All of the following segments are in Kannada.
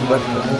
ಬರ್ತದೆ.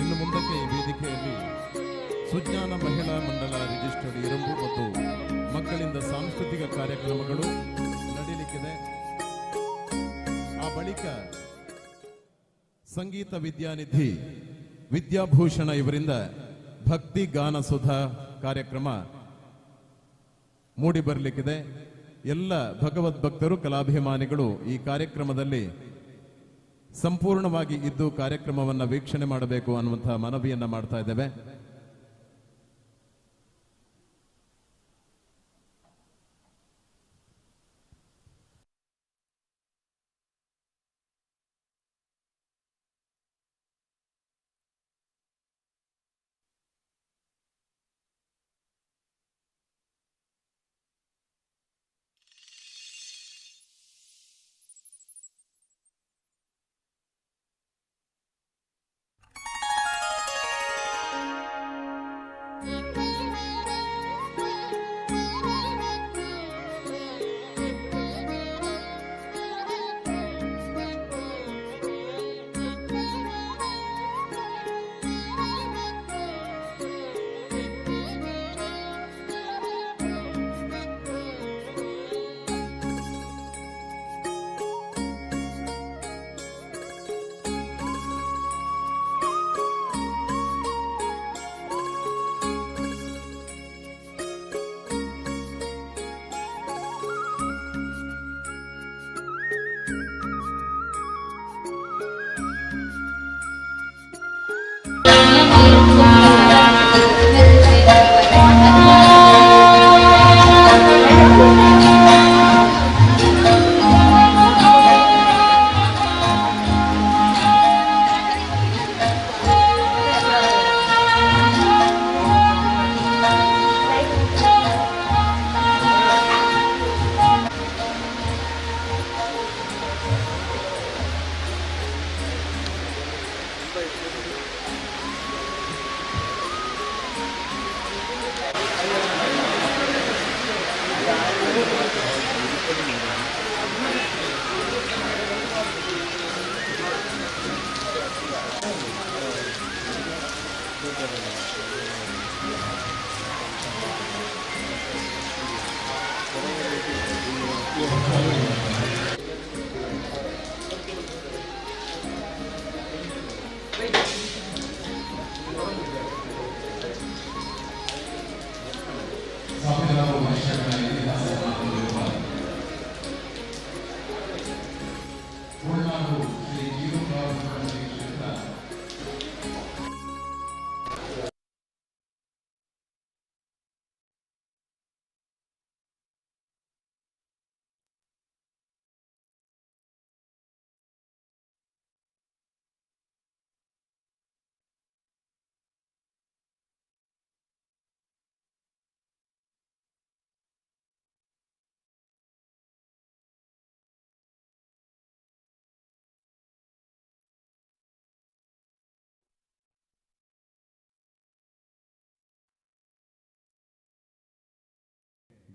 ಇನ್ನು ಮುಂದಕ್ಕೆ ಈ ವೇದಿಕೆಯಲ್ಲಿ ಸುಜ್ಞಾನ ಮಹಿಳಾ ಮಂಡಲ ರಿಜಿಸ್ಟರ್ಡ್ ಇರಂಬು ಮತ್ತು ಮಕ್ಕಳಿಂದ ಸಾಂಸ್ಕೃತಿಕ ಕಾರ್ಯಕ್ರಮಗಳು ನಡೆಯಲಿಕ್ಕಿದೆ. ಆ ಬಳಿಕ ಸಂಗೀತ ವಿದ್ಯಾನಿಧಿ ವಿದ್ಯಾಭೂಷಣ ಇವರಿಂದ ಭಕ್ತಿ ಗಾನ ಸುಧಾ ಕಾರ್ಯಕ್ರಮ ಮೂಡಿ ಬರಲಿಕ್ಕಿದೆ. ಎಲ್ಲ ಭಗವದ್ಭಕ್ತರು ಕಲಾಭಿಮಾನಿಗಳು ಈ ಕಾರ್ಯಕ್ರಮದಲ್ಲಿ ಸಂಪೂರ್ಣವಾಗಿ ಇದ್ದು ಕಾರ್ಯಕ್ರಮವನ್ನು ವೀಕ್ಷಣೆ ಮಾಡಬೇಕು ಅನ್ನುವಂತಹ ಮನವಿಯನ್ನ ಮಾಡ್ತಾ ಇದ್ದೇವೆ.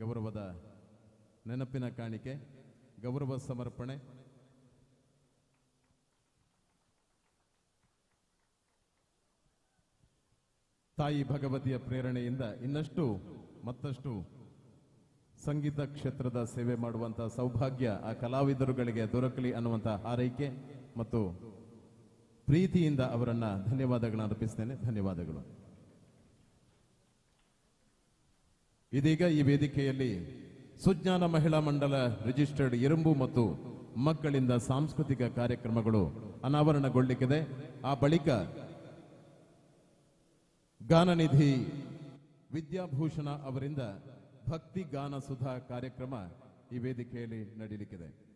ಗೌರವದ ನೆನಪಿನ ಕಾಣಿಕೆ, ಗೌರವ ಸಮರ್ಪಣೆ. ತಾಯಿ ಭಗವತಿಯ ಪ್ರೇರಣೆಯಿಂದ ಇನ್ನಷ್ಟು ಮತ್ತಷ್ಟು ಸಂಗೀತ ಕ್ಷೇತ್ರದ ಸೇವೆ ಮಾಡುವಂತಹ ಸೌಭಾಗ್ಯ ಆ ಕಲಾವಿದರುಗಳಿಗೆ ದೊರಕಲಿ ಅನ್ನುವಂತಹ ಹಾರೈಕೆ ಮತ್ತು ಪ್ರೀತಿಯಿಂದ ಅವರನ್ನ ಧನ್ಯವಾದಗಳನ್ನು ಅರ್ಪಿಸ್ತೇನೆ. ಧನ್ಯವಾದಗಳು. ಇದೀಗ ಈ ವೇದಿಕೆಯಲ್ಲಿ ಸುಜ್ಞಾನ ಮಹಿಳಾ ಮಂಡಲ ರಿಜಿಸ್ಟರ್ಡ್ ಇರುಂಬು ಮತ್ತು ಮಕ್ಕಳಿಂದ ಸಾಂಸ್ಕೃತಿಕ ಕಾರ್ಯಕ್ರಮಗಳು ಅನಾವರಣಗೊಳ್ಳಿಕ್ಕಿದೆ. ಆ ಬಳಿಕ ಗಾನನಿಧಿ ವಿದ್ಯಾಭೂಷಣ ಅವರಿಂದ ಭಕ್ತಿ ಗಾನ ಸುಧಾ ಕಾರ್ಯಕ್ರಮ ಈ ವೇದಿಕೆಯಲ್ಲಿ ನಡೆಯಲಿಕ್ಕಿದೆ.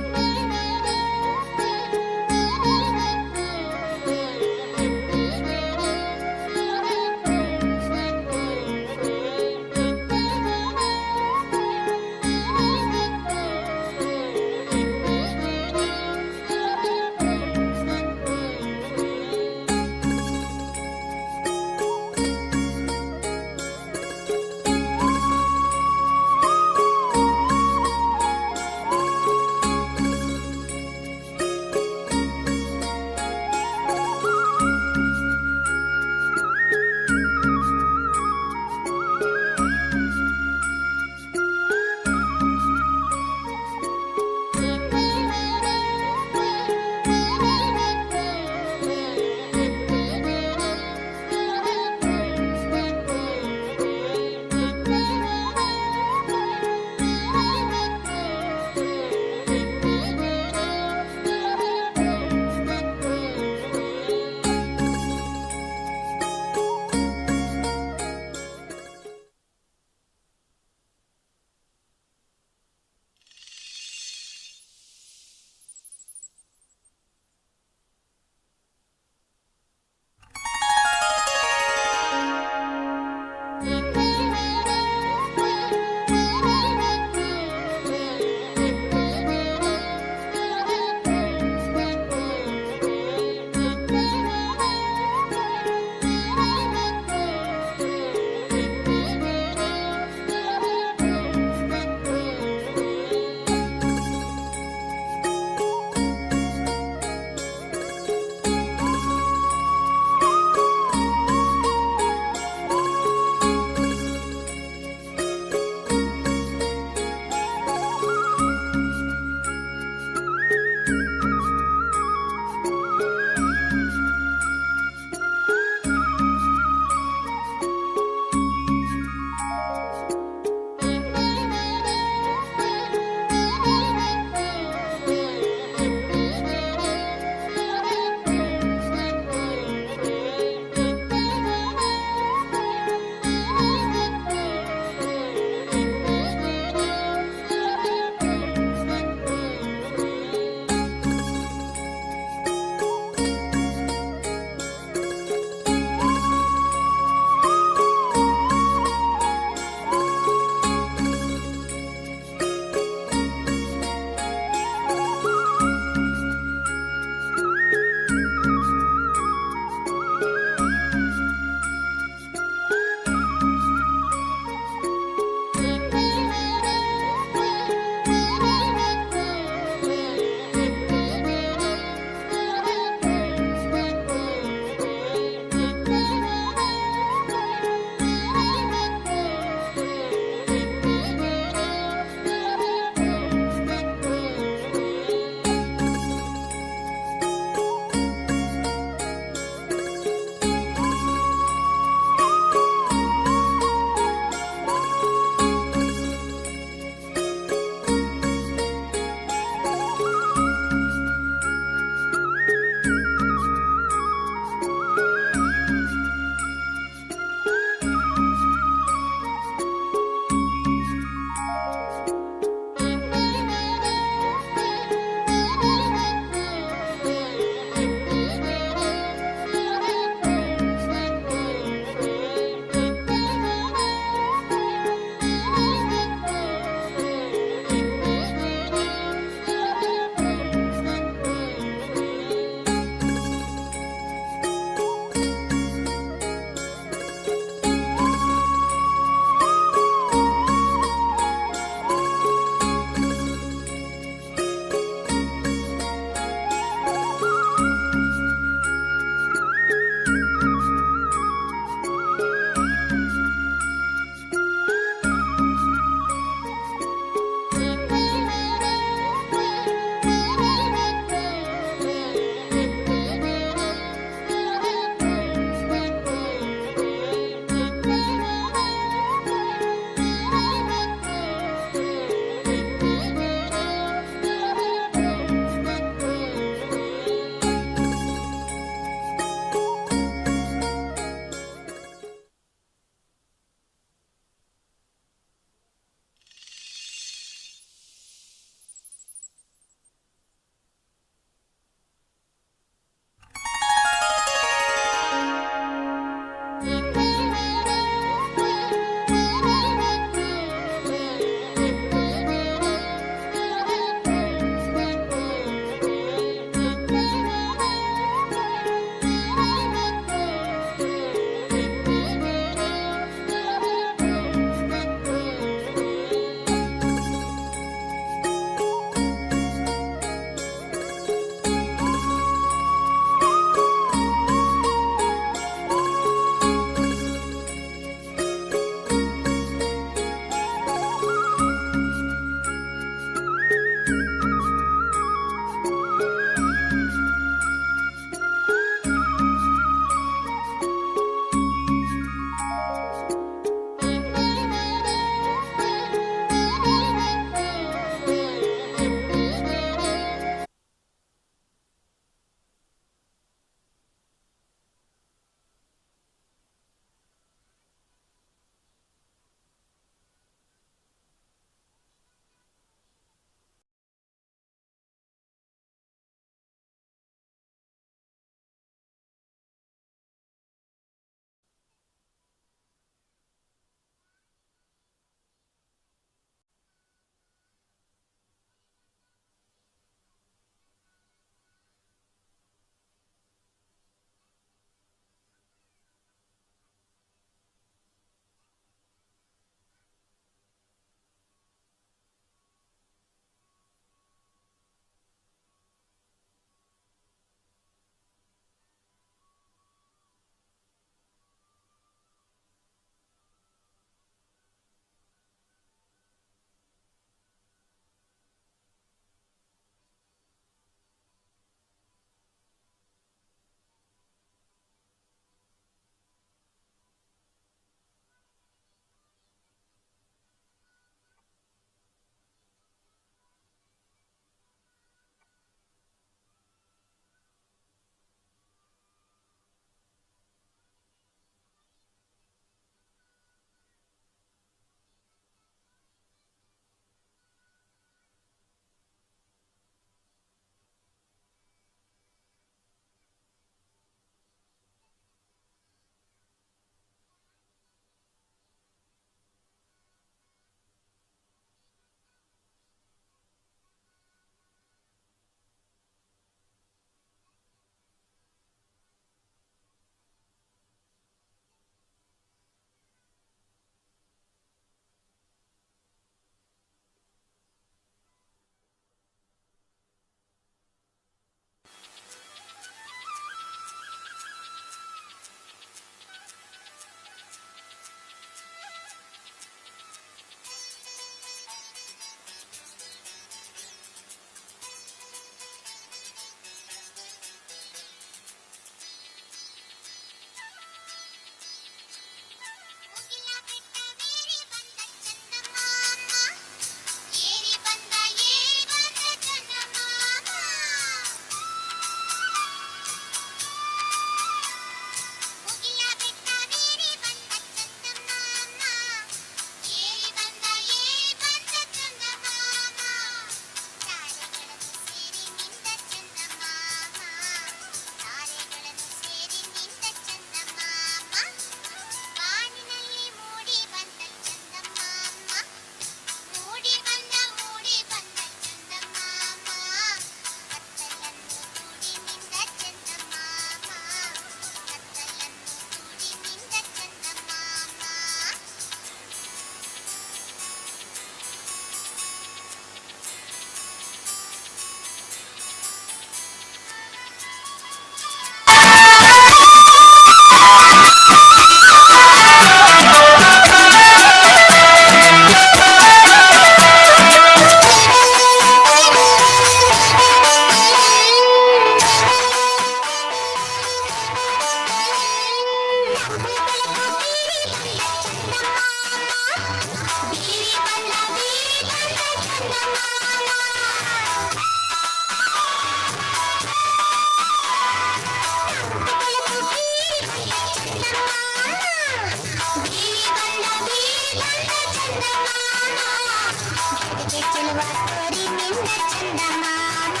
ಜಗಕ್ಕೆ ಚೆಲುವ ತೋರಿ ನಿಂದ ಚಂದ ಮಾಮ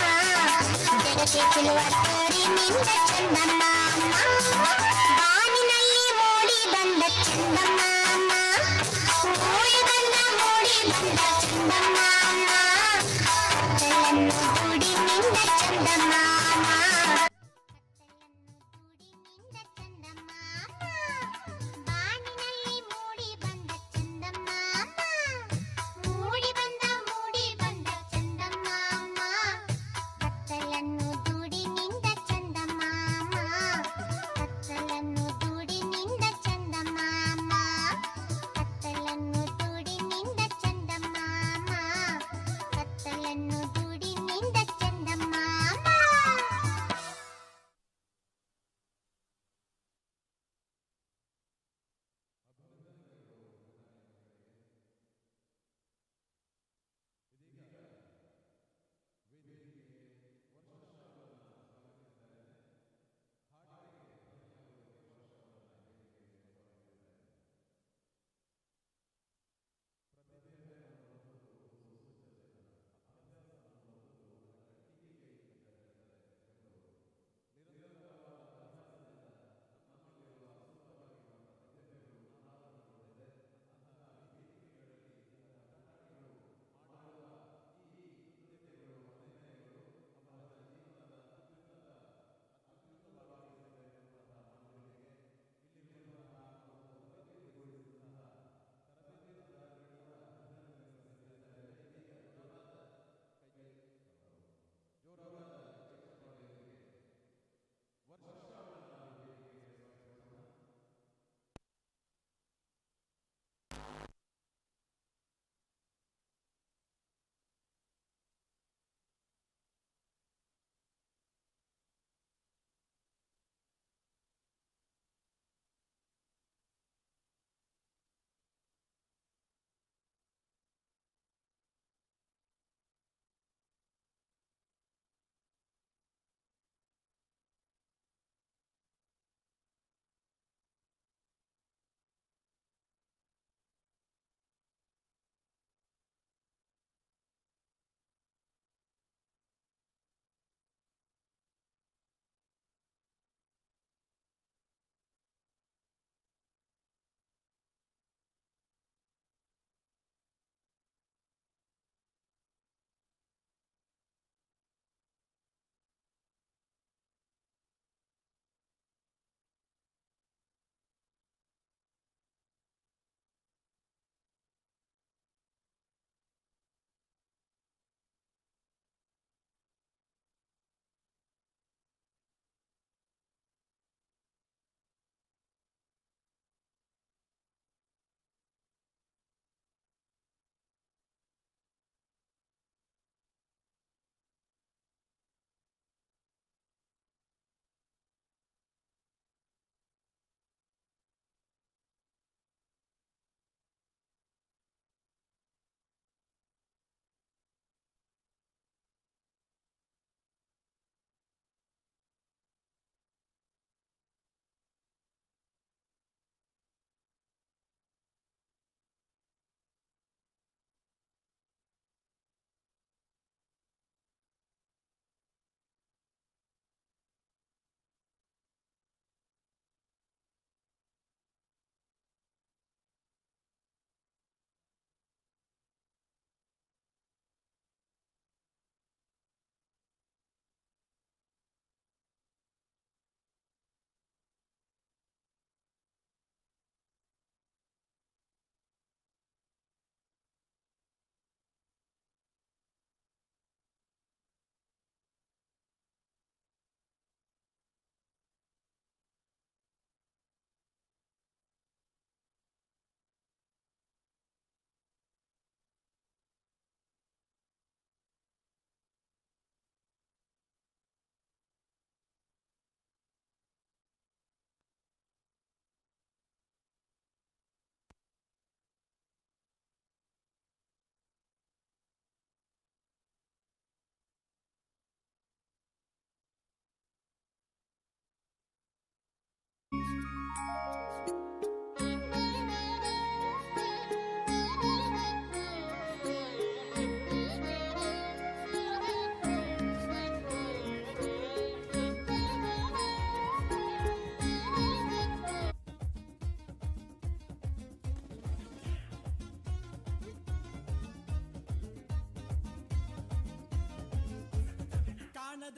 ಜಗಕ್ಕೆ ಚೆಲುವ ತೋರಿ ನಿಂದ ಚಂದ ಮಾಮ ಬಾನಿನಲ್ಲಿ ಮೂಡಿ ಬಂದ ಚಂದ ಮಾಮ ಮೂಡಿ ಬಂದ ಚಂದ ಮಾಮ ಕತ್ತಲನ್ನು ದೂಡಿ ನಿಂದ ಚಂದ ಮಾಮ ಬಾನಿನಲ್ಲಿ ಮೂಡಿ ಬಂದ ಚಂದ ಮಾಮ ಮೂಡಿ ಬಂದ ಚಂದ ಮಾಮ ಕತ್ತಲನ್ನು ದೂಡಿ ನಿಂದ ಚಂದ ಮಾಮ ಕತ್ತಲನ್ನು ದೂಡಿ ನಿಂದ ಚಂದ ಮಾಮ ಕತ್ತಲನ್ನು ದೂಡಿ ನಿಂದ ಚಂದ ಮಾಮ ಕತ್ತಲನ್ನು ದೂಡಿ ನಿಂದ ಚಂದ ಮಾಮ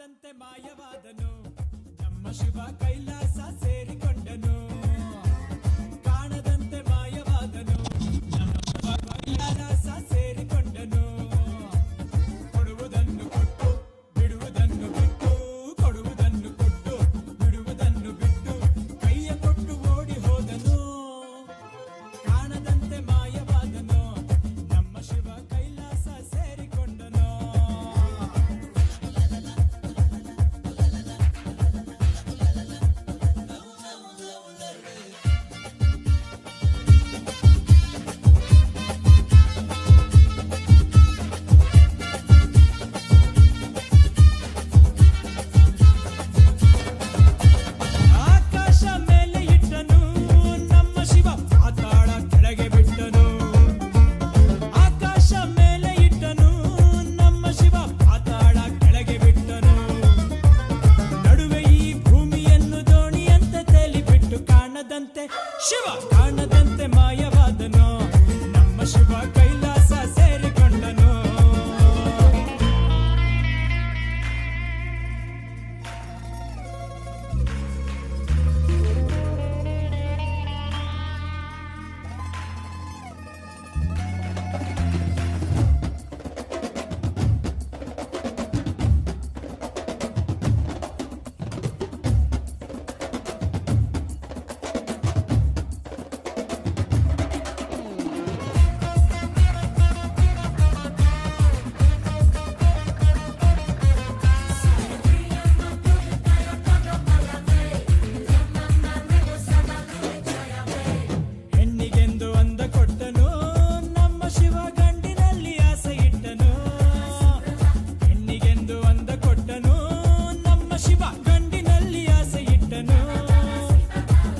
ಕಾಣದಂತೆ ಮಾಯವಾದನು ನಮ್ಮ ಶಿವ ಕೈಲಾಸ ಸೇರಿಕೊಂಡನು ಕಾಣದಂತೆ ಮಾಯವಾದನು ನಮ್ಮ ಶಿವ ಕೈಲಾಸ ಸೇರಿಕೊಂಡನು ಕೊಡುವುದನ್ನು ಕೊಟ್ಟು ಬಿಡುವುದನ್ನು ಬಿಟ್ಟು ಕೊಡುವುದನ್ನು ಕೊಟ್ಟು ಬಿಡುವುದನ್ನು ಬಿಟ್ಟು ಕೈಯ ಕೊಟ್ಟು ಓಡಿ ಹೋದನು ಕಾಣದಂತೆ ಮಾಯವಾದನು ನಮ್ಮ ಶಿವ ಕೈಲಾಸ ಸೇರಿಕೊಂಡನು ಆಕಾಶ ಮೇಲೆ ಇಟ್ಟನು ನಮ್ಮ ಶಿವ ಪಾತಾಳ ಕೆಳಗೆ ಬಿಟ್ಟನು ಆಕಾಶ ಮೇಲೆ ಇಟ್ಟನು ನಮ್ಮ ಶಿವ ಪಾತಾಳ ಕೆಳಗೆ ಬಿಟ್ಟನು ನಡುವೆ ಈ ಭೂಮಿಯನ್ನು ದೋಣಿಯಂತೆ ತೇಲಿಬಿಟ್ಟು ಕಾಣದಂತೆ ಶಿವ ಕಾಣದಂತೆ ಮಾಯವಾದನು ನಮ್ಮ ಶಿವ ಕೈಲಾಸ ಸೇರಿಕೊಂಡನು ಹೆಣ್ಣಿಗೆಂದು ಅಂದ ಕೊಟ್ಟನು ನಮ್ಮ ಶಿವ ಗಂಡಿನಲ್ಲಿ ಆಸೆ ಇಟ್ಟನು ಹೆಣ್ಣಿಗೆಂದು ಅಂದ ಕೊಟ್ಟನು ನಮ್ಮ ಶಿವ ಗಂಡಿನಲ್ಲಿ ಆಸೆ ಇಟ್ಟನು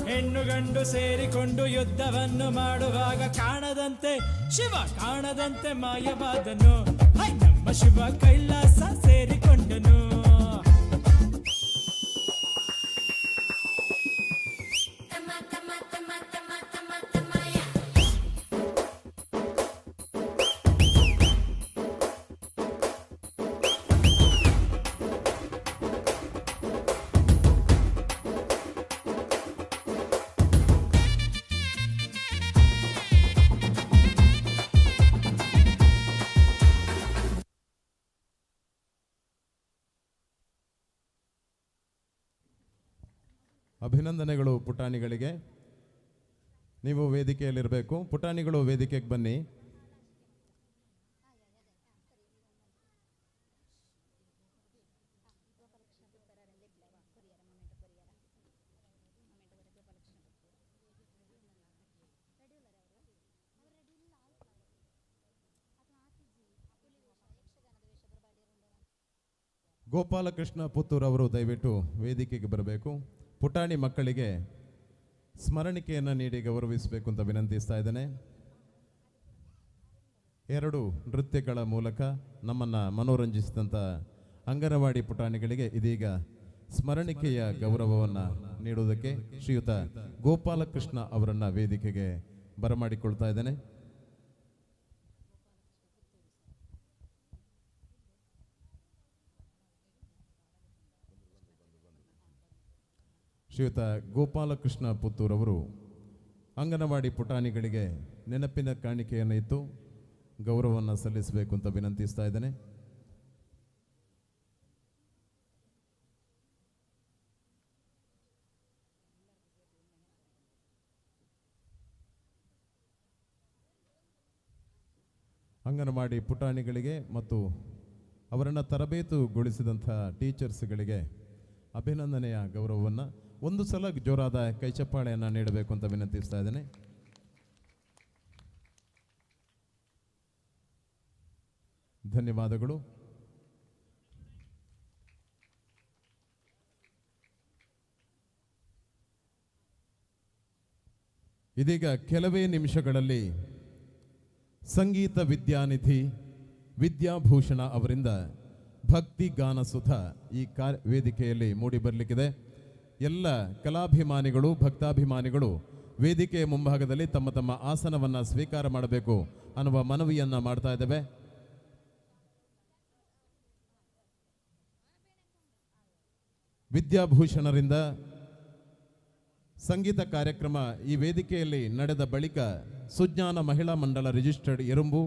ಹೆಣ್ಣು ಗಂಡು ಸೇರಿಕೊಂಡು ಯುದ್ಧವನ್ನು ಮಾಡುವಾಗ ಕಾಣದಂತೆ ಶಿವ ಕಾಣದಂತೆ ಮಾಯವಾದನು ಹೈ, ನಮ್ಮ ಶಿವ ಕೈಲಾಸ ಸೇರಿಕೊಂಡನು ಅಭಿನಂದನೆಗಳು ಪುಟಾಣಿಗಳಿಗೆ. ನೀವು ವೇದಿಕೆಯಲ್ಲಿರಬೇಕು. ಪುಟಾಣಿಗಳು ವೇದಿಕೆಗೆ ಬನ್ನಿ. ಗೋಪಾಲಕೃಷ್ಣ ಪುತ್ತೂರ್ ಅವರು ದಯವಿಟ್ಟು ವೇದಿಕೆಗೆ ಬರಬೇಕು. ಪುಟಾಣಿ ಮಕ್ಕಳಿಗೆ ಸ್ಮರಣಿಕೆಯನ್ನು ನೀಡಿ ಗೌರವಿಸಬೇಕು ಅಂತ ವಿನಂತಿಸ್ತಾ ಇದ್ದೇನೆ. 2 ನೃತ್ಯಗಳ ಮೂಲಕ ನಮ್ಮನ್ನು ಮನೋರಂಜಿಸಿದಂಥ ಅಂಗನವಾಡಿ ಪುಟಾಣಿಗಳಿಗೆ ಇದೀಗ ಸ್ಮರಣಿಕೆಯ ಗೌರವವನ್ನು ನೀಡುವುದಕ್ಕೆ ಶ್ರೀಯುತ ಗೋಪಾಲಕೃಷ್ಣ ಅವರನ್ನು ವೇದಿಕೆಗೆ ಬರಮಾಡಿಕೊಳ್ತಾ ಇದ್ದೇನೆ. ಶ್ರೀಯುತ ಗೋಪಾಲಕೃಷ್ಣ ಪುತ್ತೂರ್ ಅವರು ಅಂಗನವಾಡಿ ಪುಟಾಣಿಗಳಿಗೆ ನೆನಪಿನ ಕಾಣಿಕೆಯನ್ನು ಇತ್ತು ಗೌರವವನ್ನು ಸಲ್ಲಿಸಬೇಕು ಅಂತ ವಿನಂತಿಸ್ತಾ ಇದ್ದೇನೆ. ಅಂಗನವಾಡಿ ಪುಟಾಣಿಗಳಿಗೆ ಮತ್ತು ಅವರನ್ನು ತರಬೇತುಗೊಳಿಸಿದಂಥ ಟೀಚರ್ಸ್ಗಳಿಗೆ ಅಭಿನಂದನೆಯ ಗೌರವವನ್ನು ಒಂದು ಸಲ ಜೋರಾದ ಕೈಚಪ್ಪಾಳೆಯನ್ನು ನೀಡಬೇಕು ಅಂತ ವಿನಂತಿಸ್ತಾ ಇದ್ದೇನೆ. ಧನ್ಯವಾದಗಳು. ಇದೀಗ ಕೆಲವೇ ನಿಮಿಷಗಳಲ್ಲಿ ಸಂಗೀತ ವಿದ್ಯಾನಿಧಿ ವಿದ್ಯಾಭೂಷಣ ಅವರಿಂದ ಭಕ್ತಿ ಗಾನ ಸುಧಾ ಈ ವೇದಿಕೆಯಲ್ಲಿ ಮೂಡಿ ಬರಲಿಕ್ಕಿದೆ. ಎಲ್ಲ ಕಲಾಭಿಮಾನಿಗಳು ಭಕ್ತಾಭಿಮಾನಿಗಳು ವೇದಿಕೆಯ ಮುಂಭಾಗದಲ್ಲಿ ತಮ್ಮ ತಮ್ಮ ಆಸನವನ್ನು ಸ್ವೀಕಾರ ಮಾಡಬೇಕು ಅನ್ನುವ ಮನವಿಯನ್ನು ಮಾಡ್ತಾ ಇದ್ದೇವೆ. ವಿದ್ಯಾಭೂಷಣರಿಂದ ಸಂಗೀತ ಕಾರ್ಯಕ್ರಮ ಈ ವೇದಿಕೆಯಲ್ಲಿ ನಡೆದ ಬಳಿಕ ಸುಜ್ಞಾನ ಮಹಿಳಾ ಮಂಡಲ ರಿಜಿಸ್ಟರ್ಡ್ ಎರುಂಬು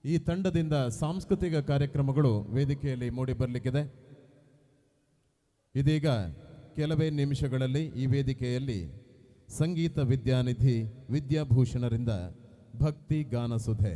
ಈ ತಂಡದಿಂದ ಸಾಂಸ್ಕೃತಿಕ ಕಾರ್ಯಕ್ರಮಗಳು ವೇದಿಕೆಯಲ್ಲಿ ಮೂಡಿ ಬರಲಿಕ್ಕಿದೆ. ಇದೀಗ ಕೆಲವೇ ನಿಮಿಷಗಳಲ್ಲಿ ಈ ವೇದಿಕೆಯಲ್ಲಿ ಸಂಗೀತ ವಿದ್ಯಾನಿಧಿ ವಿದ್ಯಾಭೂಷಣರಿಂದ ಭಕ್ತಿ ಗಾನ ಸುಧೆ.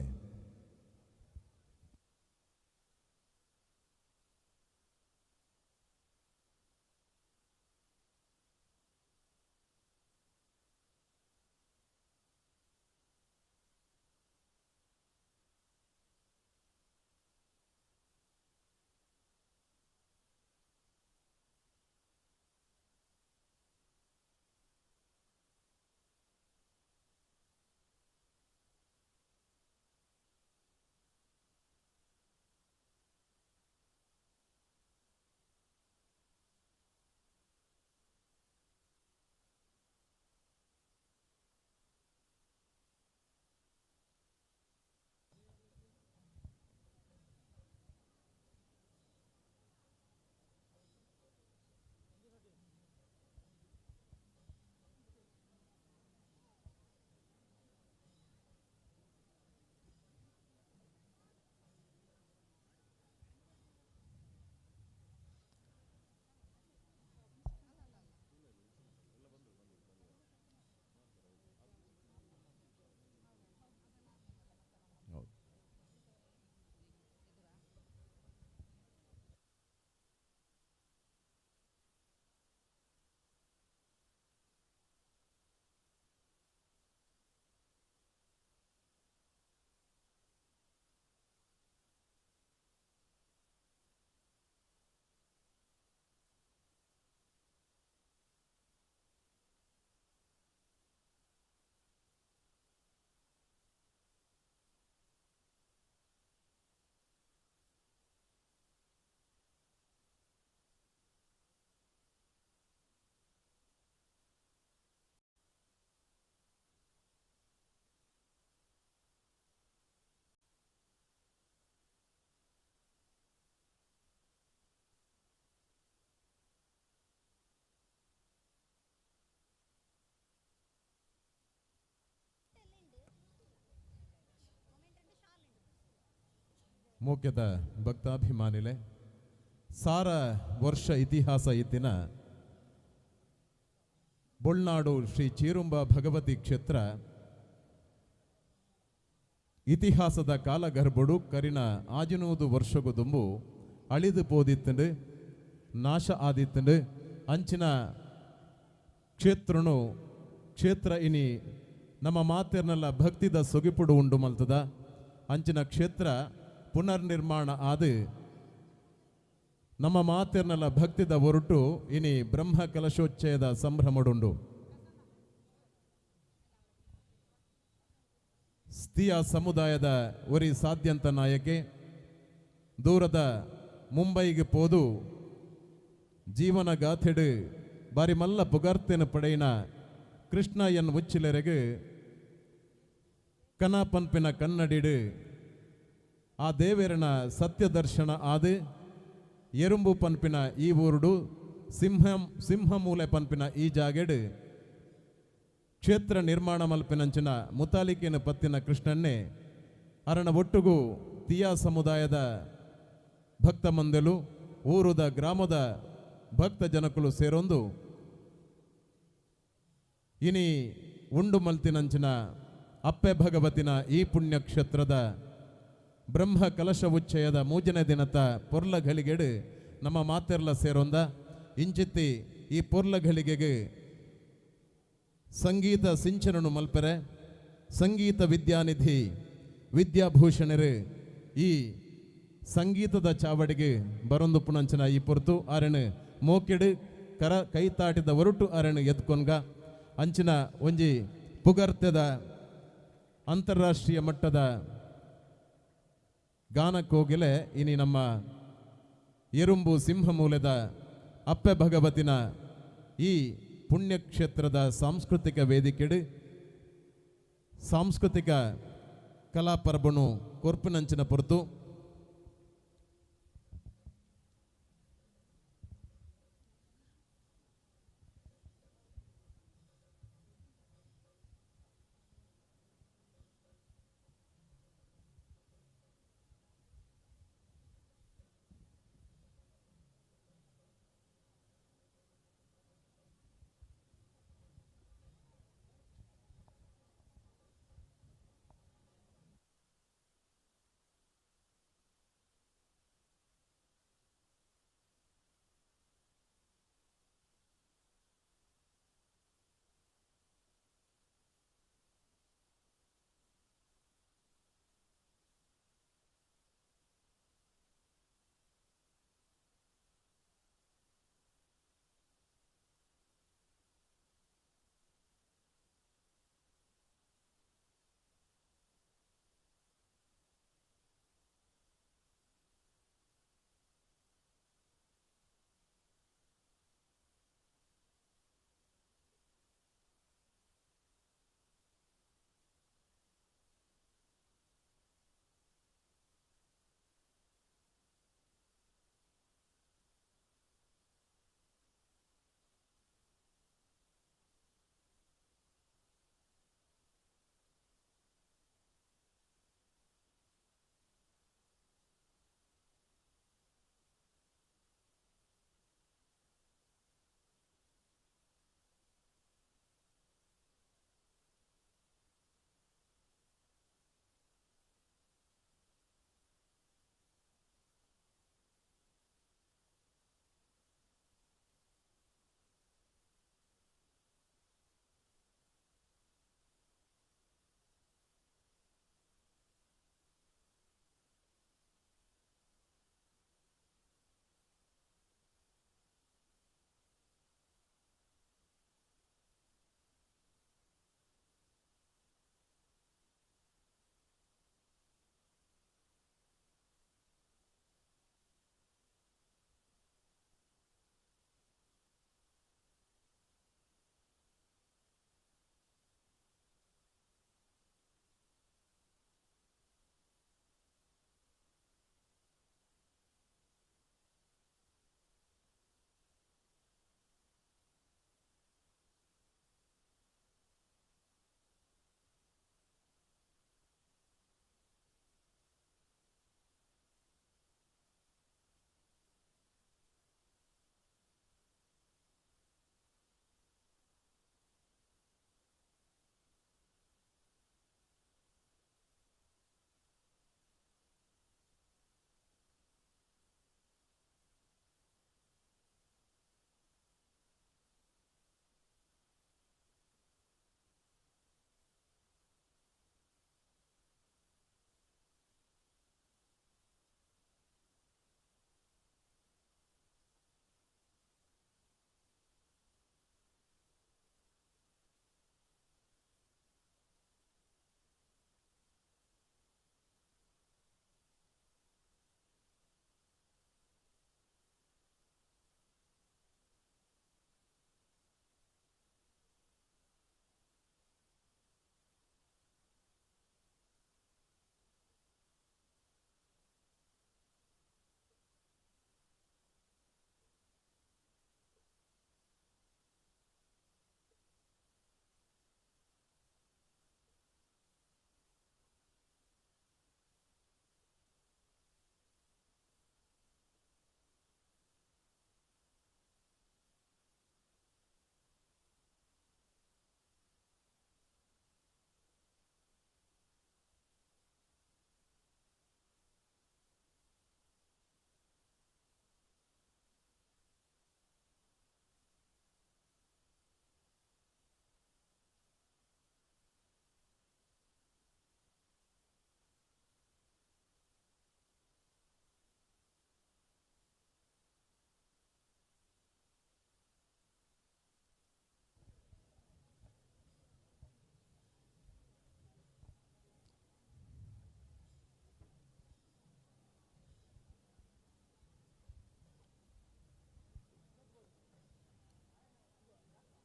ಮುಖ್ಯದ ಭಕ್ತಾಭಿಮಾನಿಲೆ ಸಾರ ವರ್ಷ ಇತಿಹಾಸ ಇತ್ತಿನ ಬೊಳ್ನಾಡು ಶ್ರೀ ಚೀರುಂಬ ಭಗವತಿ ಕ್ಷೇತ್ರ ಇತಿಹಾಸದ ಕಾಲಗರ್ಭಡು ಕರಿನ ಆಜಿನೂದು ವರ್ಷಗು ದುಂಬು ಅಳಿದು ಪೋದಿತ್ತಂಡು ನಾಶ ಆದಿತ್ತಂಡು ಅಂಚಿನ ಕ್ಷೇತ್ರ ಇನಿ ನಮ್ಮ ಮಾತೆರ್ನಲ್ಲ ಭಕ್ತಿದ ಸೊಗಿಪುಡು ಉಂಡು ಮಲ್ತದ ಅಂಚಿನ ಕ್ಷೇತ್ರ ಪುನರ್ನಿರ್ಮಾಣ ಆದು ನಮ್ಮ ಮಾತೆರ್ನಲ್ಲ ಭಕ್ತಿದ ಹೊರಟು ಇನಿ ಬ್ರಹ್ಮ ಕಲಶೋಚ್ಚಯದ ಸಂಭ್ರಮಡುಂಡು ಸ್ಥಿಯ ಸಮುದಾಯದ ಒರಿ ಸಾಧ್ಯಂತ ನಾಯಕೆ ದೂರದ ಮುಂಬೈಗೆ ಪೋದು ಜೀವನ ಗಾಥೆಡು ಬಾರಿ ಮಲ್ಲ ಪುಗಾರ್ತೆನ ಪಡೆಯಿನ ಕೃಷ್ಣ ಎನ್ ಉಚ್ಚಿಲೆರೆಗೆ ಕನ ಪನ್ಪಿನ ಕನ್ನಡಿಡು ಆ ದೇವೇರನ ಸತ್ಯದರ್ಶನ ಆದು ಎರುಂಬು ಪನ್ಪಿನ ಈ ಊರುಡು ಸಿಂಹಮೂಲೆ ಪನ್ಪಿನ ಈ ಜಾಗೆಡು ಕ್ಷೇತ್ರ ನಿರ್ಮಾಣ ಮಲ್ಪಿನಂಚಿನ ಮುತಾಲಿಕೆನ ಪತ್ತಿನ ಕೃಷ್ಣನ್ನೇ ಅರಣ ಒಟ್ಟುಗು ತಿಯಾ ಸಮುದಾಯದ ಭಕ್ತ ಮಂದಲು ಊರುದ ಗ್ರಾಮದ ಭಕ್ತ ಜನಕುಲು ಸೇರೊಂದು ಇನಿ ಉಂಡು ಮಲ್ತಿನಂಚಿನ ಅಪ್ಪೆ ಭಗವತಿನ ಈ ಪುಣ್ಯಕ್ಷೇತ್ರದ ಬ್ರಹ್ಮ ಕಲಶ ಉಚ್ಚಯದ ಮೂಜನೆ ದಿನತ ಪೊರ್ಲ ಘಳಿಗೆಡು ನಮ್ಮ ಮಾತೆರ್ಲ ಸೇರೊಂದ ಇಂಚಿತ್ತಿ ಈ ಪೊರ್ಲ ಘಳಿಗೆಗೆ ಸಂಗೀತ ಸಿಂಚನನು ಮಲ್ಪರೆ ಸಂಗೀತ ವಿದ್ಯಾನಿಧಿ ವಿದ್ಯಾಭೂಷಣರು ಈ ಸಂಗೀತದ ಚಾವಡಿಗೆ ಬರೊಂದು ಪುಣಂಚನ ಈ ಪೊರ್ತು ಆರಣು ಮೋಕೆಡು ಕೈತಾಟಿದ ಹೊರಟು ಆರಣು ಎತ್ಕೊನ್ಗ ಅಂಚಿನ ಒಂಜಿ ಪುಗರ್ತೆದ ಅಂತಾರಾಷ್ಟ್ರೀಯ ಮಟ್ಟದ ಗಾನಕ್ಕೋಗಿಲೆ ಇನಿ ನಮ್ಮ ಎರುಂಬು ಸಿಂಹಮೂಲೆದ ಅಪ್ಪೆ ಭಗವತಿನ ಈ ಪುಣ್ಯಕ್ಷೇತ್ರದ ಸಾಂಸ್ಕೃತಿಕ ವೇದಿಕೆಡು ಸಾಂಸ್ಕೃತಿಕ ಕಲಾಪರ್ಬನು ಕೊರ್ಪಿನಂಚಿನ ಪೊರ್ತು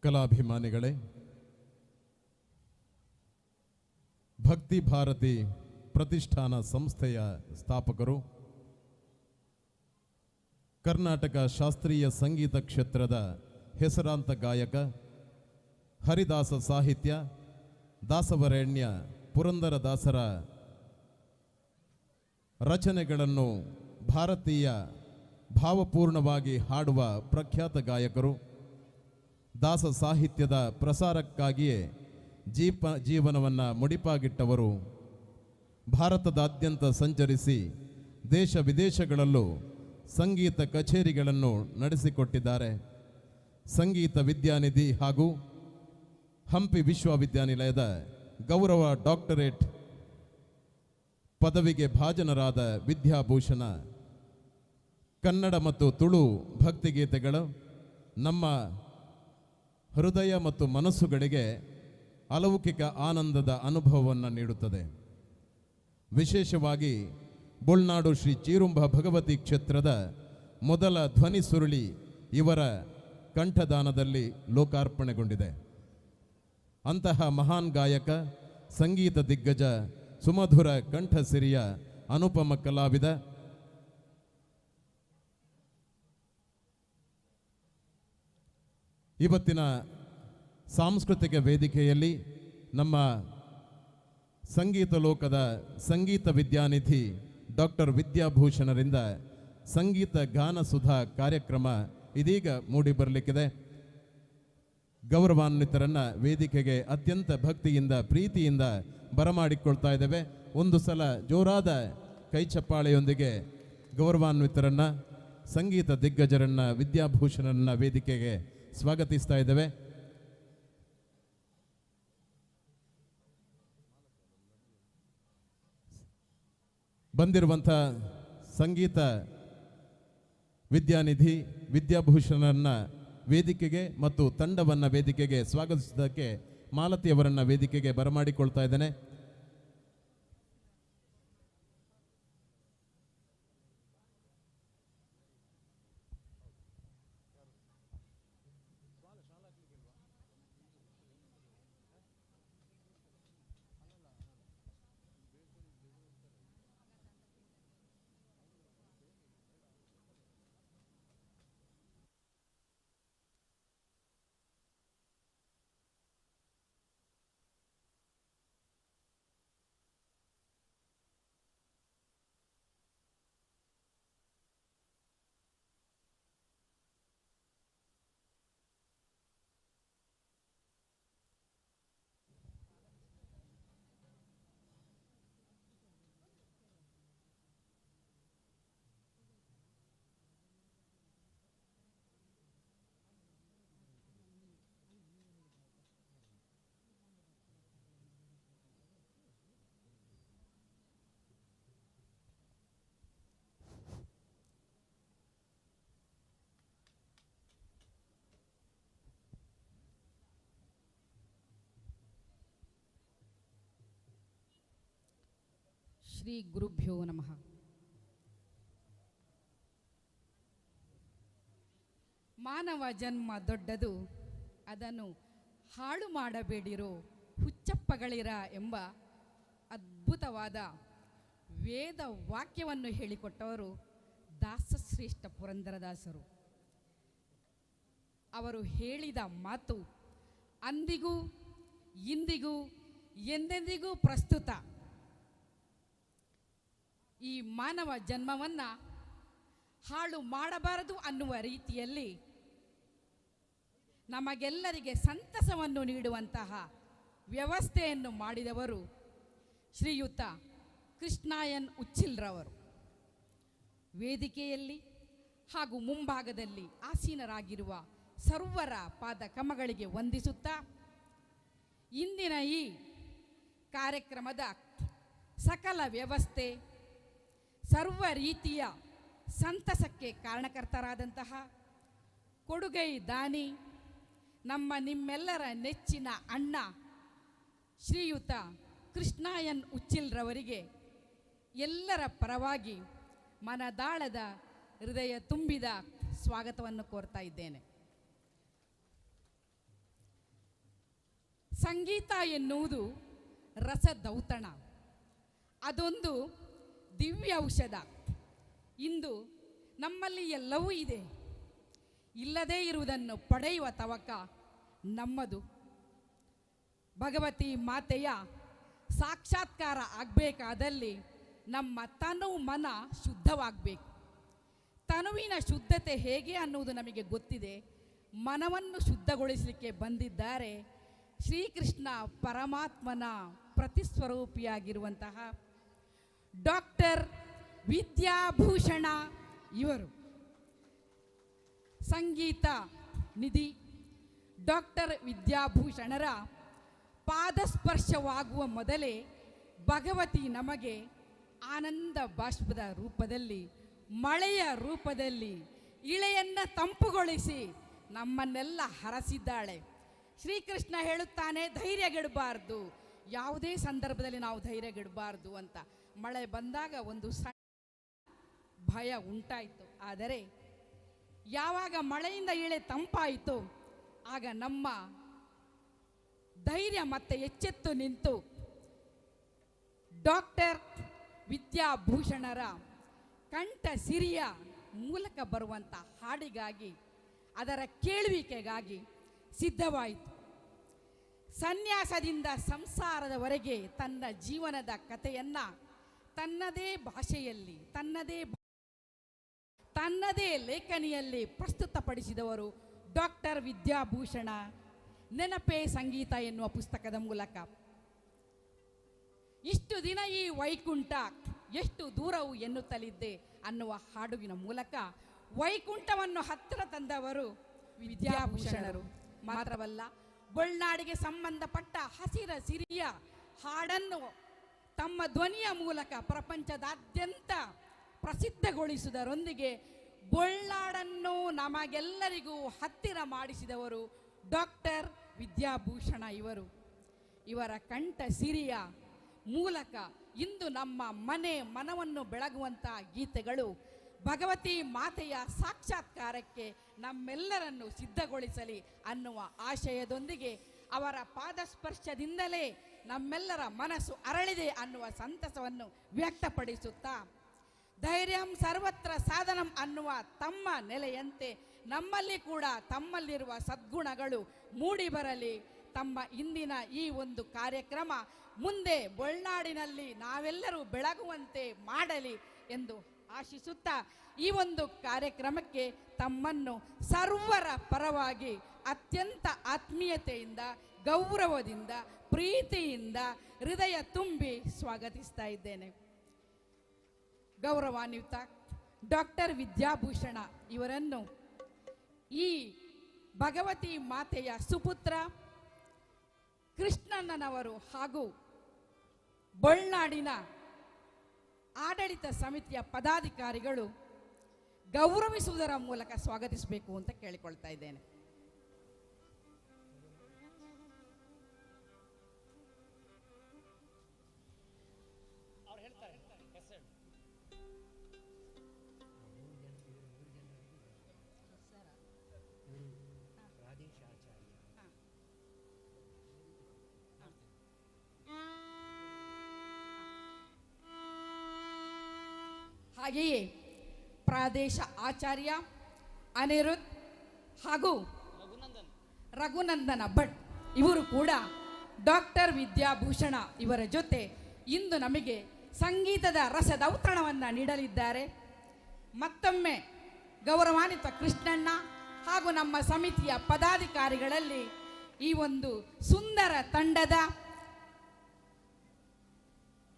ಕಲಾಭಿಮಾನಿಗಳೇ, ಭಕ್ತಿ ಭಾರತಿ ಪ್ರತಿಷ್ಠಾನ ಸಂಸ್ಥೆಯ ಸ್ಥಾಪಕರು, ಕರ್ನಾಟಕ ಶಾಸ್ತ್ರೀಯ ಸಂಗೀತ ಕ್ಷೇತ್ರದ ಹೆಸರಾಂತ ಗಾಯಕ, ಹರಿದಾಸ ಸಾಹಿತ್ಯ, ದಾಸವರೇಣ್ಯ ಪುರಂದರದಾಸರ ರಚನೆಗಳನ್ನು ಭಾರತೀಯ ಭಾವಪೂರ್ಣವಾಗಿ ಹಾಡುವ ಪ್ರಖ್ಯಾತ ಗಾಯಕರು, ದಾಸ ಸಾಹಿತ್ಯದ ಪ್ರಸಾರಕ್ಕಾಗಿಯೇ ಜೀವನವನ್ನು ಮುಡಿಪಾಗಿಟ್ಟವರು, ಭಾರತದಾದ್ಯಂತ ಸಂಚರಿಸಿ ದೇಶ ವಿದೇಶಗಳಲ್ಲೂ ಸಂಗೀತ ಕಚೇರಿಗಳನ್ನು ನಡೆಸಿಕೊಟ್ಟಿದ್ದಾರೆ. ಸಂಗೀತ ವಿದ್ಯಾನಿಧಿ ಹಾಗೂ ಹಂಪಿ ವಿಶ್ವವಿದ್ಯಾನಿಲಯದ ಗೌರವ ಡಾಕ್ಟರೇಟ್ ಪದವಿಗೆ ಭಾಜನರಾದ ವಿದ್ಯಾಭೂಷಣ. ಕನ್ನಡ ಮತ್ತು ತುಳು ಭಕ್ತಿಗೀತೆಗಳು ನಮ್ಮ ಹೃದಯ ಮತ್ತು ಮನಸ್ಸುಗಳಿಗೆ ಅಲೌಕಿಕ ಆನಂದದ ಅನುಭವವನ್ನು ನೀಡುತ್ತದೆ. ವಿಶೇಷವಾಗಿ ಬೊಳ್ನಾಡು ಶ್ರೀ ಚೀರುಂಬ ಭಗವತಿ ಕ್ಷೇತ್ರದ ಮೊದಲ ಧ್ವನಿ ಸುರುಳಿ ಇವರ ಕಂಠದಾನದಲ್ಲಿ ಲೋಕಾರ್ಪಣೆಗೊಂಡಿದೆ. ಅಂತಹ ಮಹಾನ್ ಗಾಯಕ, ಸಂಗೀತ ದಿಗ್ಗಜ, ಸುಮಧುರ ಕಂಠಸಿರಿಯ ಅನುಪಮ ಕಲಾವಿದ, ಇವತ್ತಿನ ಸಾಂಸ್ಕೃತಿಕ ವೇದಿಕೆಯಲ್ಲಿ ನಮ್ಮ ಸಂಗೀತ ಲೋಕದ ಸಂಗೀತ ವಿದ್ಯಾನಿಧಿ ಡಾಕ್ಟರ್ ವಿದ್ಯಾಭೂಷಣರಿಂದ ಸಂಗೀತ ಗಾನ ಸುಧಾ ಕಾರ್ಯಕ್ರಮ ಇದೀಗ ಮೂಡಿ ಬರಲಿಕ್ಕಿದೆ. ಗೌರವಾನ್ವಿತರನ್ನ ವೇದಿಕೆಗೆ ಅತ್ಯಂತ ಭಕ್ತಿಯಿಂದ ಪ್ರೀತಿಯಿಂದ ಬರಮಾಡಿಕೊಳ್ತಾ ಇದ್ದೇವೆ. ಒಂದು ಸಲ ಜೋರಾದ ಕೈಚಪ್ಪಾಳೆಯೊಂದಿಗೆ ಗೌರವಾನ್ವಿತರನ್ನ, ಸಂಗೀತ ದಿಗ್ಗಜರನ್ನ, ವಿದ್ಯಾಭೂಷಣರನ್ನ ವೇದಿಕೆಗೆ ಸ್ವಾಗತಿಸ್ತಾ ಇದ್ದೇವೆ. ಬಂದಿರುವಂಥ ಸಂಗೀತ ವಿದ್ಯಾನಿಧಿ ವಿದ್ಯಾಭೂಷಣರನ್ನ ವೇದಿಕೆಗೆ ಮತ್ತು ತಂಡವನ್ನು ವೇದಿಕೆಗೆ ಸ್ವಾಗತಿಸಿದ್ದಕ್ಕೆ ಮಾಲತಿಯವರನ್ನ ವೇದಿಕೆಗೆ ಬರಮಾಡಿಕೊಳ್ತಾ ಇದ್ದೇನೆ. ಶ್ರೀ ಗುರುಭ್ಯೋ ನಮಃ. ಮಾನವ ಜನ್ಮ ದೊಡ್ಡದು, ಅದನ್ನು ಹಾಳು ಮಾಡಬೇಡಿರೋ ಹುಚ್ಚಪ್ಪಗಳಿರ ಎಂಬ ಅದ್ಭುತವಾದ ವೇದ ವಾಕ್ಯವನ್ನು ಹೇಳಿಕೊಟ್ಟವರು ದಾಸಶ್ರೇಷ್ಠ ಪುರಂದರದಾಸರು. ಅವರು ಹೇಳಿದ ಮಾತು ಅಂದಿಗೂ ಇಂದಿಗೂ ಎಂದೆಂದಿಗೂ ಪ್ರಸ್ತುತ. ಈ ಮಾನವ ಜನ್ಮವನ್ನು ಹಾಳು ಮಾಡಬಾರದು ಅನ್ನುವ ರೀತಿಯಲ್ಲಿ ನಮಗೆಲ್ಲರಿಗೆ ಸಂತಸವನ್ನು ನೀಡುವಂತಹ ವ್ಯವಸ್ಥೆಯನ್ನು ಮಾಡಿದವರು ಶ್ರೀಯುತ ಕೃಷ್ಣಾಯನ್ ಉಚ್ಚಿಲ್ರವರು. ವೇದಿಕೆಯಲ್ಲಿ ಹಾಗೂ ಮುಂಭಾಗದಲ್ಲಿ ಆಸೀನರಾಗಿರುವ ಸರ್ವರ ಪಾದ ಕಮಗಳಿಗೆ ವಂದಿಸುತ್ತಾ, ಇಂದಿನ ಈ ಕಾರ್ಯಕ್ರಮದ ಸಕಲ ವ್ಯವಸ್ಥೆ, ಸರ್ವ ರೀತಿಯ ಸಂತಸಕ್ಕೆ ಕಾರಣಕರ್ತರಾದಂತಹ ಕೊಡುಗೈ ದಾನಿ, ನಮ್ಮ ನಿಮ್ಮೆಲ್ಲರ ನೆಚ್ಚಿನ ಅಣ್ಣ ಶ್ರೀಯುತ ಕೃಷ್ಣಾಯನ್ ಉಚ್ಚಿಲ್ರವರಿಗೆ ಎಲ್ಲರ ಪರವಾಗಿ ಮನದಾಳದ ಹೃದಯ ತುಂಬಿದ ಸ್ವಾಗತವನ್ನು ಕೋರ್ತಾ ಇದ್ದೇನೆ. ಸಂಗೀತ ಎನ್ನುವುದು ರಸದೌತಣ, ಅದೊಂದು ದಿವ್ಯ ಔಷಧ. ಇಂದು ನಮ್ಮಲ್ಲಿ ಎಲ್ಲವೂ ಇದೆ, ಇಲ್ಲದೇ ಇರುವುದನ್ನು ಪಡೆಯುವ ತವಕ ನಮ್ಮದು. ಭಗವತಿ ಮಾತೆಯ ಸಾಕ್ಷಾತ್ಕಾರ ಆಗಬೇಕಾದಲ್ಲಿ ನಮ್ಮ ತನು ಮನ ಶುದ್ಧವಾಗಬೇಕು. ತನುವಿನ ಶುದ್ಧತೆ ಹೇಗೆ ಅನ್ನುವುದು ನಮಗೆ ಗೊತ್ತಿದೆ. ಮನವನ್ನು ಶುದ್ಧಗೊಳಿಸಲಿಕ್ಕೆ ಬಂದಿದ್ದಾರೆ ಶ್ರೀಕೃಷ್ಣ ಪರಮಾತ್ಮನ ಪ್ರತಿಸ್ವರೂಪಿಯಾಗಿರುವಂತಹ ಡಾಕ್ಟರ್ ವಿದ್ಯಾಭೂಷಣ ಇವರು. ಸಂಗೀತ ನಿಧಿ ಡಾಕ್ಟರ್ ವಿದ್ಯಾಭೂಷಣರ ಪಾದಸ್ಪರ್ಶವಾಗುವ ಮೊದಲೇ ಭಗವತಿ ನಮಗೆ ಆನಂದ ಬಾಷ್ಪದ ರೂಪದಲ್ಲಿ, ಮಳೆಯ ರೂಪದಲ್ಲಿ ಇಳೆಯನ್ನು ತಂಪುಗೊಳಿಸಿ ನಮ್ಮನ್ನೆಲ್ಲ ಹರಸಿದ್ದಾಳೆ. ಶ್ರೀಕೃಷ್ಣ ಹೇಳುತ್ತಾನೆ, ಧೈರ್ಯಗೆಡಬಾರ್ದು, ಯಾವುದೇ ಸಂದರ್ಭದಲ್ಲಿ ನಾವು ಧೈರ್ಯಗೆಡಬಾರ್ದು ಅಂತ. ಮಳೆ ಬಂದಾಗ ಒಂದು ಸಣ್ಣ ಭಯ ಉಂಟಾಯಿತು, ಆದರೆ ಯಾವಾಗ ಮಳೆಯಿಂದ ಇಳೆ ತಂಪಾಯಿತು ಆಗ ನಮ್ಮ ಧೈರ್ಯ ಮತ್ತೆ ಎಚ್ಚೆತ್ತು ನಿಂತು ಡಾಕ್ಟರ್ ವಿದ್ಯಾಭೂಷಣರ ಕಂಠ ಸಿರಿಯ ಮೂಲಕ ಬರುವಂಥ ಹಾಡಿಗಾಗಿ, ಅದರ ಕೇಳುವಿಕೆಗಾಗಿ ಸಿದ್ಧವಾಯಿತು. ಸನ್ಯಾಸದಿಂದ ಸಂಸಾರದವರೆಗೆ ತನ್ನ ಜೀವನದ ಕಥೆಯನ್ನು ತನ್ನದೇ ಭಾಷೆಯಲ್ಲಿ, ತನ್ನದೇ ಲೇಖನಿಯಲ್ಲಿ ಪ್ರಸ್ತುತಪಡಿಸಿದವರು ಡಾಕ್ಟರ್ ವಿದ್ಯಾಭೂಷಣ. ನೆನಪೇ ಸಂಗೀತ ಎನ್ನುವ ಪುಸ್ತಕದ ಮೂಲಕ ಇಷ್ಟು ದಿನ ಈ ವೈಕುಂಠ ಎಷ್ಟು ದೂರವು ಎನ್ನುತ್ತಲಿದ್ದೆ ಅನ್ನುವ ಹಾಡುವಿನ ಮೂಲಕ ವೈಕುಂಠವನ್ನು ಹತ್ತಿರ ತಂದವರು ವಿದ್ಯಾಭೂಷಣರು. ಮಾತ್ರವಲ್ಲ, ಬೊಳ್ನಾಡಿಗೆ ಸಂಬಂಧಪಟ್ಟ ಹಸಿರ ಸಿರಿಯ ಹಾಡನ್ನು ತಮ್ಮ ಧ್ವನಿಯ ಮೂಲಕ ಪ್ರಪಂಚದಾದ್ಯಂತ ಪ್ರಸಿದ್ಧಗೊಳಿಸುವುದರೊಂದಿಗೆ ಬೊಳ್ನಾಡನ್ನು ನಮಗೆಲ್ಲರಿಗೂ ಹತ್ತಿರ ಮಾಡಿಸಿದವರು ಡಾಕ್ಟರ್ ವಿದ್ಯಾಭೂಷಣ ಇವರು. ಇವರ ಕಂಠ ಸಿರಿಯ ಮೂಲಕ ಇಂದು ನಮ್ಮ ಮನವನ್ನು ಬೆಳಗುವಂಥ ಗೀತೆಗಳು ಭಗವತಿ ಮಾತೆಯ ಸಾಕ್ಷಾತ್ಕಾರಕ್ಕೆ ನಮ್ಮೆಲ್ಲರನ್ನು ಸಿದ್ಧಗೊಳಿಸಲಿ ಅನ್ನುವ ಆಶಯದೊಂದಿಗೆ ಅವರ ಪಾದಸ್ಪರ್ಶದಿಂದಲೇ ನಮ್ಮೆಲ್ಲರ ಮನಸ್ಸು ಅರಳಿದೆ ಅನ್ನುವ ಸಂತಸವನ್ನು ವ್ಯಕ್ತಪಡಿಸುತ್ತಾ, ಧೈರ್ಯಂ ಸರ್ವತ್ರ ಸಾಧನಂ ಅನ್ನುವ ತಮ್ಮ ನೆಲೆಯಂತೆ ನಮ್ಮಲ್ಲಿ ಕೂಡ ತಮ್ಮಲ್ಲಿರುವ ಸದ್ಗುಣಗಳು ಮೂಡಿ ಬರಲಿ. ತಮ್ಮ ಇಂದಿನ ಈ ಒಂದು ಕಾರ್ಯಕ್ರಮ ಮುಂದೆ ಬೊಳ್ನಾಡಿನಲ್ಲಿ ನಾವೆಲ್ಲರೂ ಬೆಳಗುವಂತೆ ಮಾಡಲಿ ಎಂದು ಆಶಿಸುತ್ತಾ, ಈ ಒಂದು ಕಾರ್ಯಕ್ರಮಕ್ಕೆ ತಮ್ಮನ್ನು ಸರ್ವರ ಪರವಾಗಿ ಅತ್ಯಂತ ಆತ್ಮೀಯತೆಯಿಂದ, ಗೌರವದಿಂದ, ಪ್ರೀತಿಯಿಂದ ಹೃದಯ ತುಂಬಿ ಸ್ವಾಗತಿಸ್ತಾ ಇದ್ದೇನೆ. ಗೌರವಾನ್ವಿತ ಡಾಕ್ಟರ್ ವಿದ್ಯಾಭೂಷಣ ಇವರನ್ನು ಈ ಭಗವತಿ ಮಾತೆಯ ಸುಪುತ್ರ ಕೃಷ್ಣಣ್ಣನವರು ಹಾಗೂ ಬೊಳ್ನಾಡಿನ ಆಡಳಿತ ಸಮಿತಿಯ ಪದಾಧಿಕಾರಿಗಳು ಗೌರವಿಸುವುದರ ಮೂಲಕ ಸ್ವಾಗತಿಸಬೇಕು ಅಂತ ಕೇಳಿಕೊಳ್ತಾ ಇದ್ದೇನೆ. ಹಾಗೆಯೇ ಪ್ರಾದೇಶ ಆಚಾರ್ಯ ಅನಿರುದ್ಧ್ ಹಾಗೂ ರಘುನಂದನ ಭಟ್ ಇವರು ಕೂಡ ಡಾಕ್ಟರ್ ವಿದ್ಯಾಭೂಷಣ ಇವರ ಜೊತೆ ಇಂದು ನಮಗೆ ಸಂಗೀತದ ರಸದೌತಣವನ್ನು ನೀಡಲಿದ್ದಾರೆ. ಮತ್ತೊಮ್ಮೆ ಗೌರವಾನ್ವಿತ ಕೃಷ್ಣಣ್ಣ ಹಾಗೂ ನಮ್ಮ ಸಮಿತಿಯ ಪದಾಧಿಕಾರಿಗಳಲ್ಲಿ ಈ ಒಂದು ಸುಂದರ ತಂಡದ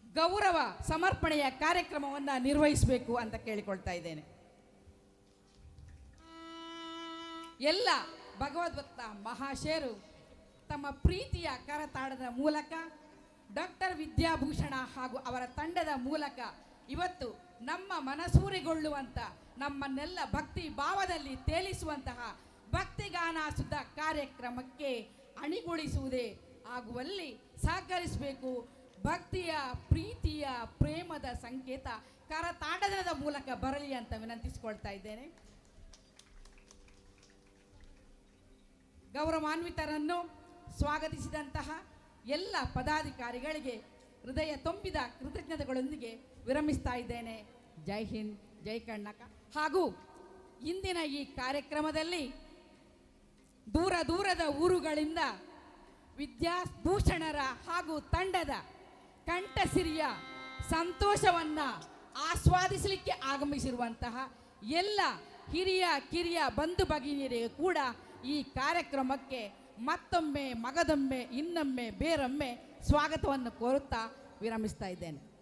ಗೌರವ ಸಮರ್ಪಣೆಯ ಕಾರ್ಯಕ್ರಮವನ್ನು ನಿರ್ವಹಿಸಬೇಕು ಅಂತ ಕೇಳಿಕೊಳ್ತಾ ಇದ್ದೇನೆ. ಎಲ್ಲ ಭಗವದ್ಭಕ್ತ ಮಹಾಶಯರು ತಮ್ಮ ಪ್ರೀತಿಯ ಕರತಾಡದ ಮೂಲಕ ಡಾಕ್ಟರ್ ವಿದ್ಯಾಭೂಷಣ ಹಾಗೂ ಅವರ ತಂಡದ ಮೂಲಕ ಇವತ್ತು ನಮ್ಮ ಮನಸೂರೆಗೊಳ್ಳುವಂಥ, ನಮ್ಮನ್ನೆಲ್ಲ ಭಕ್ತಿ ಭಾವದಲ್ಲಿ ತೇಲಿಸುವಂತಹ ಭಕ್ತಿಗಾನ ಸುದ್ದ ಕಾರ್ಯಕ್ರಮಕ್ಕೆ ಅಣಿಗೊಳಿಸುವುದೇ ಆಗುವಲ್ಲಿ ಸಹಕರಿಸಬೇಕು. ಭಕ್ತಿಯ, ಪ್ರೀತಿಯ, ಪ್ರೇಮದ ಸಂಕೇತ ಕರತಾಡನದ ಮೂಲಕ ಬರಲಿ ಅಂತ ವಿನಂತಿಸಿಕೊಳ್ತಾ ಇದ್ದೇನೆ. ಗೌರವಾನ್ವಿತರನ್ನು ಸ್ವಾಗತಿಸಿದಂತಹ ಎಲ್ಲ ಪದಾಧಿಕಾರಿಗಳಿಗೆ ಹೃದಯ ತುಂಬಿದ ಕೃತಜ್ಞತೆಗಳೊಂದಿಗೆ ವಿರಮಿಸ್ತಾ ಇದ್ದೇನೆ. ಜೈ ಹಿಂದ್, ಜೈ ಕರ್ನಾಟಕ. ಹಾಗೂ ಇಂದಿನ ಈ ಕಾರ್ಯಕ್ರಮದಲ್ಲಿ ದೂರ ದೂರದ ಊರುಗಳಿಂದ ವಿದ್ಯಾಭೂಷಣರ ಹಾಗೂ ತಂಡದ ಕಂಠಸಿರಿಯ ಸಂತೋಷವನ್ನ ಆಸ್ವಾದಿಸಲಿಕ್ಕೆ ಆಗಮಿಸಿರುವಂತಹ ಎಲ್ಲ ಹಿರಿಯ ಕಿರಿಯ ಬಂಧು ಭಗಿನಿಯರಿಗೆ ಕೂಡ ಈ ಕಾರ್ಯಕ್ರಮಕ್ಕೆ ಮತ್ತೊಮ್ಮೆ ಮಗದೊಮ್ಮೆ ಇನ್ನೊಮ್ಮೆ ಬೇರೊಮ್ಮೆ ಸ್ವಾಗತವನ್ನು ಕೋರುತ್ತಾ ವಿರಮಿಸ್ತಾ ಇದ್ದೇನೆ.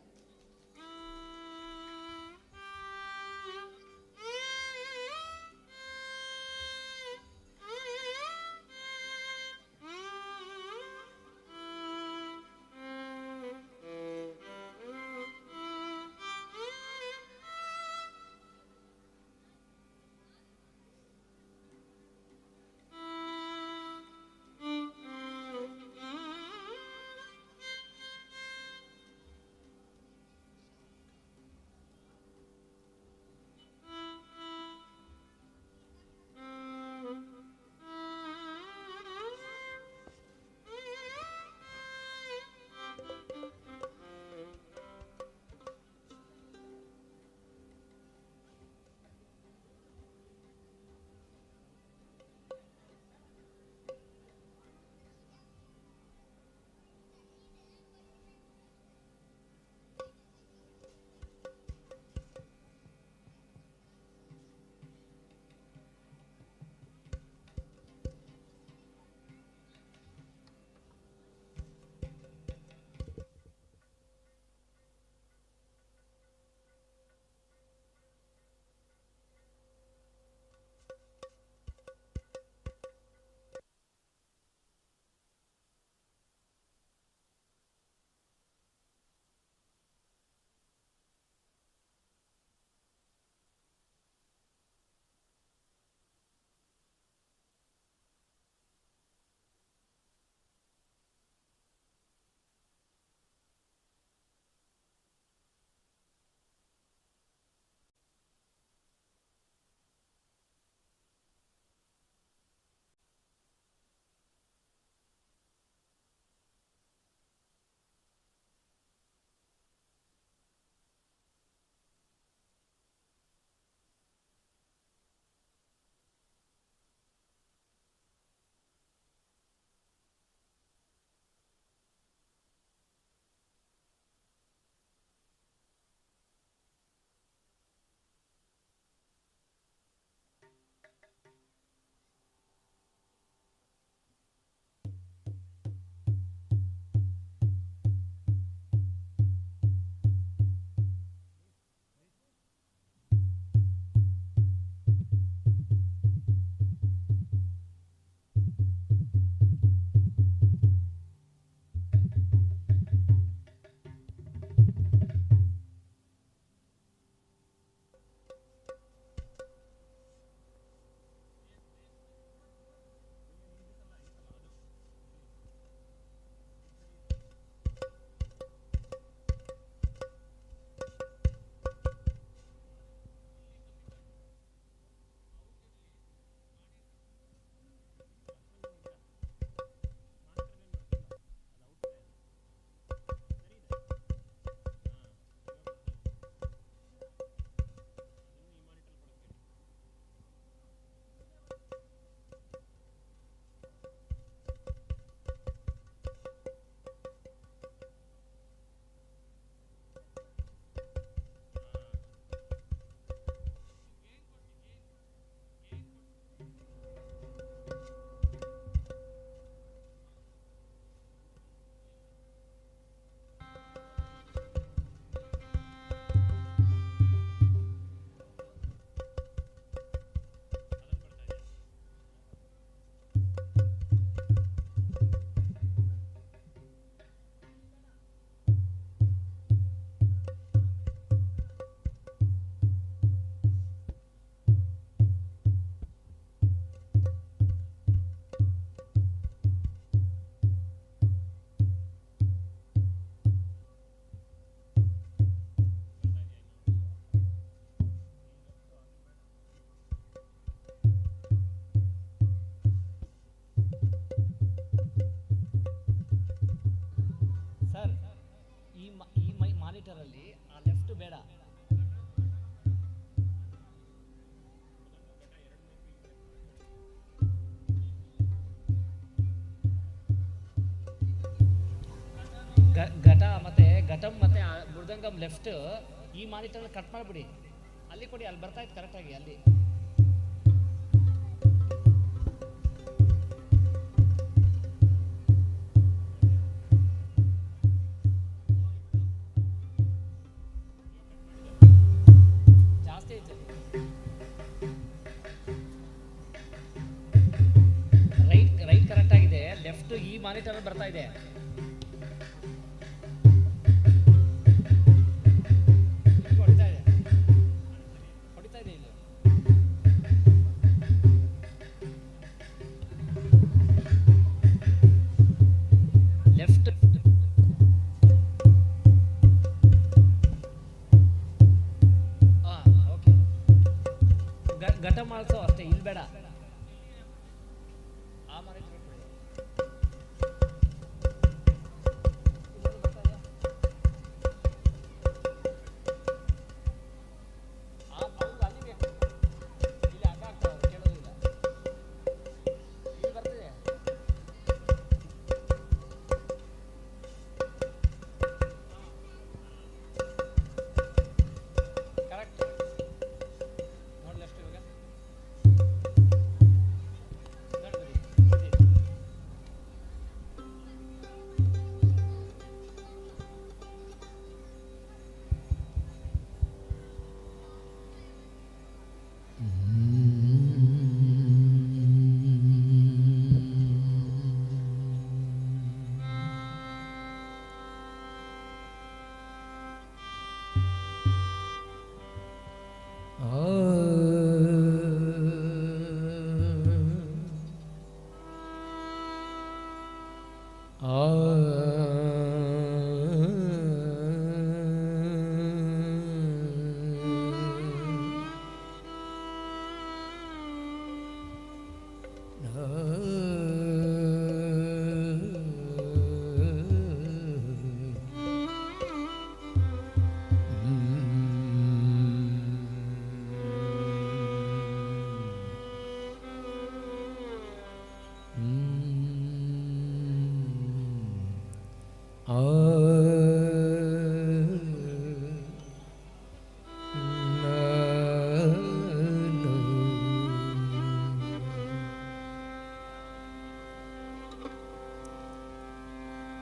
ಮೃದಂಗಂ ಲೆಫ್ಟ್ ಈ ಮಾನಿಟರ್ ಕಟ್ ಮಾಡಿಬಿಡಿ, ಅಲ್ಲಿ ಕೊಡಿ, ಅಲ್ಲಿ ಬರ್ತಾ ಇತ್ತು ಕರೆಕ್ಟಾಗಿ ಅಲ್ಲಿ. ಜಾಸ್ತಿ ಐತೆ ರೈಟ್ ಕರೆಕ್ಟ್ ಆಗಿದೆ, ಲೆಫ್ಟ್ ಈ ಮಾನಿಟರ್ ಬರ್ತಾ ಇದೆ. ಘಟ ಮಾಡಿಸೋ ಅಷ್ಟೇ, ಇಲ್ಲಿ ಬೇಡ. ಆ ಮಾನಿಟರ್ ಅಲ್ಲಿ ಬೇಕು, ಇಲ್ಲಿ ಅಡ್ಡ ಆಗ್ತದೆ, ಕೇಳೋದಿಲ್ಲ. ಇಲ್ಲಿ ಬರ್ತದೆ. ಕರೆಕ್ಟ್ ನೋಡಿ ಲೆಫ್ಟ್ ಇವಾಗ.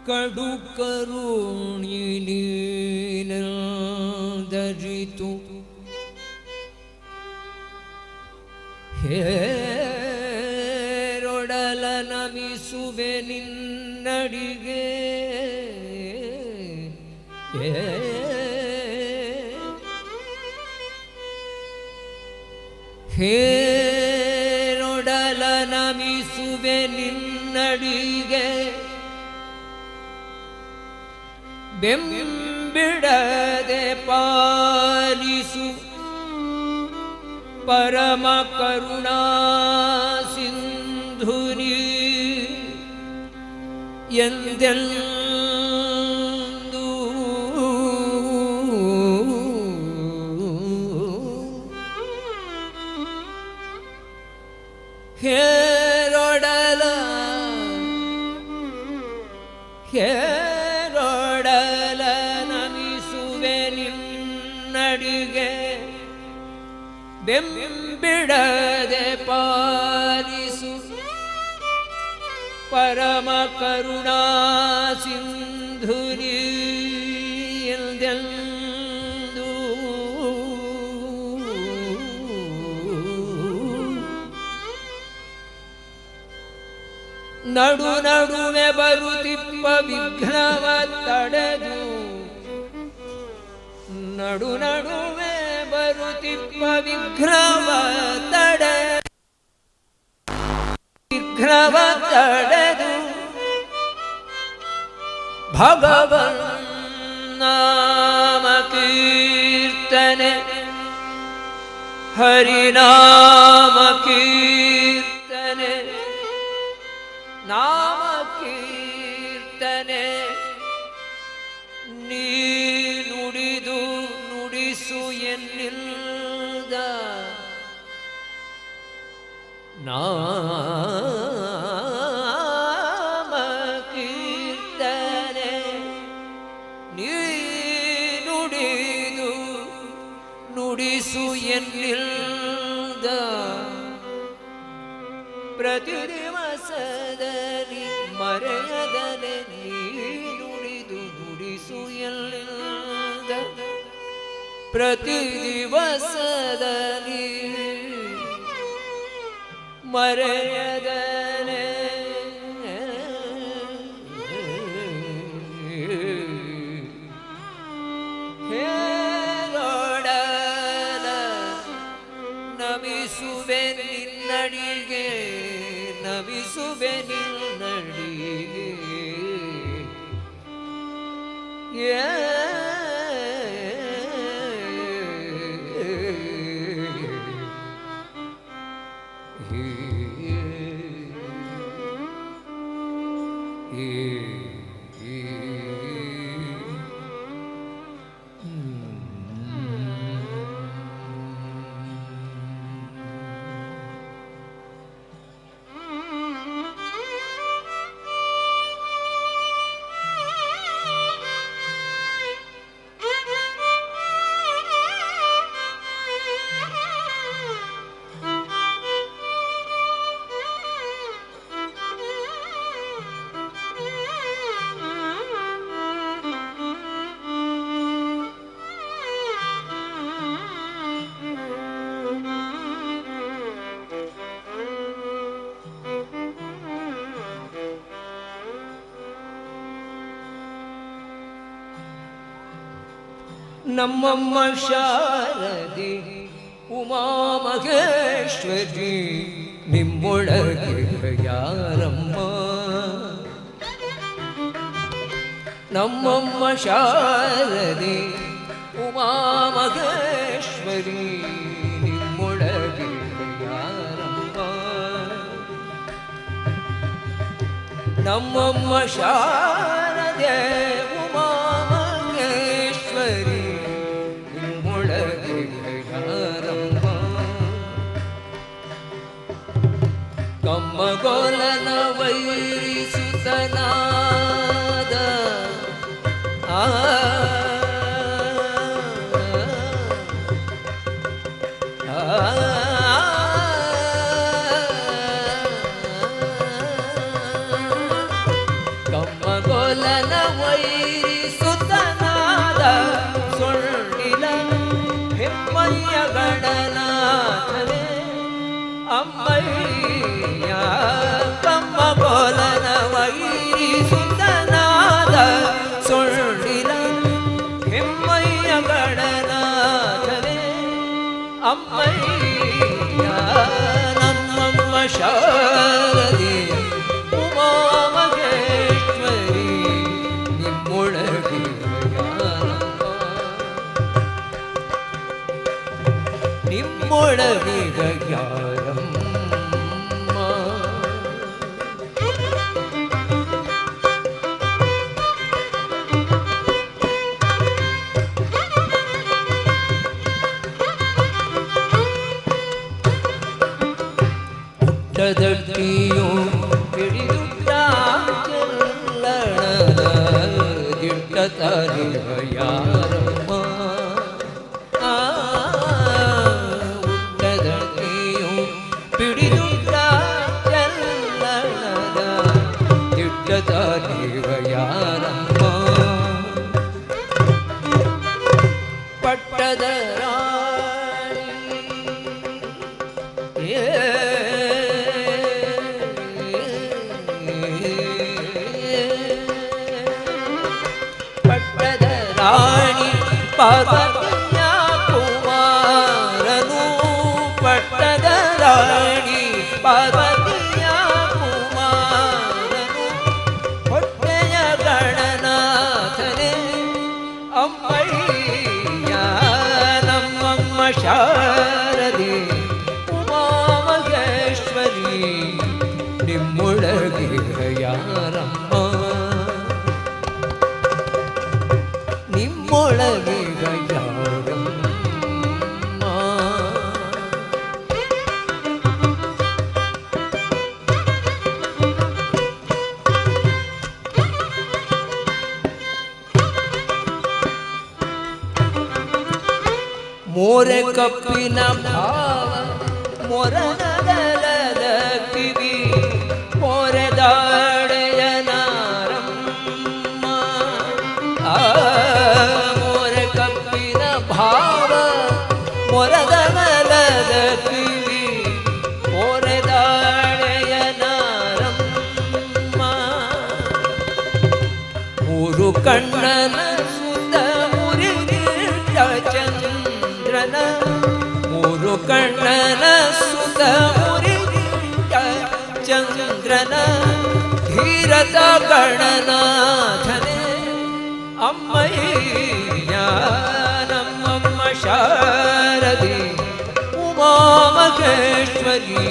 ಕಡು ಕರುಣಿನೀನದರಿತು ಹೇರೊಡಲ ನಮಿಸುವೆ ನಿನ್ನಡಿಗೆ ಹೇರೊಡಲ ನಮಿಸುವೆ ನಿನ್ನಡಿಗೆ ಬೆಂಬಿಡದೆ ಪಾಲಿಸು ಪರಮ ಕರುಣಾ ಸಿಂಧುನಿ ಎಂದೆಂದು ಹೇರೊಡಲ ನಮಿಸುವೆ ನಿನ್ನಡಿಗೆ ಬೆಂಬಿಡದೆ ಪಾಲಿಸು ಪರಮ ಕರುಣಾ ಸಿಂಧುನಿ ಎಂದೆಂದು ನಡು ನಡುವೆ ಬರುತ್ತಿಪ್ಪ ವಿಘ್ನವ ತಡೆದು ನಡು ನಡುವೆ ಬರುತ್ತಿಪ್ಪ ವಿಘ್ನವ ತಡೆದು ಭಗವನ್ ನಾಮ ಕೀರ್ತನೆ ಹರಿನಾಮ ಕೀರ್ತನೆ ನಾಮ ಕೀರ್ತನೆ ನೀ ನುಡಿದು ನುಡಿಸು ಎನ್ನಿಲ್ದ ನಾಮ ಕೀರ್ತನೆ ನೀ ನುಡಿಸು ಎನ್ನಿಲ್ದ ಪ್ರತಿ ದಿವಸದಲ್ಲಿ ಮರೆಯದನೆ ನೀ ನುಡಿದು ನುಡಿಸು ಎನ್ನಿಲ್ದ ಪ್ರತಿ ದಿವಸದಲ್ಲಿ ಮರೆಯದನೆ ನಮಿಸುವೆ ನಿನ್ನಡಿಗೆ ನಮಿಸುವೆ ನಿನ್ನಡಿಗೆ ನಮ್ಮಮ್ಮ ಶಾರದೆ ಉಮಾ ಮಹೇಶ್ವರಿ ನಿಮ್ಮೊಳಗೆ ಯಾರಮ್ಮ ನಮ್ಮಮ್ಮ ಶಾರದೆ ಉಮಾ ಮಹೇಶ್ವರಿ ನಿಮ್ಮೊಳಗೆ ಯಾರಮ್ಮ ನಮ್ಮಮ್ಮ ಶಾರದೆ ಉಮಾ ಮಹೇಶ್ವರಿ ಕಮ್ಮಗೋಲನ ವೈರಿಸುತನಾದ ಕಮ್ಮಗೋಲನ ವೈರಿಸುತನಾದ ಸೊಳ್ಳಿನ ಹೆಮ್ಮಯ್ಯ ಗಣನಾಥನೇ ಅಮ್ಮಯ್ಯ ಕಮ್ಮಗೋಲನ ವೈರಿಸುತನಾದ ಸೊಳ್ಳಿನ ಹೆಮ್ಮಯ್ಯ ಗಣನಾಥನೇ ಅಮ್ಮಯ್ಯ ನಮ್ಮಮ್ಮ ಶಾರದೆ ಉಮಾ ಮಹೇಶ್ವರಿ ನಿಮ್ಮೊಳಗೆ ನಿಮ್ಮೊಳಗೆ ಯಾರಮ್ಮ ದಟ್ಟಿಯು ಹಿಡಿದುಟ್ಟ ಚೆಲ್ಲಣದ ದಿಟ್ಟತರಿವ ಯಾರಮ್ಮ ಉಟ್ಟದಟ್ಟಿಯು ಹಿಡಿದುಟ್ಟ ಚೆಲ್ಲಣದ ದಿಟ್ಟತರಿವ ಯಾರಮ್ಮ ಪಟ್ಟದ ರಾಣಿ ಪಾರ್ವತಿಯ ಕುಮಾರನು ಪಟ್ಟದ ರಾಣಿ ಪಾರ್ವತಿಯ ಕುಮಾರನು ಹೊಟ್ಟೆಯ ಗಣನಾಥನೇ ಅಮ್ಮಯ್ಯ ನಮ್ಮಮ್ಮ ಶಾರದೆ ಉಮಾ ಮಹೇಶ್ವರಿ ನಿಮ್ಮೊಳಗೆ ಯಾರಮ್ಮ ನಿಮ್ಮೊಳಗೆ ಯಾರಮ್ಮ ಮೋರೆ ಕಪ್ಪಿನ ಭಾವ ಮೊರನಗಲದ ಕಿವಿ ಮೊರೆದಾಡೆಯ ನಾರಮ್ಮ ಮೋರೆ ಕಪ್ಪಿನ ಭಾವ ಮೊರದಗಲದ ಕಿವಿ ಮೊರೆದಾಡೆಯ ನಾರಮ್ಮ ಮೂರು ಕಣ್ಣನ ಸುತ್ತ ಮುರಿದಿಟ್ಟ ಚಂದ್ರನ ಮೂರು ಕಣ್ಣನ ಸುತ ಮುರಿದಿಟ್ಟ ಚಂದ್ರನ ಧೀರತ ಗಣನಾಥನೆ ಅಮ್ಮಯ್ಯ ನಮ್ಮಮ್ಮ ಶಾರದೆ ಉಮಾ ಮಹೇಶ್ವರಿ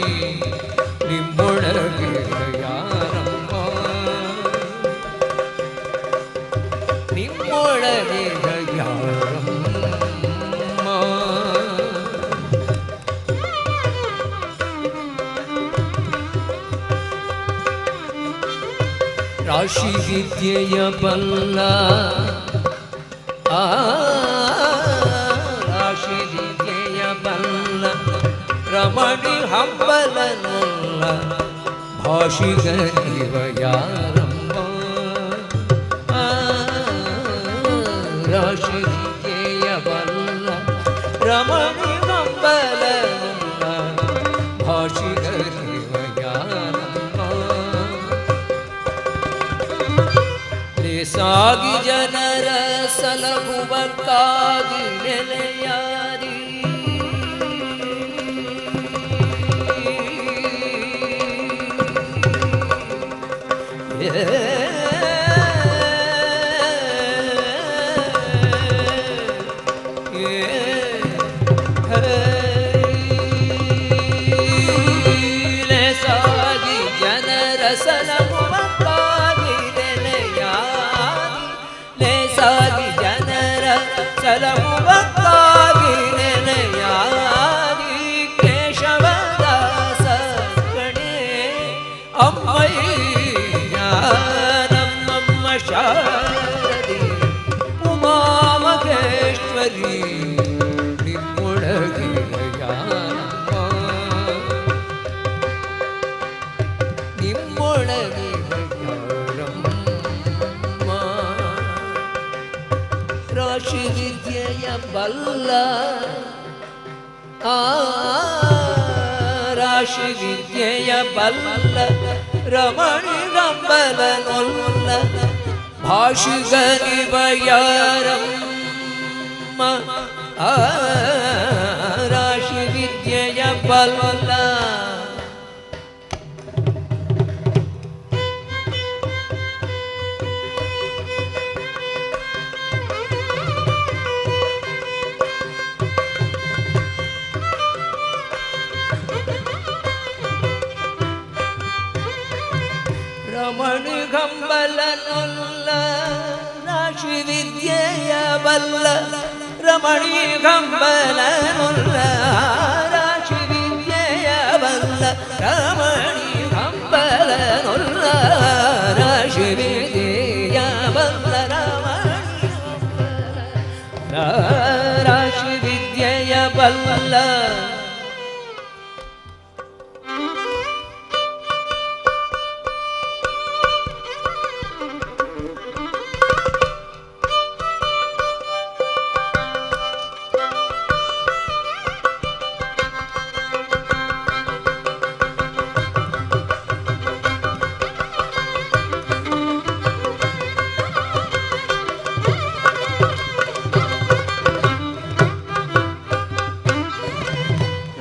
ನಿಮ್ಮೊಳಗೆ ಯಾರಮ್ಮ ನಿಮ್ಮೊಳಗೆ ಯಾರಮ್ಮ ರಾಶಿ ವಿದ್ಯೆಯ ಬಲ್ಲ ರಾಶಿ ವಿದ್ಯೆಯ ಬಲ್ಲ ರಮಣಿ ಹಂಬಲನಲ್ಲ ಭಾಷಿಗರಿವ ಯಾರಮ್ಮ ರಾಶಿ ವಿದ್ಯೆಯ ಬಲ್ಲ ರಮಣಿ ಹಂಬಲನಲ್ಲ ಭಾಷಿಗರಿವ ಯಾರಮ್ಮ ಸಾಗಿ ಜನರ ಸಲಹುವಕ್ಕಾಗಿ ನೆಲೆಯಾರಿ ಸಾಗಿ ಜನರ ಸಲಹುವಕ್ಕಾಗಿ ಸಾಗಿ ಜನರ ಸಲಹುವಕ್ಕಾಗಿ ನೆಲೆಯಾದಿ ಕೇಶವದಾಸ ಗಣೇ ಅಮ್ಮಯ್ಯ ನಮ್ಮಮ್ಮ ಶಾರದೆ ಉಮಾ ಮಹೇಶ್ವರಿ ನಿಮ್ಮೊಳಗೆ ಯಾರಮ್ಮ ನಿಮ್ಮೊಳಗೆ ರಾಶಿ ವಿದ್ಯೆಯ ಬಲ್ಲ ರಾಶಿ ವಿದ್ಯೆಯ ಬಲ್ಲ ರಮಣಿ ಗಂಬಲನೊಲ್ಲ ಭಾಷಿಗರಿವ ಯಾರಮ್ಮ ರಾಶಿ ವಿದ್ಯೆಯ ಬಲ್ಲ ರಮಣಿ ಗಂಬಲನೊಲ್ಲ ರಾಶಿ ವಿದ್ಯೆಯ ಬಲ್ಲ ರಮಣಿ ಗಂಬಲನೊಲ್ಲ ರಾಶಿ ವಿದ್ಯೆಯ ಬಲ್ಲ ರಮಣಿ ಗಂಬಲನೊಲ್ಲ ರಾಶಿ ವಿದ್ಯೆಯ ಬಲ್ಲ ರಮಣಿ ರಾಶಿ ವಿದ್ಯೆಯ ಬಲ್ಲ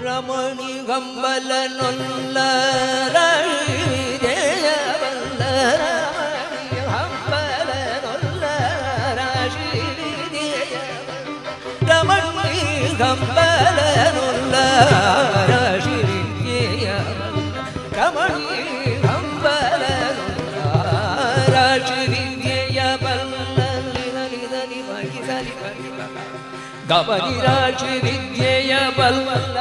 ರಮಣಿ ಗಂಬಲನೊಲ್ಲ ರಾಶಿವಿದ್ಯೆಯ ಬಲ್ಲ ರಮಣಿ ಗಂಬಲನೊಲ್ಲ ರಾಶಿವಿದ್ಯೆಯ ರಮಣಿ ಗಂಬಲನೊಲ್ಲ ರಾಶಿವಿದ್ಯೆಯ ರಮಣಿ ಗಂಬಲನೊಲ್ಲ ರಾಶಿವಿದ್ಯೆಯ ಬಲ್ಲ ಗಮನಿ ರಾಶಿವಿದ್ಯೆಯ ಬಲ್ಲ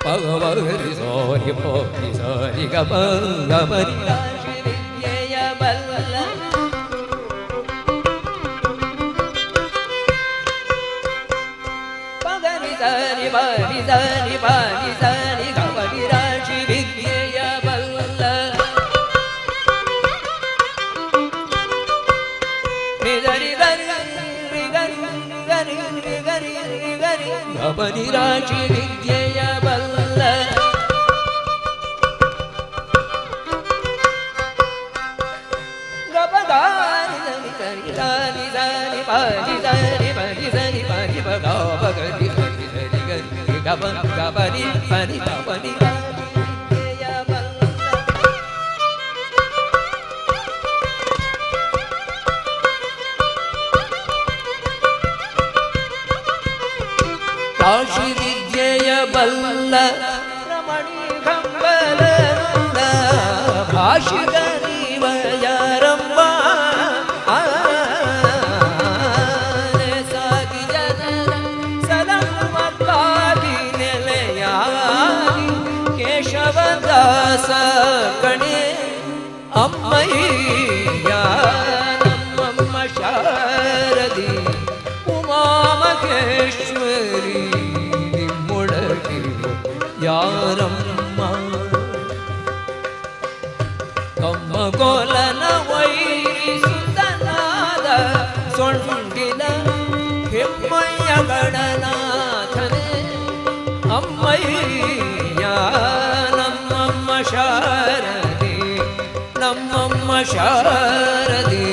ಪಗವರಿ ಸೋರಿ ಪೋರಿ ಸೋರಿ ಗಮನಿ ರಾಶಿವಿದ್ಯೆಯ ಬಲ್ಲ ಪಾನಿ ದಾನಿ ಪಾನಿ ದಾನಿ ಗಮನಿ ರಾಶಿ ವಿದ್ಯೆಯ ಬಲ್ಲ ನಿಗರಿ ಗರಿ ಗರಿ ಗರಿ ಗರಿ ಗರಿ ಗಮನಿ ರಾಶಿ ವಿದ್ಯೆಯ ಬಲ್ಲ ಗಪದಾನಿ ದಾನಿ ದಾನಿ ದಾನಿ ದಾನಿ ಪಾನಿ ದಾನಿ ಪಾನಿ ದಾನಿ ಪಾನಿ ಬಗ ಗರಿ ಗರಿ ಗರಿ ಗರಿ ಗಪ ಗಪನಿ ಪಾನಿ ಗಪನಿ ವಿದ್ಯೆಯ ಬಲ್ಲ ರಾಶಿ ವಿದ್ಯೆಯ ಬಲ್ಲ ರಮಣಿ ಕಂಬಲನುಂದ ಭಾಷಿಗರಿವ ಯಾರಮ್ಮ ಸಾಗಿ ಜನರ ಸಲಮಕ್ಕಾಗಿ ನೆಲೆಯಾಗಿ ಕೇಶವದಾಸ ಕಣೆ ಅಮ್ಮಯ್ಯ ನಮ್ಮಮ್ಮ ಶಾರದಿ ಉಮಾಮಹೇಶ್ವರಿ ನಿಮ್ಮೊಳಗೆ ಯಾರಮ್ಮ ಕಮ್ಮಗೋಲನ ವೈರಿಸುತನಾದ ಸೊಂಡಿನ ಹೆಮ್ಮಯ್ಯ ಗಣನಾಥನೇ ಅಮ್ಮಯ್ಯ ನಮ್ಮಮ್ಮ ಶಾರದೆ ನಮ್ಮಮ್ಮ ಶಾರದೆ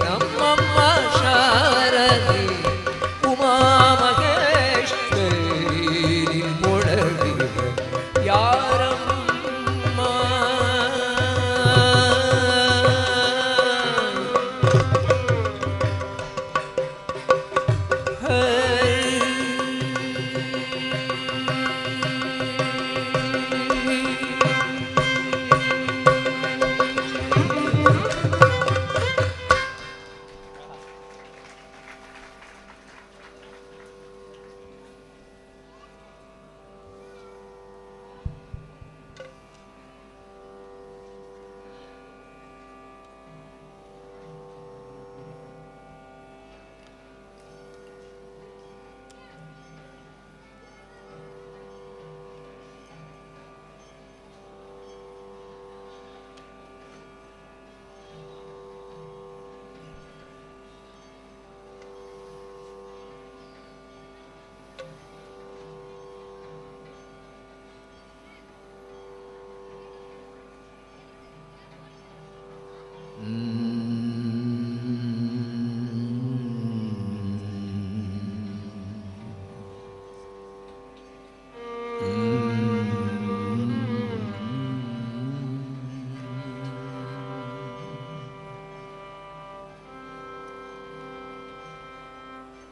ನಮ್ಮಮ್ಮ ಶಾರದೆ ಉಮಾಮಹೇಶ್ವರಿ ನಿಮ್ಮೊಳಗೆ ಯಾರಮ್ಮ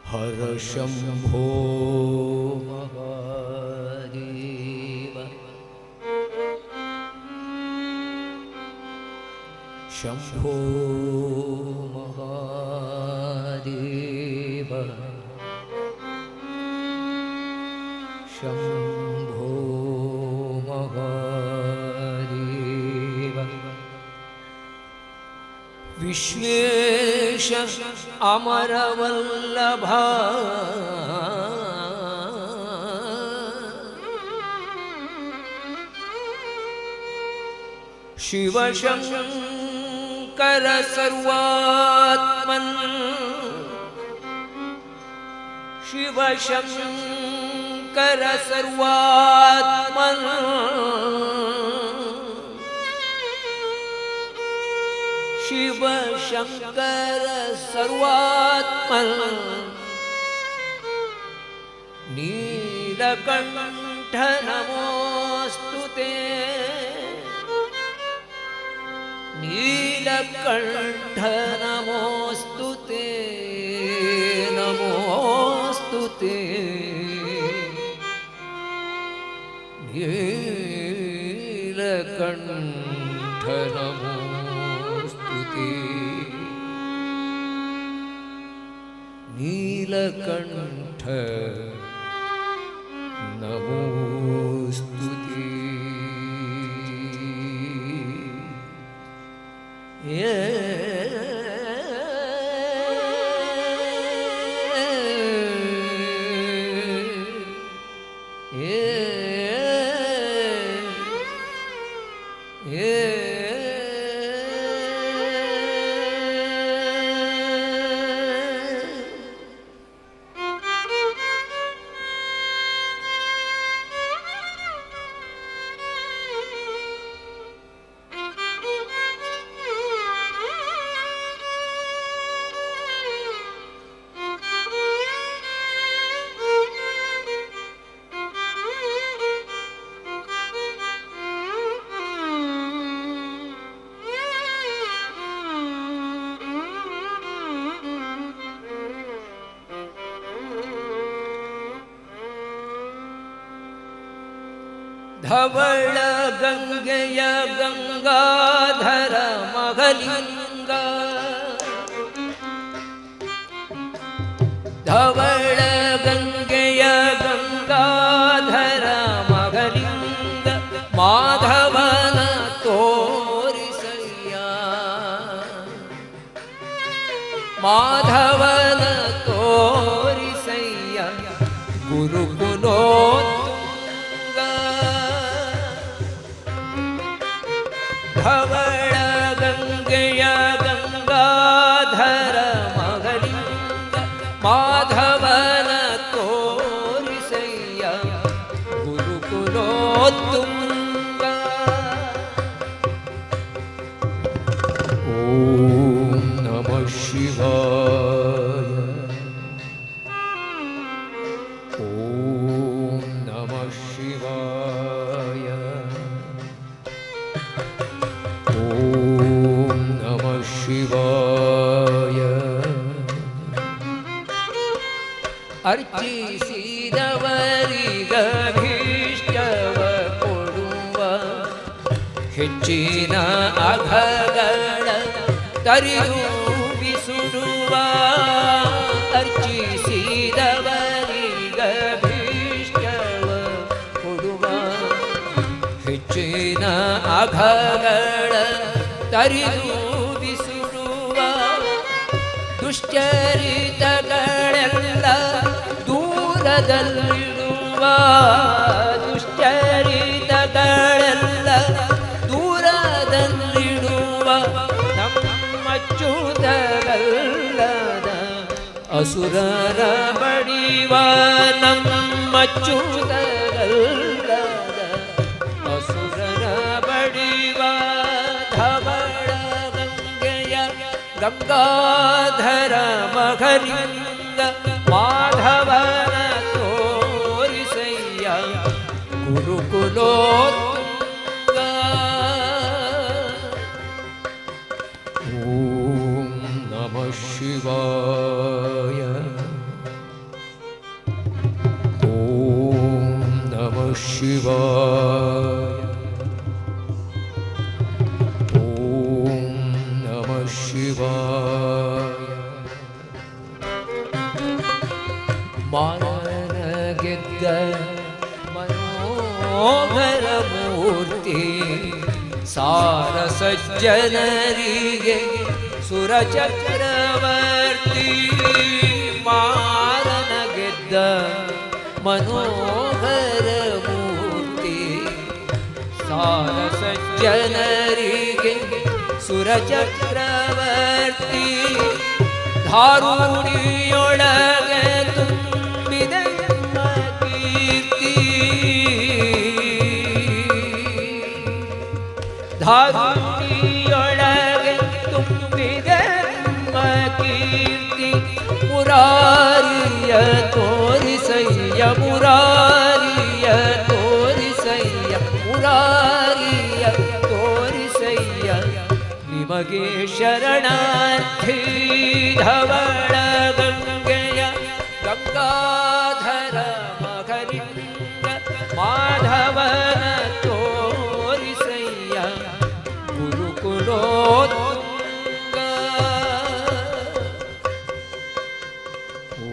हर शंभो महादेव शंभो महादेव शंभो महादेव विश्वेश अमरवल्लभा शिवशंकर सर्वात्मन् शिवशंकर सर्वात्मन् शिवशंकर सर्वात्मन् नीलकंठ नमोस्तुते नीलकंठ नमोस्तुते नमोस्तुते नीलकंठ नमोस्तुते नीलकंठ नमोस्तुते ಧವಳ ಗಂಗೆಯ ಗಂಗಾಧರ ಮಗಲಿಂಗ ಧವಳ ಗಂಗೆಯ ಗಂಗಾಧರ ಮಗಲಿಂಗ ಮಾಧವನ ತೋರಿಸಯ್ಯ ಮಾಧವನ ತೋರಿಸಯ್ಯ ಗುರುಕುಲೋತ್ತುಂಗ ಧವಳ ಗಂಗೆಯ ಗಂಗಾಧರ ಮಗಲಿಂಗ ಮಾಧವನ ತೋರಿಸಯ್ಯ ಗುರುಕುಲೋತ್ತುಂಗ ಓಂ ನಮಃ ಶಿವಾಯ ಓಂ ನಮಃ ಶಿವಾಯ ಓಂ ನಮಃ ಶಿವಾಯ ಅರ್ಚಿಸಿದವರಿಗಭೀಷ್ಟವ ಕೊಡುವ ಹೆಚ್ಚಿನ ಅಘಗಳ ತರಿದೂಬಿಸುಡುವ ಅರ್ಚಿಸಿದವರಿಗಭೀಷ್ಟವ ಕೊಡುವ ಹೆಚ್ಚಿನ ಅಘಗಳ ತರಿದೂಬಿಸುಡುವ ದುಶ್ಚರಿತಗಳೆಲ್ಲ ದೂರದಲ್ಲಿಡುವ ದುಶ್ಚರಿತಗಳೆಲ್ಲ ದೂರದಲ್ಲಿಡುವ ನಮ್ಮಚ್ಚುತಗಲ್ಲದ ಅಸುರರ ಬಡಿವ ನಮ್ಮಚ್ಚುತಗಲ್ಲದ ಅಸುರರ ಬಡಿವ ಧವಳ ಗಂಗೆಯ ಗಂಗಾಧರ ಮಗಲಿಂಗ ಮಾಧವನ ತೋರಿಸಯ್ಯ ಗುರುಕುಲೋತ್ತುಂಗ ಓಂ ನಮಃ ಶಿವಾಯ ಓಂ ನಮಃ ಶಿವಾಯ ಓಂ ನಮಃ ಶಿವಾಯ ಮಾನನ ಗೆದ್ದ ಮನೋಹರ ಮೂರ್ತಿ ಸಾರ ಸಜ್ಜನರಿಗೆ ಸುರಚಕ್ರವರ್ತಿ ಮಾನನ ಗೆದ್ದ ಮನೋಹರ ಮೂರ್ತಿ ಸಾರ ಸಜ್ಜನರಿಗೆ ಸುರಚಕ್ರವರ್ತಿ ಧಾರುಣಿಯೊಳಗೆ ತುಂಬಿದ ಕೀರ್ತಿ ಧಾರುಣಿಯೊಳಗೆ ತುಂಬಿದ ಕೀರ್ತಿ ಮುರಾರಿಯ ತೋರಿಸಯ್ಯ ಮುರಾರಿಯ ತೋರಿಸಯ್ಯ ಮುರಾರಿಯ ತೋರಿಸಯ್ಯ ನಿಮಗೆ ಶರಣಾರ್ಥಿ ಧವಳ ಗಂಗೆಯ ಗಂಗಾಧರ ಮಗಲಿಂಗ ಮಾಧವನ ತೋರಿಸಯ್ಯ ಗುರುಕುಲೋತ್ತುಂಗ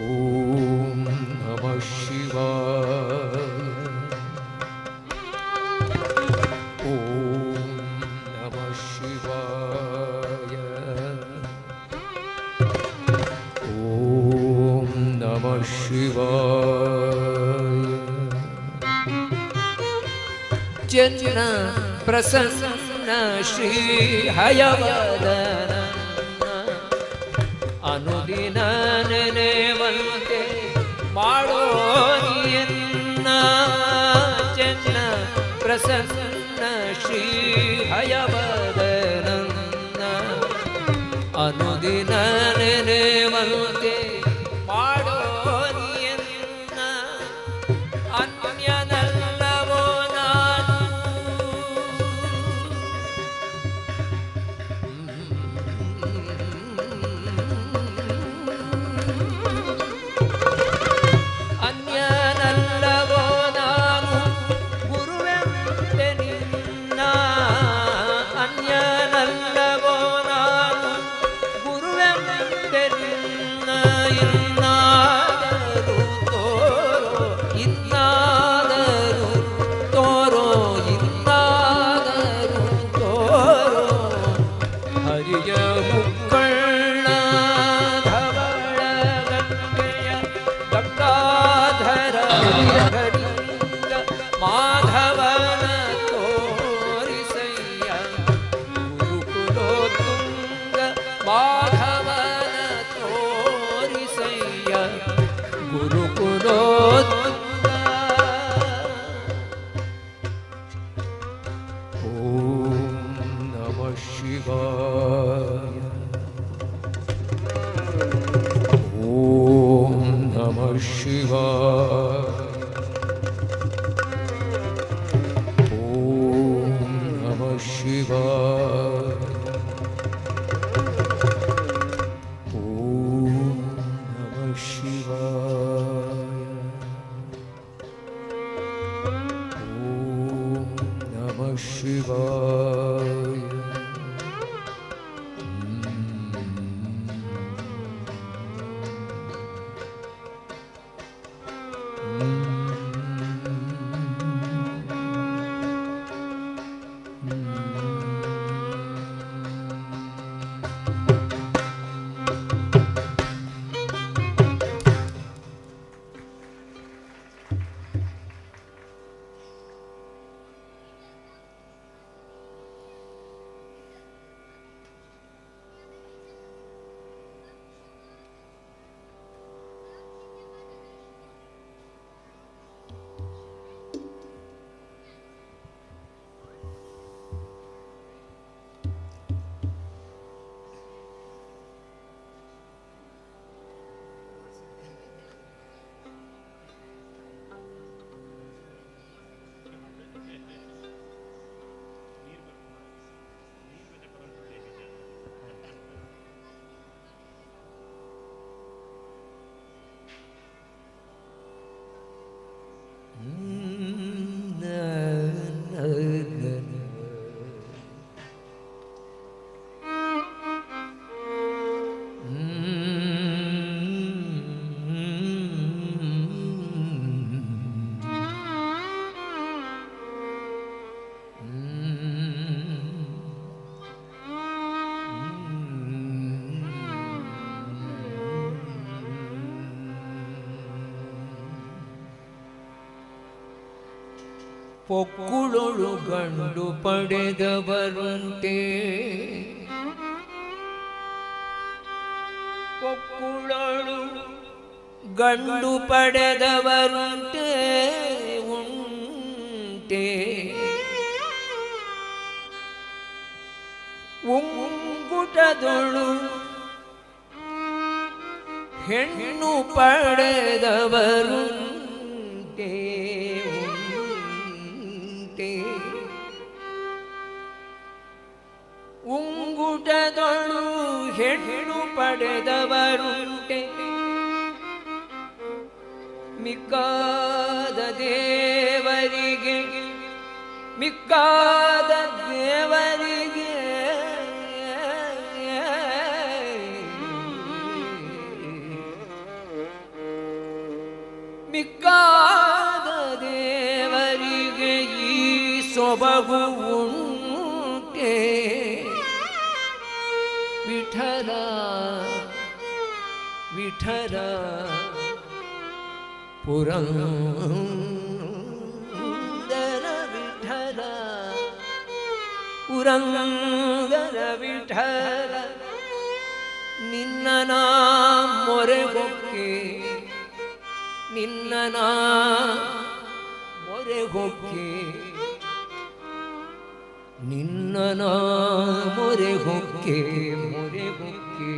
ಓಂ ನಮಃ ಶಿವಾಯ ಓಂ ನಮಃ ಶಿವಾಯ ಓಂ ನಮಃ ಶಿವಾಯ ಜನ ಪ್ರಸನ್ನ ಶ್ರೀ ಹಯವದನ ಅನುದಿನ ನೆನೆವಂತೆ ಮಾಡೋ ನಿಯನ್ನ ಜನ ಪ್ರಸನ್ನ ಶ್ರೀ ಹಯವದನ ಅನುದಿನ ನೆನೆವಂತೆ ಮಾಡೋ ನಿಯನ್ನ ಅನ್ಯನಲ್ಲವೋ ನಾನು ಅನ್ಯನಲ್ಲವೋ ನಾನು ಗುರುವೆಂಬ ಶಿವಾಯ. ಓಂ ನಮಃ ಶಿವಾಯ. ಓಂ ನಮಃ ಶಿವಾಯ. ಓಂ ನಮಃ ಶಿವಾಯ. ಪೊಕ್ಕುಳೊಳು ಗಂಡು ಪಡೆದವರುಂಟೆ. ಪೊಕ್ಕುಳೊಳು ಗಂಡು ಪಡೆದವರುಂಟೆ ಉಂಟೆ. ಉಂಗುಟದೊಳು ಹೆಣ್ಣು ಪಡೆದವರುಂಟೆ. ಉಂಗುಟದೊಳು ಹೆಣ್ಣು ಪಡೆದವರುಂಟೆ. ಮಿಕ್ಕಾದ ದೇವರಿಗೆ ಮಿಕ್ಕಾದ ದೇವರಿಗೆ ಮಿಕ್ಕಾದ ದೇವರಿಗೆ ಈ ಸೊಬಗು ಉಂಟೆ. ವಿಠಲ ವಿಠಲ ಪುರಂದರ ವಿಠಲ ಪುರಂದರ ವಿಠಲ ನಿನ್ನ ನಾ ಮೊರೆಗೊಕ್ಕೆ ನಿನ್ನ ನಾ ಮೊರೆಗೊಕ್ಕೆ ನಿನ್ನ ನಾ ಮೊರೆಗೊಕ್ಕೆ ಮೊರೆಗೊಕ್ಕೆ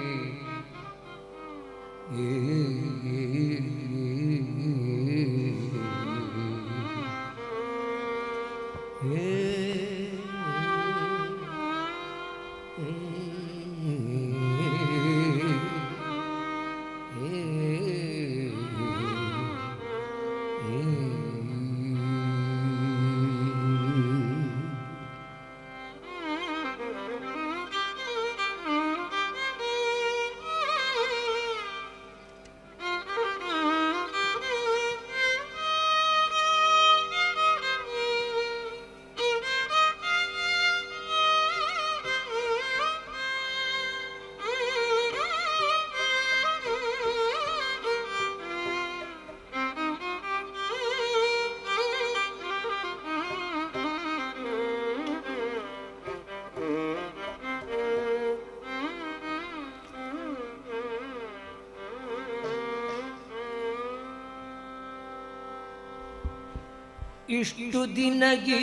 ಇಷ್ಟು ದಿನಗಿ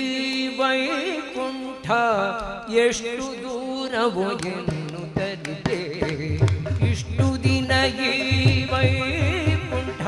ವೈಕುಂಠ ಎಷ್ಟು ದೂರವೋ ಎನ್ನುತ್ತಲಿದೆ. ಇಷ್ಟು ದಿನಗಿ ವೈಕುಂಠ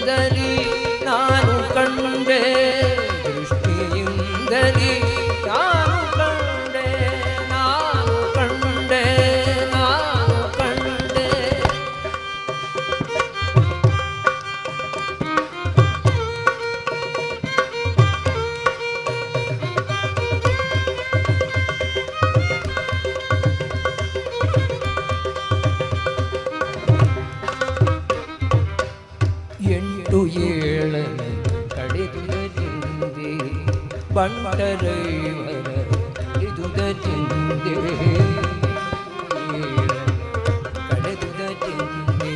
ದೃಷ್ಟಿಯಿಂದಲೇ ನಾನು ಕಂಡೆ ದೃಷ್ಟಿಯಿಂದಲೇ ನಾನು ಕಂಡೆ ನಾನು ಕಂಡೆ ನಾನು ಕಂಡೆ ಎಂಟು ಏಳನ ಕಡೆದುದ ಚಿಂದೆ ಬಂಟರೈವರ ಇದುದ ಚಿಂದೆ ಕಡೆದುದ ಚಿಂದೆ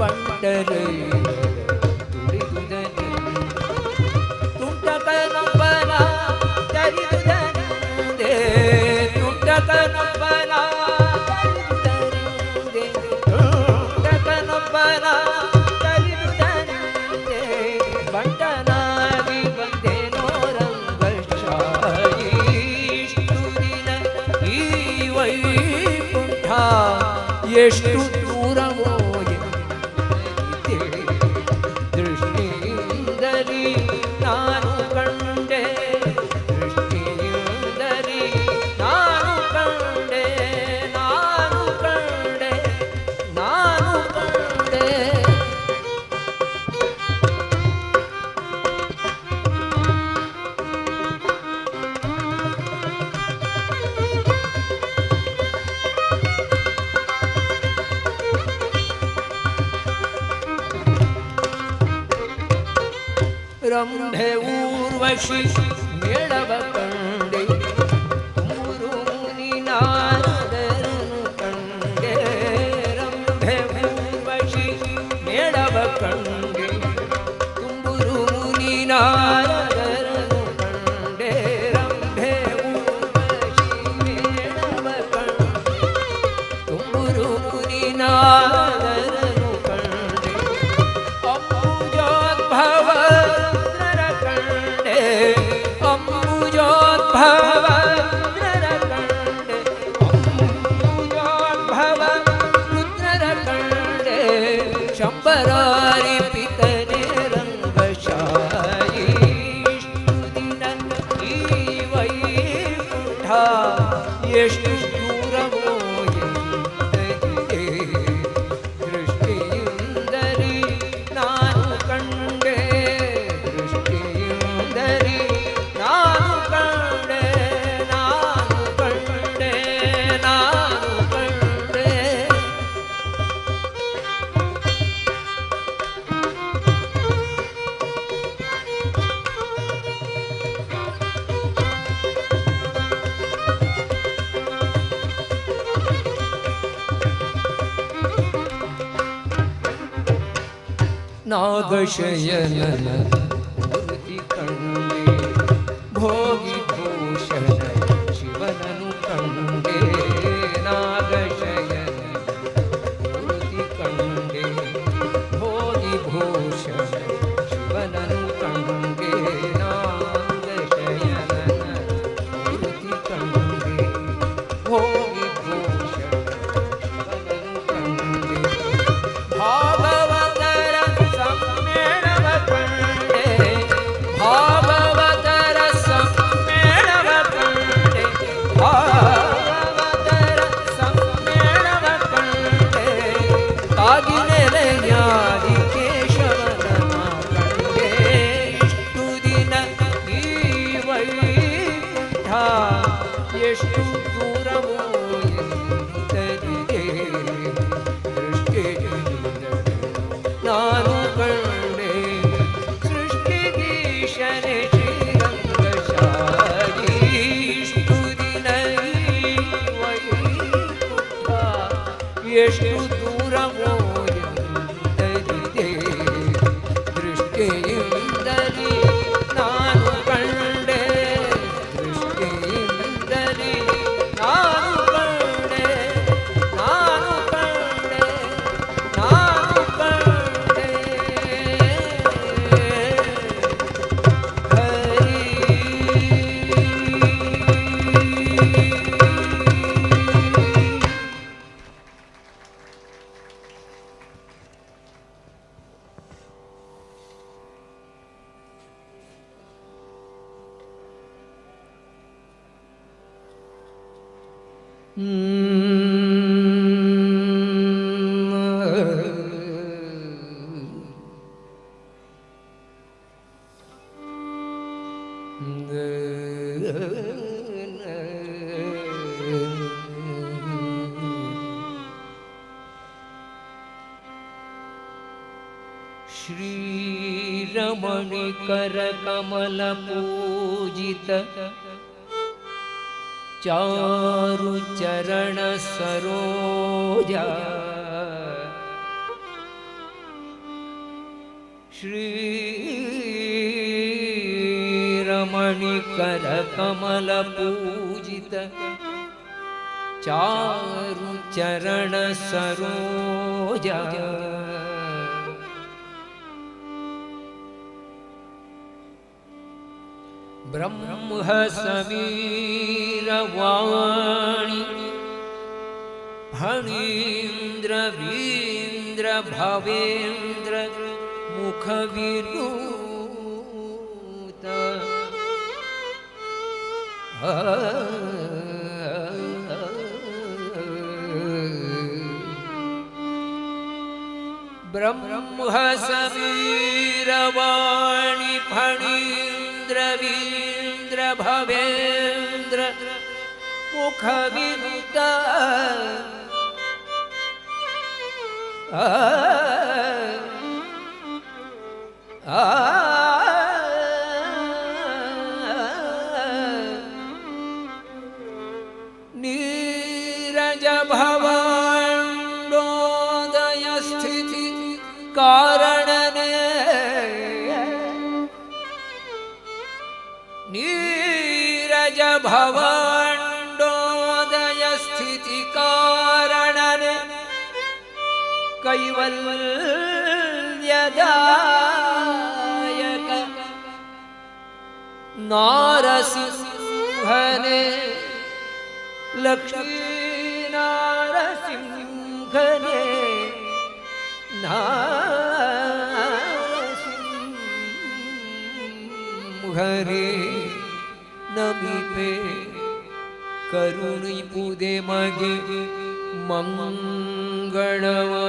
ಬಂಟರೈವರ ತುಳಿದುದ ಚಿಂದೆ ತುಂಟಕನೊಬ್ಬನ ತರಿದುದ ಚಿಂದೆ ತುಂಟಕನೊಬ್ಬನ ತುಂಟಕನೊಬ್ಬನ ಬಂಟನಾಗಿ ಬಂದೇನೋ ರಂಗಶಾಹಿ ಇಷ್ಟು ದಿನ ಈ ವೈಕುಂಠ ಎಷ್ಟು ದೂರವೋ ಎಂದಿದ್ದೆ. ದೃಷ್ಟಿಯಿಂದಲೇ ನಾನು ಕಂಡೆ ದೃಷ್ಟಿಯಿಂದಲೇ ನಾನು ಕಂಡೆ ನಾನು ಕಂಡೆ ನಾನು ಕಂಡೆ ರಂಭೆ ಊರ್ವಶಿ ಮೇಳವ ಕಂಡೆ ಮೂರು ಮುನಿ ನಾರದರನು ಕಂಡೆ ರಂಭೆ ಊರ್ವಶಿ ಮೇಳವ ಕಂಡೆ ತುಂಬುರು ಮುನಿ ನಾರದರನು ಕಂಡೆ ರಂಭೆ ಊರ್ವಶಿ ಮೇಳವ ಕಂಡೆ ತುಂಬುರು ಮುನಿ ನಾರದರನು ಕಂಡೆ ಅಂಬುಜೋದ್ಭವ ಅಂಬುಜೋದ್ಭವ ರುದ್ರರ ಕಂಡೆ ಅಂಬುಜೋದ್ಭವ ರುದ್ರರ ಕಂಡೆ ಶಂಬರಾರಿ ಪಿತನೆ ರಂಗಶಾಹಿ ಇಷ್ಟು ದಿನ ಈ ವೈಕುಂಠ ಎಷ್ಟು ದೂರವೋ ಎಂದಿದ್ದೆ. ದೃಷ್ಟಿಯಿಂದಲೇ ನಾನು ಕಂಡೆ ದೃಷ್ಟಿಯಿಂದಲೇ ನಾನು ಕಂಡೆ ನಾನು ಕಂಡೆ ನಾನು ಕಂಡೆ ನಾಗಶಯನನ ಮೂರ್ತಿ ಕಂಡೆ ಭೋಗಿ ಭೂಷಣ ಶಿವನನು ಕಂಡೆ ನಾಗಶಯನ ಮೂರ್ತಿ ಕಂಡೆ ಭೋಗಿ ಭೂಷಣ ಶಿವನನು ಕಂಡೆ ನಾಗಶಯನನ ಮೂರ್ತಿ ಕಂಡೆ ಭೋಗಿ ಭೂಷಣ ಶಿವನನು ಕಂಡೆ ಭಾಗವತರ ಸಮ್ಮೇಳವ ಕಂಡೆ ಭಾಗವತರ ಸಮ್ಮೇಳವ ಕಂಡೆ ಭಾಗವತರ ಸಮ್ಮೇಳವ ಕಂಡೆ ಕಾಗಿನೆಲೆಯಾದಿ ಕೇಶವನ ಕಂಡೆ ಇಷ್ಟು ದಿನ ಈ ವೈಕುಂಠ ಎಷ್ಟು ದೂರವೋ ಎಂದಿದ್ದೆ. ನಾನು ಕಂಡೆ ಸೃಷ್ಟಿಗೀಶನೆ ಶ್ರೀರಂಗಶಾಹಿ ಇಷ್ಟು ದಿನ ಈ ವೈಕುಂಠ ಎಷ್ಟು ದೂರವೋ ಎಂದಿದ್ದೆ. ದೃಷ್ಟಿಯಿಂದಲೇ ನಾನು ಕಂಡೆ ದೃಷ್ಟಿಯಿಂದಲೇ ನಾನು ಕಂಡೆ ನಾನು ಕಂಡೆ ನಾನು ಕಂಡೆ श्रीरमणिकर कमल पूजित चारु चरण सरोजा श्रीरमणिकर कमल पूजित चारु चरण सरोजा ब्रह्म समीर वाणी फणीन्द्र वीन्द्र भवेन्द्र मुख विरूत ब्रह्म समीर वाणी फणीन्द्र वीन्द्र भवेन्द्र मुख विरूत नीरज भवाण्डोदय स्थिति कारणने नीरज भवाण्डोदय स्थिति कारणने कैवल्यदायक नारसिंहने लक्ष्मी नारसिंहने नारसिंहने नमीपे करुणी पुदे मगे मंगलवा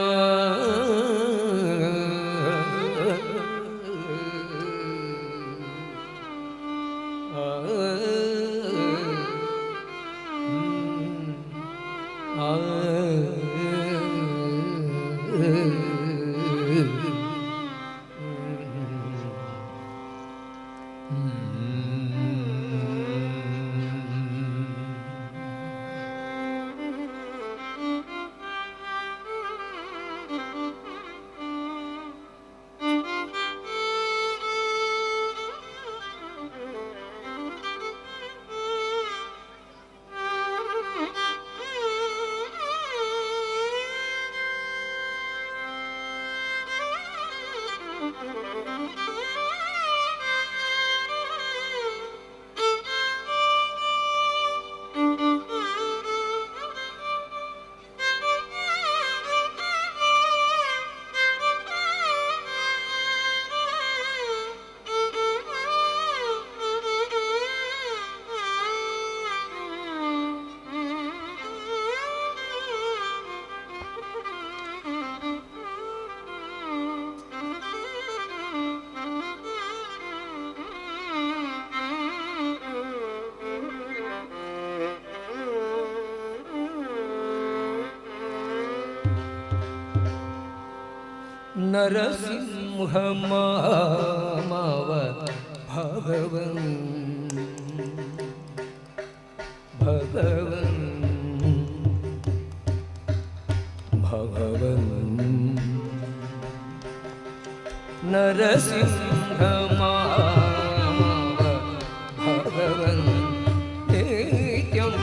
नरसिंह माव भगवन् भगवन् भगवन् नरसिंह माव भगवन् नित्यं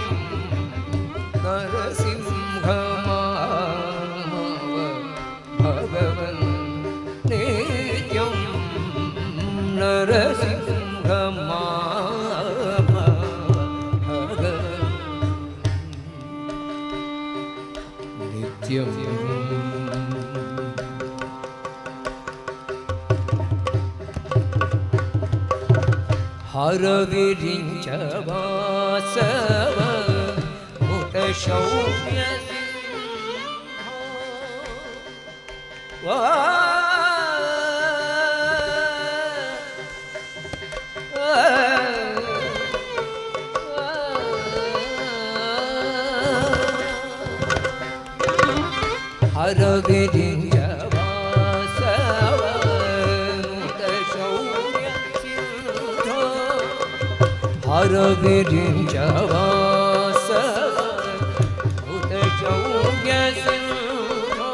नरसिंह माव भगवन् नित्यं नरसिंह माव भगवन् नित्यं हर विरिञ्च वासव मुत ಶೌರ್ಯ ಹರವಿರಿಯ ವಾಸವ ಶೌರ್ಯ ಸಿಂಧೋ ಹರವಿರಿಯ ವಾಸವ ಶೌರ್ಯ ಸಿಂಧೋ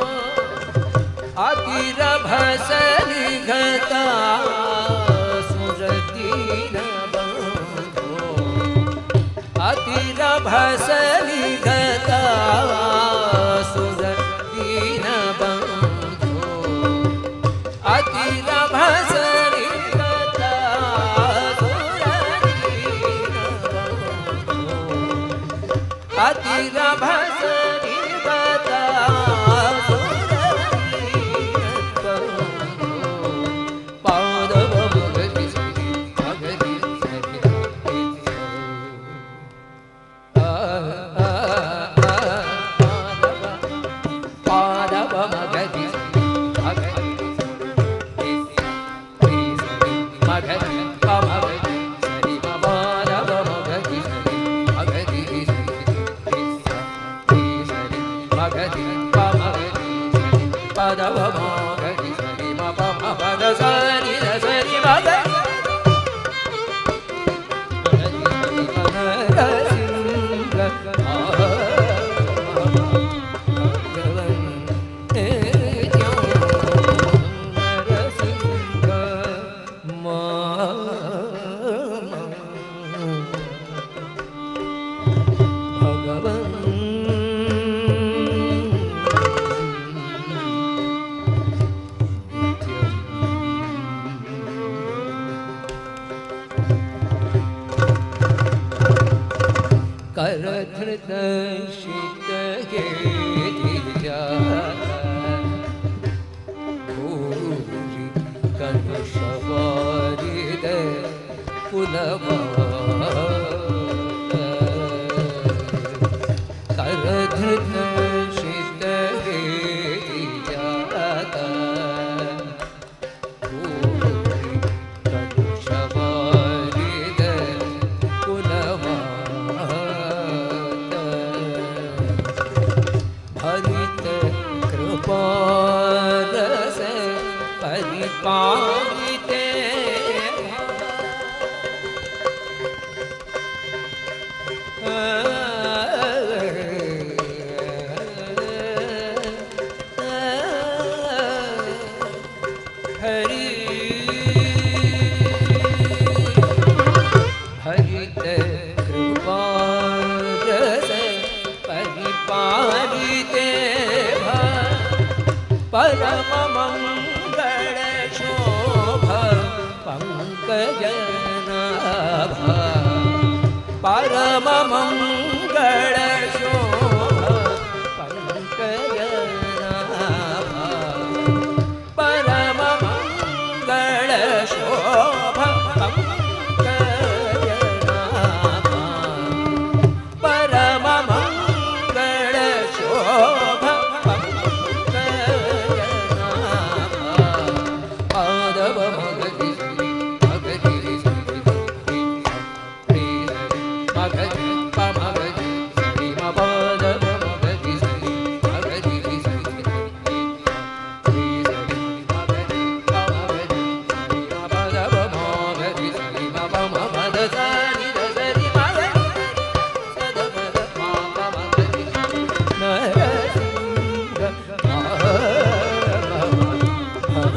ಅತಿರಭಸನಿಘತಾ ಸುರದೀನ ಬಂಧೋ ಅತಿರಭಸನಿಘತಾ ಸುರದೀನ ಬಂಧೋ ಅತಿರಭಸನಿಘತಾ ಸುರದೀನ ಬಂಧೋ ಅತಿರಭಸನಿಘತಾ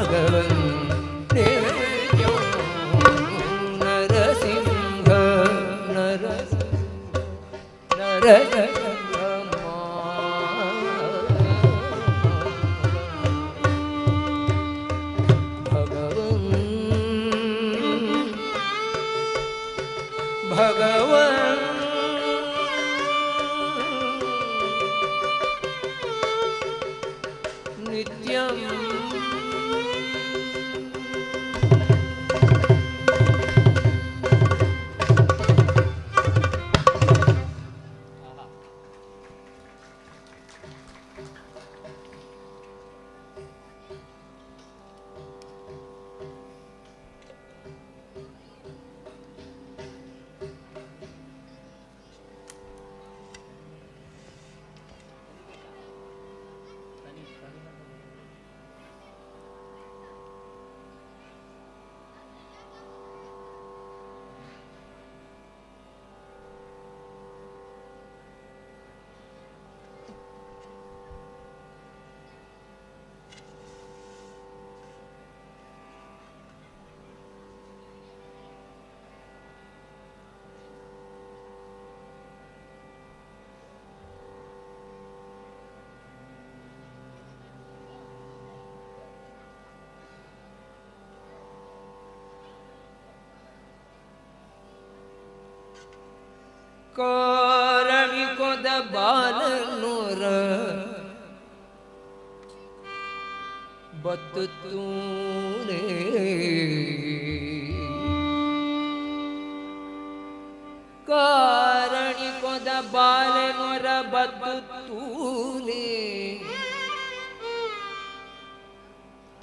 ಭಗವನ್ ಕಾರಣಿಕೊದ ಬಾಲನೂರ ಬತ್ತೂರೇ ಕಾರಣಿಕೊದ ಬಾಲನೂರ ಬತ್ತೂರೇ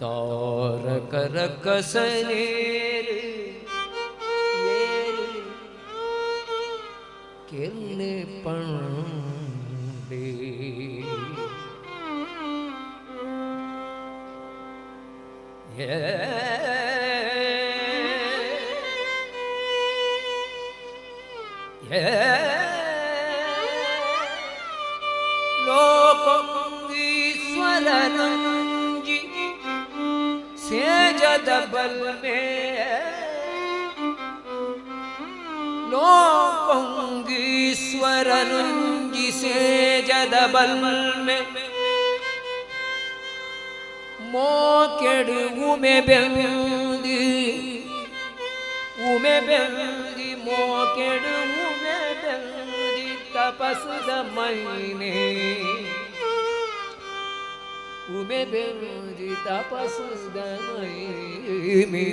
ತಾರಕರ ಕಸನೇರು ಏರು ಕೆನ್ನೆ ಪಂಡೆ ಲೋಕೀಶ್ವರನಂಜಿ ಸೇಜದ ಬಲ್ಮೆ ಲೋಕೀಶ್ವರನಂಜಿ ಸೇಜದ ಬಲ್ಮೆ ಮೋಕೆಡು ಉಮೆ ಬೆಂದಿ ಮೋಕೆಡು ಉಮೆ ಬೆಂದಿ ತಪಸ್ಸದ ಮೈನೆ ಉಮೆ ಬೆಂದಿ ತಪಸ್ಸದ ಮೈನೆ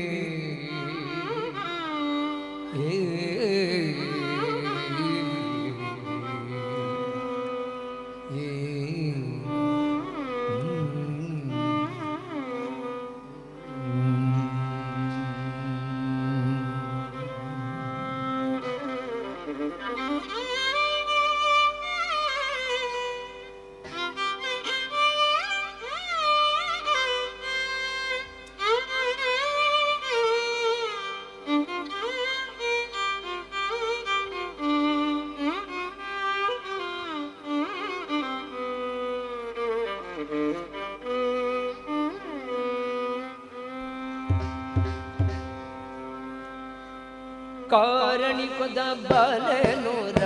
ಕಾರಣಿಕೊದ ಬಾಲನೂರ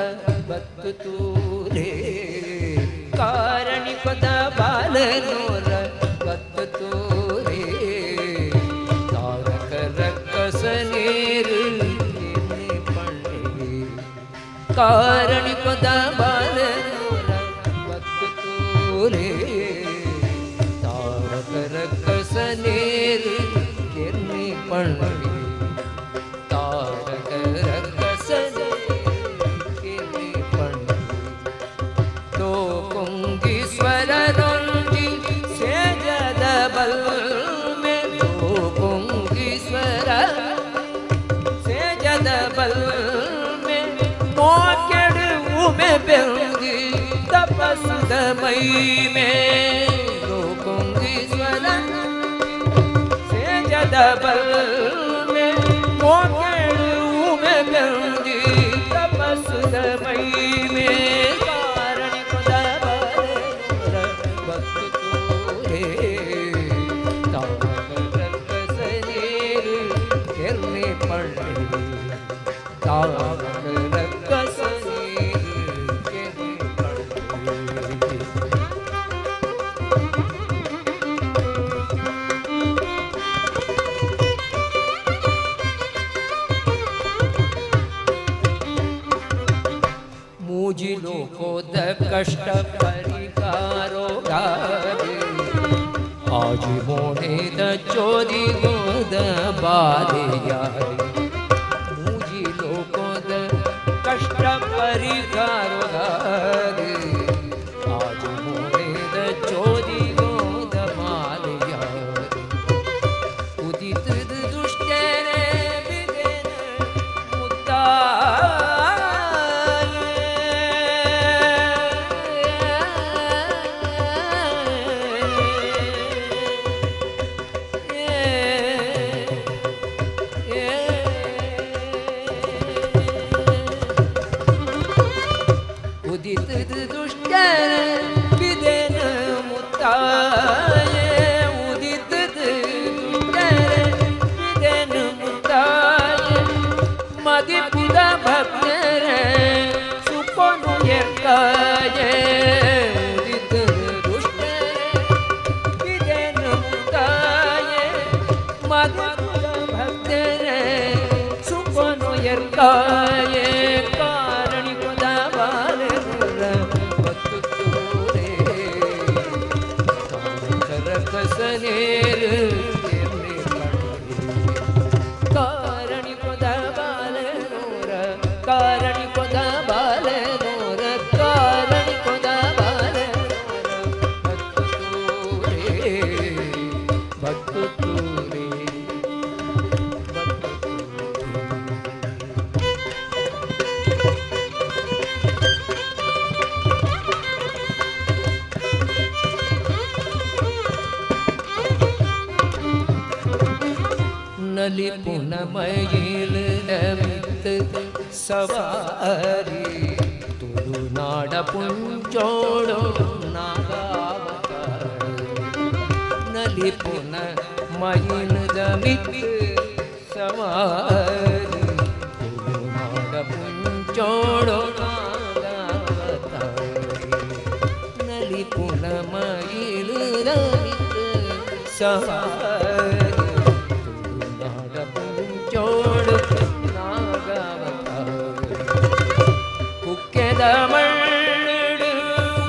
ಬತ್ತೂರೇ ಕಾರಣಿಕೊದ ಬಾಲನೂರ ಬತ್ತೂರೇ ತಾರಕರ ಕಸನೇರು ಕೆನ್ನೆ ಪಂಡೆ ಕಾರಣಿಕೊದ ಬಾಲನೂರ ಬತ್ತೂರೇ ತಾರಕರ ಕಸನೇರು ಕೆನ್ನೆ ಪಂಡೆ बेंदी तपस्द मई में लोकोंगीश्वर से जदबल में मोकेड़ू में बेंदी तपस्द मई में कारण खुदा बत्तूरे तारक सनीर खेलने पड़े तारक लोकोद कष्ट परिकारो गारे आज मोने द चोरी गोद बारे यारे मुझी लोकोद कष्ट परिकारो गारे आज मोने द चोरी गोद बारे यारे उदित दुष्टेरे बिदेन मुद्दा कारण नली पुन मईल रमित सवारी तुरु नाड पुंजोड़ो नागावतार नली पुन मईल रमित सवारी तुरु नाड पुंजोड़ो नली पुन मईल रमित सवारी जोड़ नागावतार कुक्केद मल्लुडु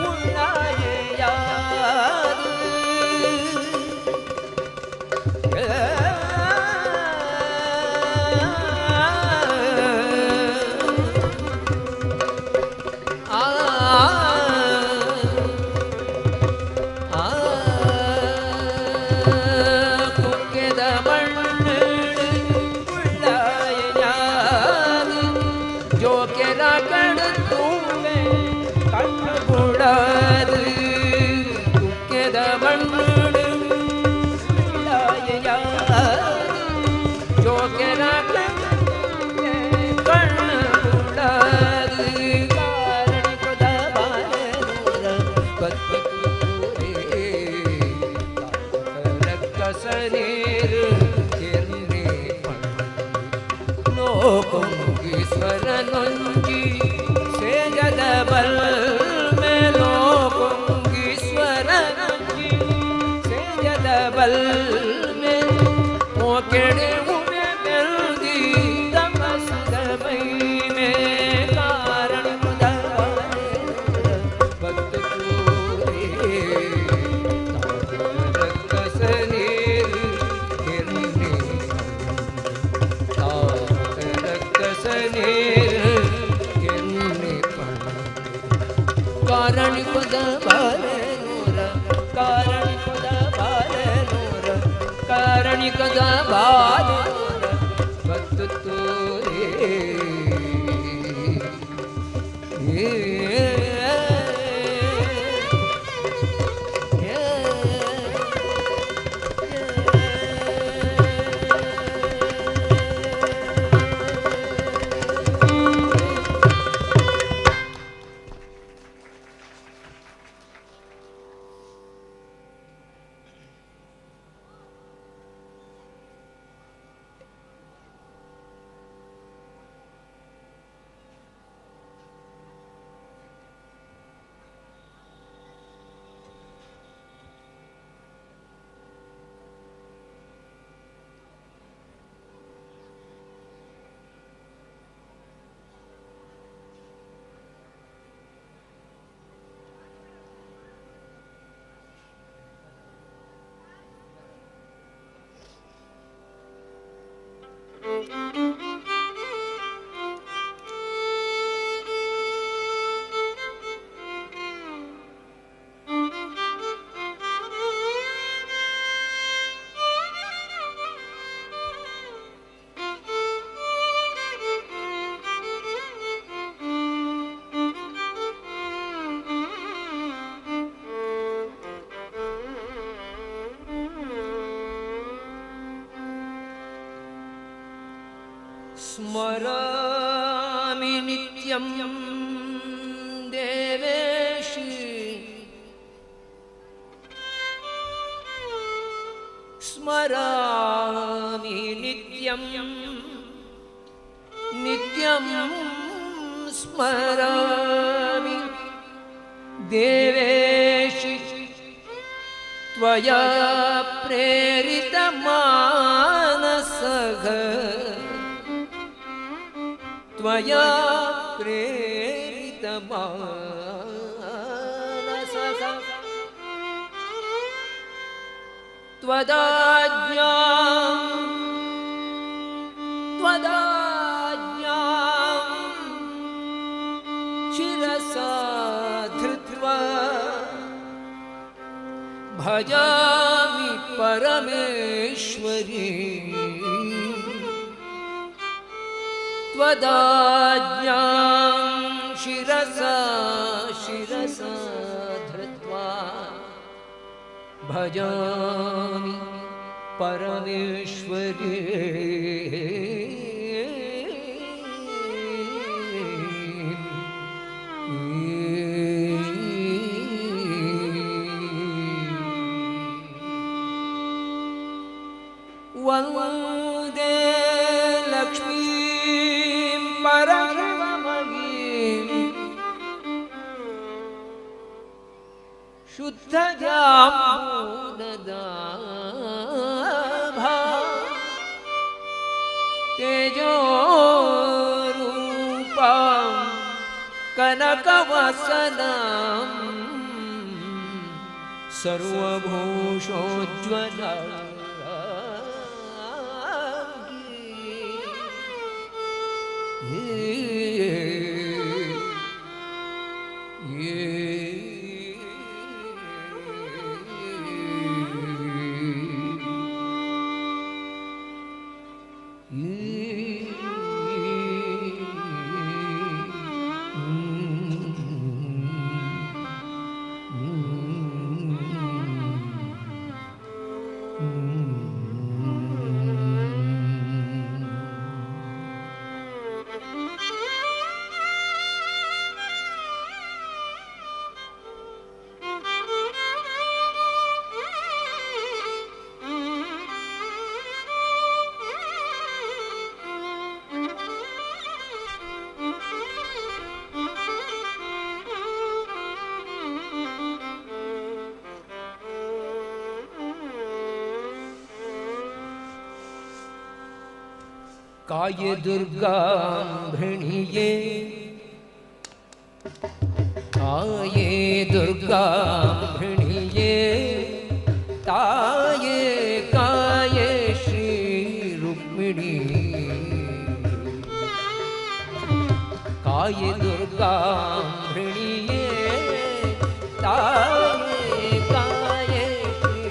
उन्नाये याद कुक्केद स्वरण नुंजी से जदबल में लोकुंगी स्वरण नुंजी से जदबल में मोकेड़े हुए मिलदी तमस दमई में कारण दबाए भक्त पूरे तारक सनीर गिरने कारण खुदा बाले नूरा कारण खुदा बाले नूरा कारण खुदा बाले नूरा भक्त तोरे स्मरामि नित्यं देवेशि स्मरामि नित्यं नित्यं स्मरामि देवेशि त्वया प्रेरितमानसः त्वया प्रेरितमानसः त्वदाज्ञां शिरसा धृत्वा भजामि परमेश्वरी त्वदाज्ञां शिरसा धृत्वा भजामि ಪರಮೇಶ್ವರಿ ವಂದೇ ಲಕ್ಷ್ಮೀಂ ಪರಶಿವಮಯೀಂ ಶುದ್ಧ ಜಾಂಬೂನದಾಭಾ ತೇಜೋರೂಪಾಂ ಕನಕವಸನಾಂ ಸರ್ವಭೂಷೋಜ್ವಲಾ काये दुर्गाम्भिणिये काये दुर्गाम्भिणिये ताये काये श्री रुक्मिणी काये दुर्गाम्भिणिये ताये काये श्री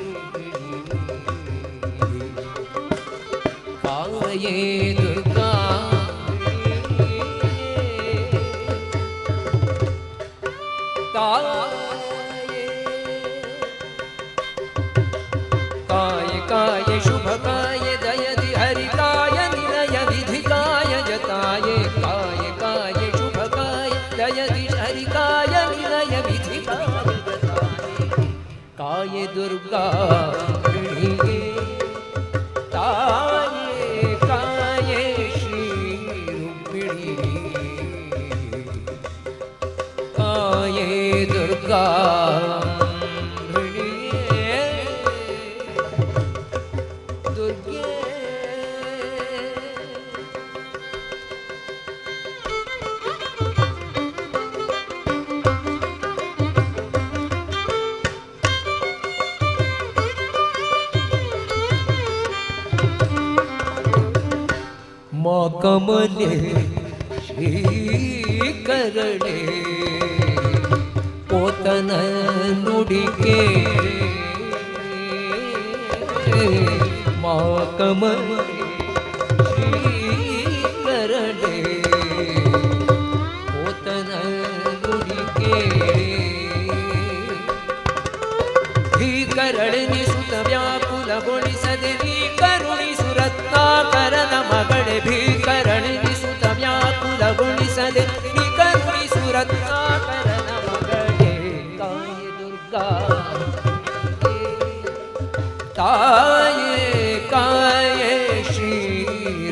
रुक्मिणी काये दुर्गा काये काये शुभकाय दयति हरिकाय निलय विधिकाय जताये काये काये शुभकाय दयति हरिकाय निलय विधिकाय जताये काये दुर्गा गृणीये ताये काये श्री रुक्मिणी काये दुर्गा गृणीये दुर्गे माँ कमले श्रीकरणे पोतन नुडिके माँ कमले श्रीकरणे पोतन नुडिके भीकरणे सुत व्याकुल गोಳಿಸದೆ ಕರುಣಿಸುರತ್ನಾಕರನ ಮಗಳೇ ಭೀಕರಣಿಸುತ್ತ ವ್ಯಾಕುಲಗೊಳಿಸದೆ ಕರುಣಿಸುರತ್ನಾಕರನ ಮಗಳೇ ಕಾಯ ದುರ್ಗಾ ತಾಯೇ ಕಾಯೇ ಶ್ರೀ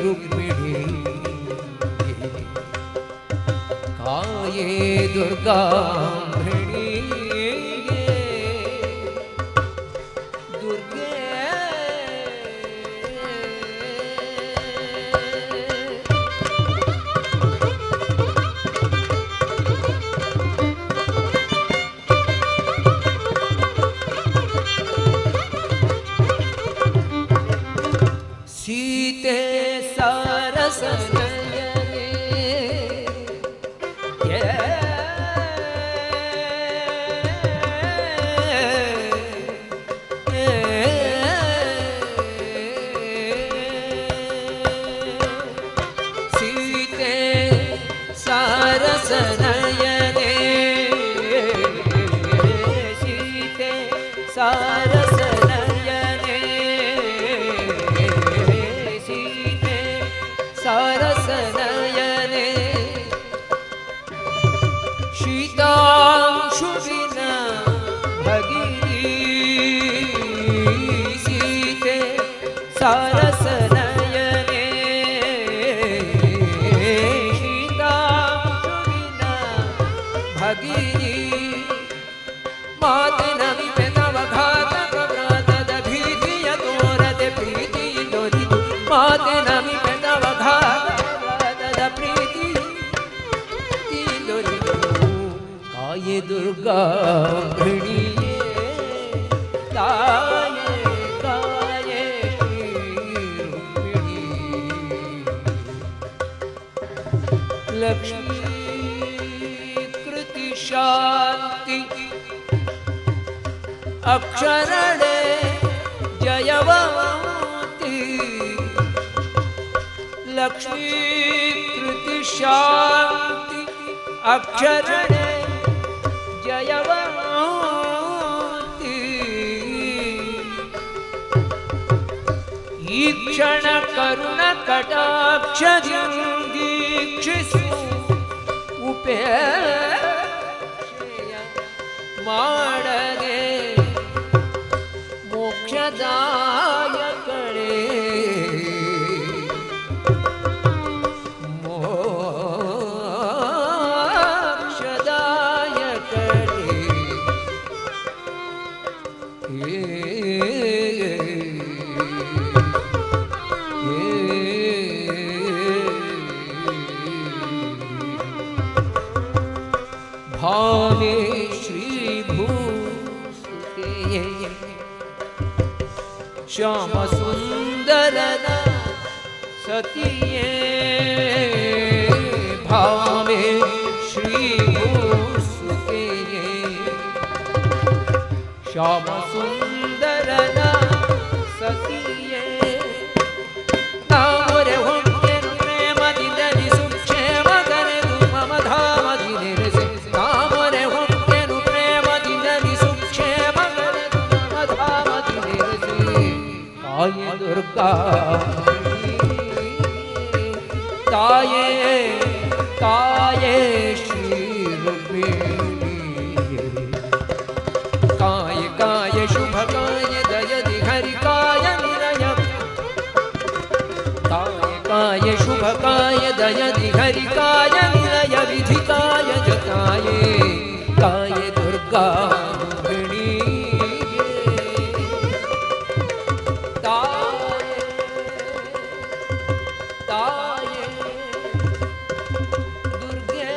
ರುಕ್ಮಿಣಿ ಕಾಯೇ ದುರ್ಗಾ सीते सारसनयने सीते सारसनयने सीते सारसनयने ನಮಿಪೆ ತವ ಘಾತದ ಪ್ರೀತಿ ಕಾಯೆ ದುರ್ಗಾ ಗೃಣಿಯೇ ಕಾಯೆ ಕಾಯೆ ರುಕ್ಮಿಣಿ ಲಕ್ಷ್ಮೀ ಕೃತಿ ಶಾಂತಿ ಅಕ್ಷರಳೆ ಜಯವಂತಿ ಲಕ್ಷ್ಮೀ ಕೃತಿ ಶಾಂತಿ ಅಕ್ಷರಳೆ ಜಯವಂತಿ ಈ ಕ್ಷಣ ಕರುಣ ಕಟಾಕ್ಷ ದೀಕ್ಷಿಸು ಉಪೇಕ್ಷೆಯ ಮಾಡದೆ ಮೋಕ್ಷದಾಯಕಳೇ ಮೋಕ್ಷದಾಯಕಳೇ ಭಾವೆ ಶ್ರೀಭೂಸುತೆ ಶ್ಯಾಮ ಸುಂದರನ ಸತಿಯೇ ಭಾವೆ ಶ್ರೀಭೂಸುತೆ ಶ್ಯಾಮ ಸುಂದರನ ಸತಿಯೇ ತಾವರೆ ಹೊಂಟೆನು ಪ್ರೇಮದಿಂದ ನಿಸುಕ್ಷೇಮ ಕರೆದು ಮಮ ಧಾಮದಿ ನೆಲೆಸೆ ತಾವರೆ ಹೊಂಟೆನು ಪ್ರೇಮದಿಂದ ನಿಸುಕ್ಷೇಮ ಕರೆದು ಮಮ ಧಾಮದಿ ನೆಲೆಸೆ ತಾಯೇ ದುರ್ಗಾ ತಾಯೇ ತಾಯೇ ಶ್ರೀ ರುಕ್ಮಿಣಿ काय काय शुभ काय दयदि हरि काय निरय काय काय शुभ काय दयदि हरि काय निरय विधि काय जताये काय दुर्गा गृहिणी ताये ताये दुर्गे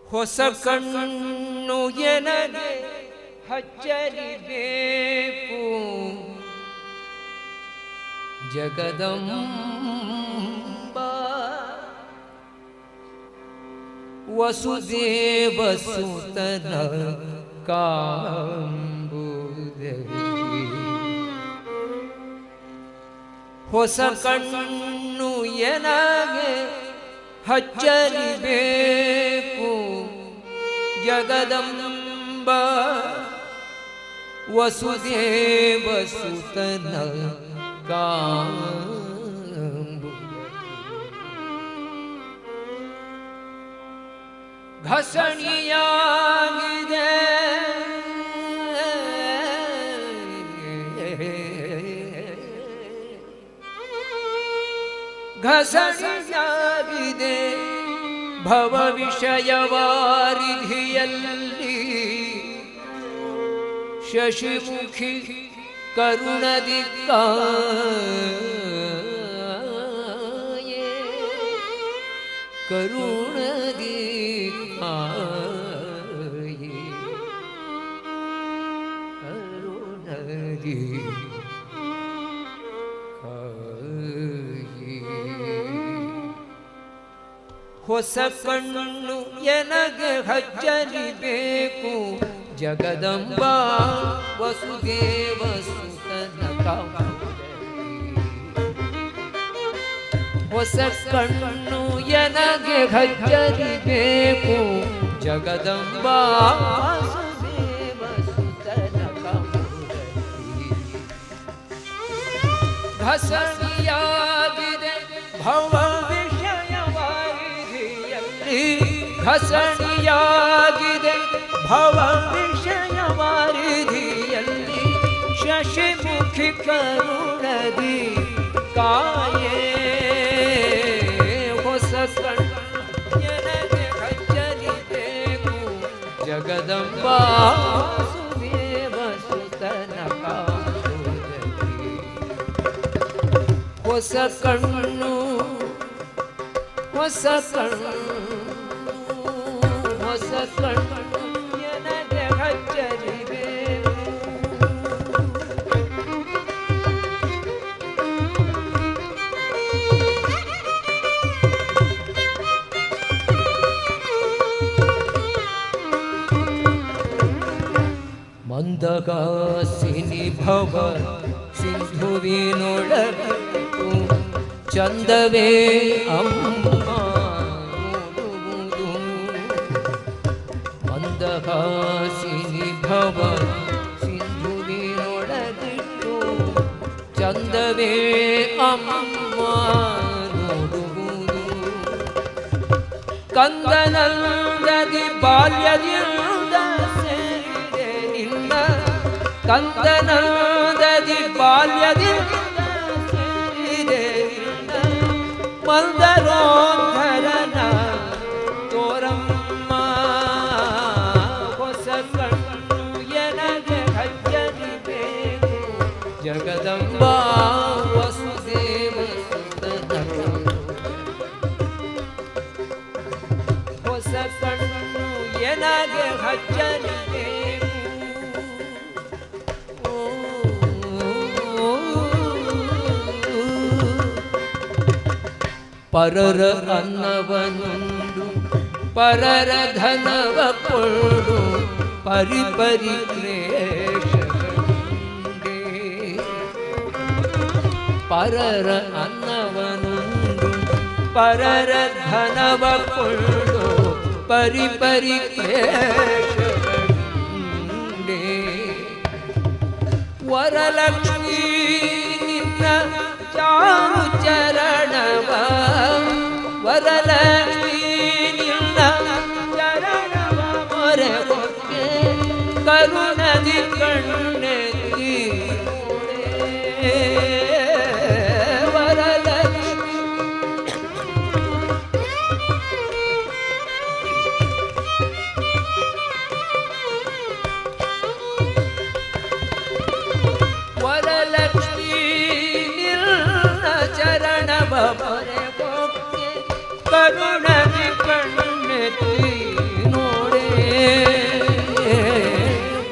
ಹೊಸ ಕಣ್ಣು ಎನಗೆ ಹಚ್ಚರಿಬೇಕು ಜಗದಂಬ ವಸುದೇವ ಸುತನ ಕಾಂಬುದೇ ಹೊಸ ಕಣ್ಣು ಎನಗೆ ಹಚ್ಚರಿಬೇಕು ಜಗದಂಬ ವಸುದೇವ ಸುತನ ಕಾಂಬು ಘಸಣಿಯಾಗಿದೆ ಘಸಣಿಯಾಗಿದೆ ಭವ ವಿಷಯವಾರಿಧಿಯಲ್ಲಿ ಶಶಿಮುಖಿ ಕರುಣದಿ ಕಾಯೇ ಕರುಣದಿ ಕಾಯೇ ಕರುಣದಿ ಕಾಯೇ ಹೊಸ ಕಣ್ಣು ಎನಗೆ ಹಚ್ಚಲಿಬೇಕು ಜಗದಂಬಾ ವಸುದೇವ ಸುತನ ಹೊಸ ಕಣ್ಣು ಎನಗೆ ಹಚ್ಚಲಿಬೇಕು ಜಗದಂಬಾ ವಸುದೇವ ಸುತನ ಘಸಣಿಯಾಗಿದೆ ಭವ ಘಸಣಿಯಾಗಿದೆ ಭವ ವಿಷಯವಾರಿಧಿಯಲ್ಲಿ ಶಶಿಮುಖಿ ಕರುಣದಿ ಕಾಯೇ ಹೊಸ ಕಣ್ಣೆನಗೆ ಹಚ್ಚಲಿಬೇಕು ಜಗದಂಬಾ ಸುದೇವ ಸುತನ ಕಾಮುದರಿ ಹೊಸ ಕಣ್ಣು ಹೊಸ ಕಣ್ಣು ಹೊಸ ಕಣ್ಣು ಎನಗೆ ಹಚ್ಚಲಿಬೇಕು ಮಂದಗಾಸಿನಿ ಭವ ಸಿಂಧುವಿನೊಳಗಿತ್ತು ಚಂದವೇ ಅಮ್ಮ ಮಂದಗಾಸಿನಿ ಭವ ಸಿಂಧುವಿನೊಳಗಿತ್ತು ಚಂದವೇ ಅಮ್ಮ ನೋಡುವುದು ಕಂದನಂದದಿ ಬಾಲ್ಯದಿಂದ ಸೇರಿದೆ ನಿನ್ನ ಕಂದನಂದದಿ ಬಾಲ್ಯದಿಂದ ಸೇರಿದೆ ನಿನ್ನ ಮಂದರೋದ್ಧರನ ತೋರಮ್ಮ ಹೊಸ ಕಣ್ಣು ಎನಗೆ ಹಚ್ಚಲಿಬೇಕು ಜಗದಂಬಾ ವಸುದೇವ ಸುತನ ಹೊಸ ಕಣ್ಣು ಎನಗೆ ಹಚ್ಚಲಿಬೇಕು ಪರರ ಅನ್ನವನುಂಡು ಪರರ ಧನವ ಕೊಳ್ಳು ಪರಿಪರಿ ಕ್ಲೇಶಗಳೇ ಪರರ ಅನ್ನವನುಂಡು ಪರರ ಧನವ ಕೊಳ್ಳು ಪರಿಪರಿ ಕ್ಲೇಶಗಳೇ ವರಲಕ್ಷ್ಮೀ ನಿನ್ನ ಚಾರು ಚರಣವ ವರಲಕ್ಷ್ಮೀ ನಿನ್ನ ಚರಣವ ಮೊರೆ ಹೊಕ್ಕೆ ಕರುಣದಿ ಕಣ್ಣೆತ್ತಿ ವರಲಕ್ಷ್ಮೀ ವರಲಕ್ಷ್ಮೀ ನಿನ್ನ ಚರಣವ ಮೊರೆ ಹೊಕ್ಕೆ ಕರುಣದಿ ಕಣ್ಣೆತ್ತಿ ನೋಡೇ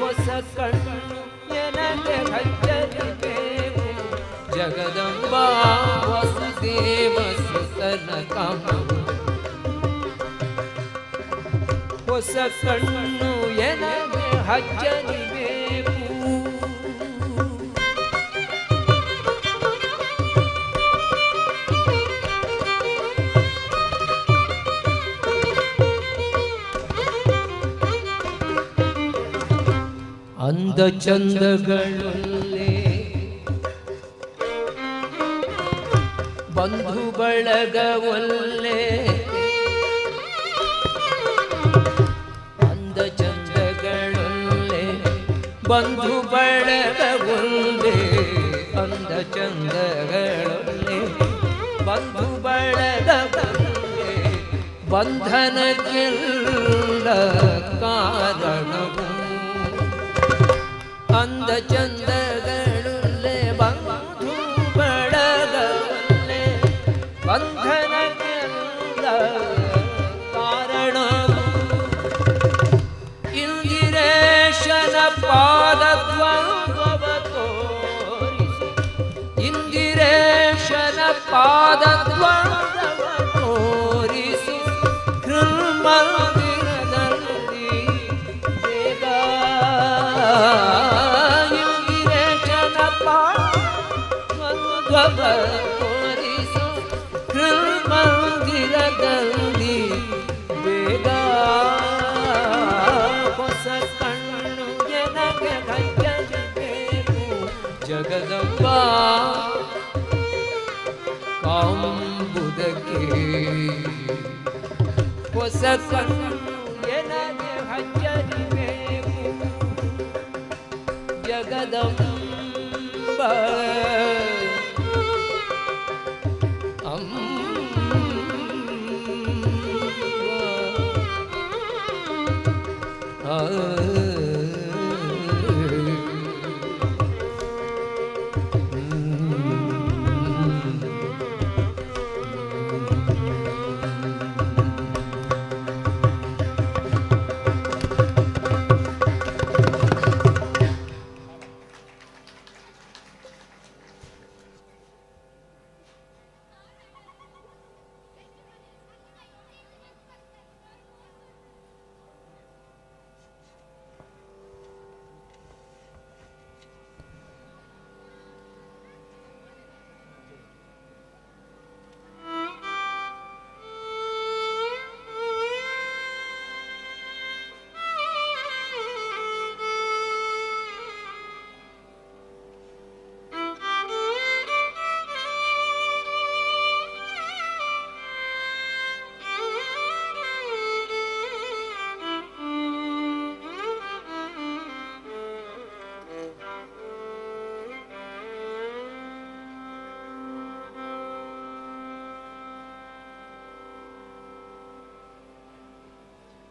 ಹೊಸ ಕಣ್ಣು ಎನಗೆ ಹಚ್ಚಲಿಬೇಕು ಜಗದಂಬಾ ವಸುದೇವ ಸುತನ ಕಾಮವು ಹೊಸ ಕಣ್ಣು ಎನಗೆ ಹಚ್ಚಲಿಬೇಕು ಅಂದ ಚಂದಗಳಲ್ಲೇ ಬಂಧು ಬಳಗವಲ್ಲೇ ಚಂದಗಳೊಲ್ಲೆ ಬಂಧು ಬಳಗ ಒಂದೇ ಅಂದ ಚಂದಗಳೊಲ್ಲೆ ಬಂಧು ಬಳಗ ಒಂದೇ ಬಂಧನಕ್ಕೆಲ್ಲ ಕಾರಣವು ಅಂದ ಚಂದಗಳೊಲ್ಲೆ ಬಂಧು ಬಳಗವಲ್ಲೆ ಬಂಧನಕ್ಕೆಲ್ಲ ಕಾರಣವು ಇಂದಿರೇಶನ ಪಾದದ್ವಂದ್ವವ ತೋರಿಸಿ ಇಂದಿರೇಶನ ಪಾದದ್ವಂದ್ವವ ತೋರಿಸಿ ಹೃನ್ಮಂದಿರದಲ್ಲಿ ಬೇಗ ಇಂದಿರೇಶನ ಪಾದದ್ವಂದ್ವವ ತೋರಿಸು ಹೃನ್ಮಂದಿರದಲ್ಲಿ ಬೇಗ ಹೊಸ ಕಣ್ಣು ಎನಗೆ ಗಜ್ಜಬೇಕು ಜಗದಂಬ ಕಾಂಬುದಕ್ಕೆ ಹೊಸ ಕಣ್ಣು ಎನಗೆ ಹಚ್ಚಬೇಕು ಜಗದಂಬ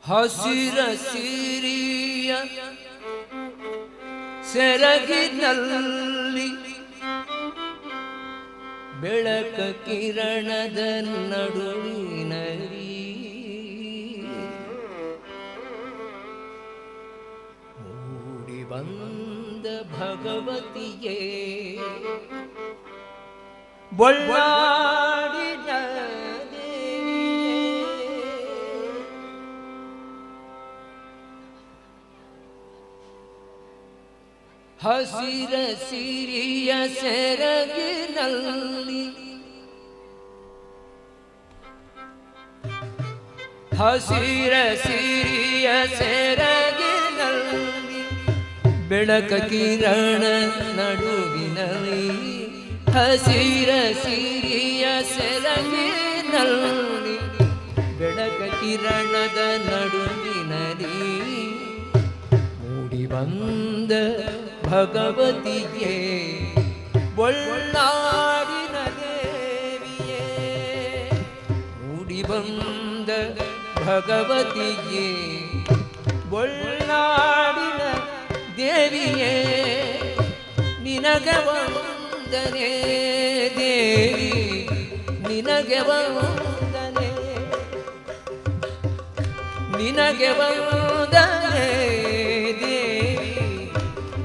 ಹಸಿರ ಸಿರಿಯ ಸೆರಗಿನಲ್ಲಿ ಬೆಳಕ ಕಿರಣದ ನಡುವಿನರಿ ಮೂಡಿ ಬಂದ ಭಗವತಿಯೇ ಬಳ್ಳಾಡಿನ ಹಸಿರ ಸಿರಿಯ ಸೆರಗಿನಲ್ಲಿ ಹಸಿರ ಸಿರಿಯ ಸೆರಗಿನಲ್ಲಿ ಬೆಳಕ ಕಿರಣ ನಡುವಿನಲ್ಲಿ ಹಸಿರ ಸಿರಿಯ ಸೆರಗಿನಲ್ಲಿ ಬೆಳಕ ಕಿರಣದ ನಡುವಿನಲ್ಲಿ ಮೂಡಿ ಬಂದ ಭಗವತಿಯೇ ಬಳ್ಳಾಡಿನ ದೇವಿಯೇ ಮೂಡಿ ಬಂದ ಭಗವತಿಯೇ ಬಳ್ಳಾಡಿನ ದೇವಿಯೇ ನಿನಗೆ ವಂದನೆ ದೇವಿ ನಿನಗೆ ವಂದನೆ ನಿನಗೆ ವಂದನೆ ದೇವಿ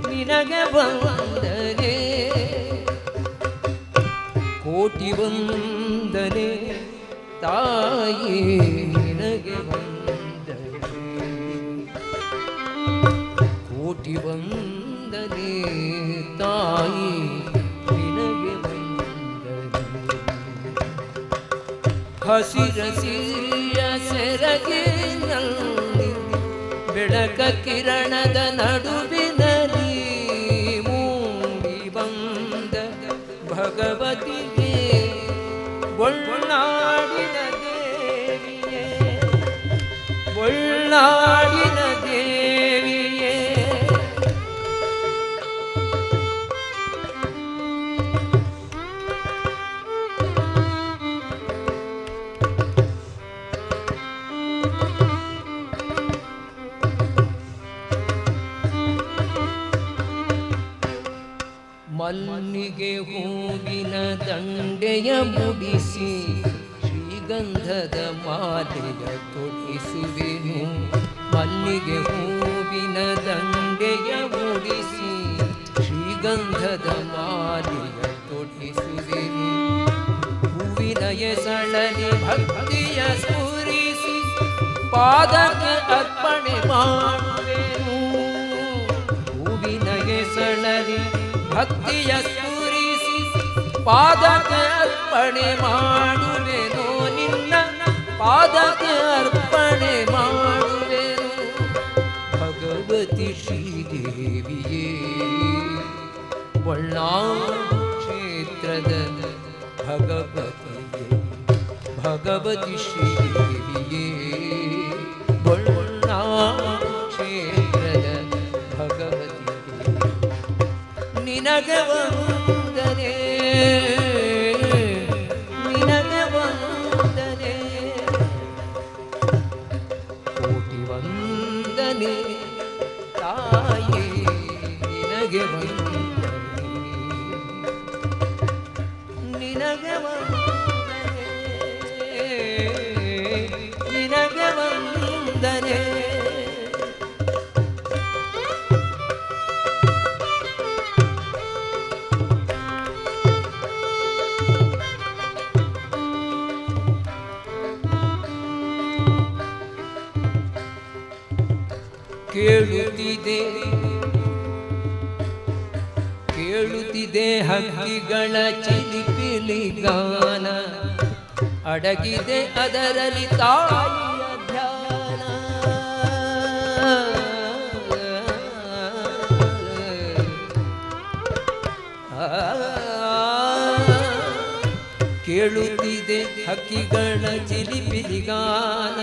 ನಿನಗೆ ವಂದನೆ ಕೋಟಿ ವಂದನೆ ತಾಯಿ ನಿನಗೆ ವಂದನೆ ಕೋಟಿ ವಂದನೆ ತಾಯಿ ನಿನಗೆ ವಂದನೆ ಹಸಿರ ಸಿರಿಯ ಸೆರಗಿನಲ್ಲಿ ಬೆಳಕ ಕಿರಣದ ನಡುವಿನಲ್ಲಿ ಮೂಡಿ ಬಂದ ಭಗವತಿಗೆ ಬಳ್ಳಾಡಿನ ದೇವಿಯೇ ಬಳ್ಳಾಡಿನ ದೇವಿ ಮಲ್ಲಿಗೆ ಹೂವಿನ ದಂಡೆಯ ಮುಡಿಸಿ ಶ್ರೀಗಂಧದ ಮಾಲೆಯ ತೊಡಿಸುವೆನು. ಮಲ್ಲಿಗೆ ಹೂವಿನ ದಂಡೆಯ ಮುಡಿಸಿ ಶ್ರೀಗಂಧದ ಮಾಲೆಯ ತೊಡಿಸುವೆನು. ಹೂವಿನ ಎಸಳಲಿ ಭಕ್ತಿಯ ಸ್ಫುರಿಸಿ ಪಾದಕ್ಕೆ ಅರ್ಪಣೆ ಮಾಡುವೆನು. ಹೂವಿನ ಎಸಳಲಿ ಭಕ್ತಿಯ ಸ್ಫುರಿಸಿ ಪಾದಕ್ಕೆ ಅರ್ಪಣೆ ಮಾಡುವೆನು. ನಿನ್ನ ಪಾದಕ್ಕೆ ಅರ್ಪಣೆ ಮಾಡುವೆನು. ಭಗವತಿ ಶ್ರೀದೇವಿಯೇ ಬಳ್ಳಾರಿ ಕ್ಷೇತ್ರದ ಭಗವತಿಯೇ. ಭಗವತಿ ಶ್ರೀದೇವಿಯೇ ಬಳ್ಳಾರಿ ಕ್ಷೇತ್ರದ ಭಗವತಿಯೇ. ನಿನಗೆ ವಂದನೆ, ನಿನಗೆ ವಂದನೆ, ಕೋಟಿ ವಂದನೆ ತಾಯೇ ನಿನಗೆ ವಂದನೆ, ನಿನಗೆ ವಂದನೆ, ನಿನಗೆ ವಂದನೆ. ಕೇಳುತ್ತಿದೆ ಕೇಳುತ್ತಿದೆ ಹಕ್ಕಿಗಳ ಚಿಲಿಪಿಲಿ ಗಾನ. ಅಡಗಿದೆ ಅದರಲ್ಲಿ ತಾಯಿಯ ಧ್ಯಾನ. ಕೇಳುತ್ತಿದೆ ಹಕ್ಕಿಗಳ ಚಿಲಿಪಿಲಿ ಗಾನ.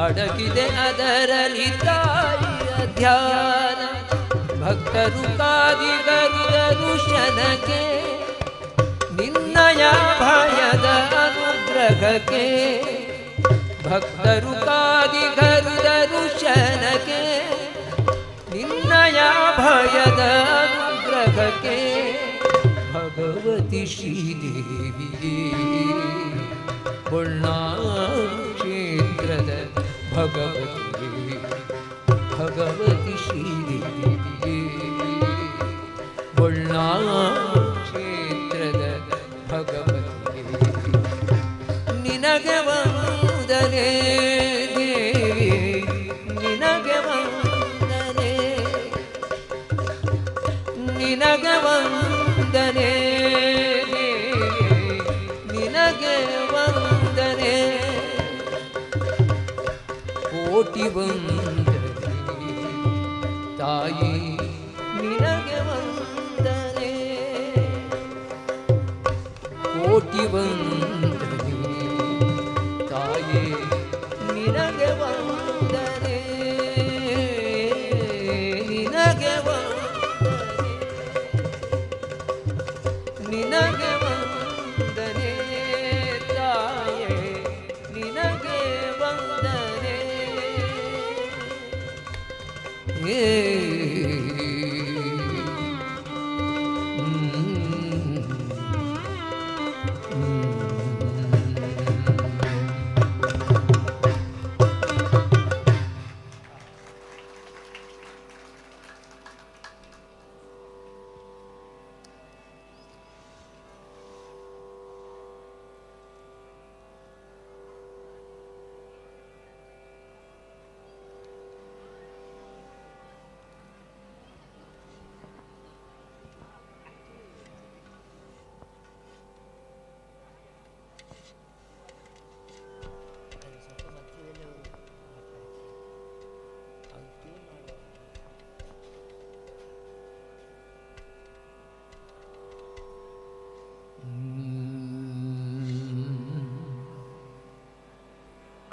ಅಡಗಿದೆ ಅದರಲ್ಲಿ ತಾಯಿಯ ಧ್ಯಾನ. ಭಕ್ತರು ಕಾದಿಗರು ದರ್ಶನಕ್ಕೆ ನಿನ್ನಯ ಭಯದ ಅನುಗ್ರಹಕ್ಕೆ. ಭಕ್ತರು ಕಾದಿಗರು ದರ್ಶನಕ್ಕೆ ನಿನ್ನಯ ಭಯದ ಅನುಗ್ರಹಕ್ಕೆ. ಭಗವತಿ ಶ್ರೀದೇವಿಯೇ ಬಳ್ಳಾರಿ ಕ್ಷೇತ್ರದ ಭಗವತಿಯೇ. ಭಗವತಿ ಶ್ರೀದೇವಿಯೇ ಬಳ್ಳಾರಿ ಕ್ಷೇತ್ರದ ಭಗವತಿಯೇ. ನಿನಗೆ ವಂದನೆ ದೇವಿ, ನಿನಗೆ ವಂದನೆ, ನಿನಗೆ ವಂದನೆ ದೇವಿ, ನಿನಗೆ ವಂದನೆ. ಕೋಟಿ ವಂದನೆ ತಾಯಿ ನಿನಗೆ ವಂದನೆ. ಕೋಟಿ ವಂದನೆ ತಾಯಿ ನಿನಗೆ ವಂದನೆ, ನಿನಗೆ ವಂದನೆ, ನಿನಗೆ ವಂದನೆ ತಾಯೇ ನಿನಗೆ ವಂದನೆ.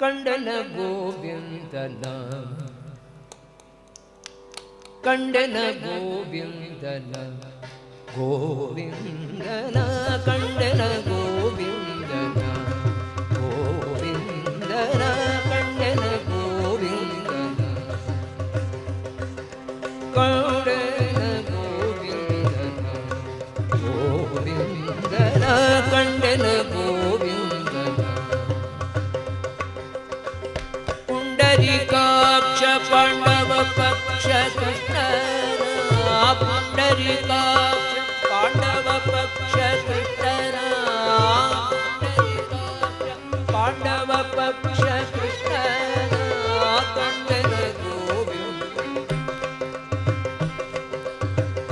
ಕಂಡನ ಗೋವಿಂದನ, ಕಂಡನ ಗೋವಿಂದನ, ಗೋವಿಂದನ ಕಂಡನ ಗೋವಿಂದನ, ಗೋವಿಂದನ ಕಂಡನ ಗೋವಿಂದನ, ಕಂಡನ ಗೋವಿಂದನ, ಕಂಡನ ಗೋವಿಂದನ ಪುಂಡರೀಕಾಕ್ಷ ಪಾಂಡವ ಪಕ್ಷ ಕೃಷ್ಣನ ಪುಂಡರೀಕಾಕ್ಷ ಪಾಂಡವ ಪಕ್ಷ ಕೃಷ್ಣನ ಪಾಂಡವ ಪಕ್ಷ ಕೃಷ್ಣನ ಕಂಡನ ಗೋವಿಂದ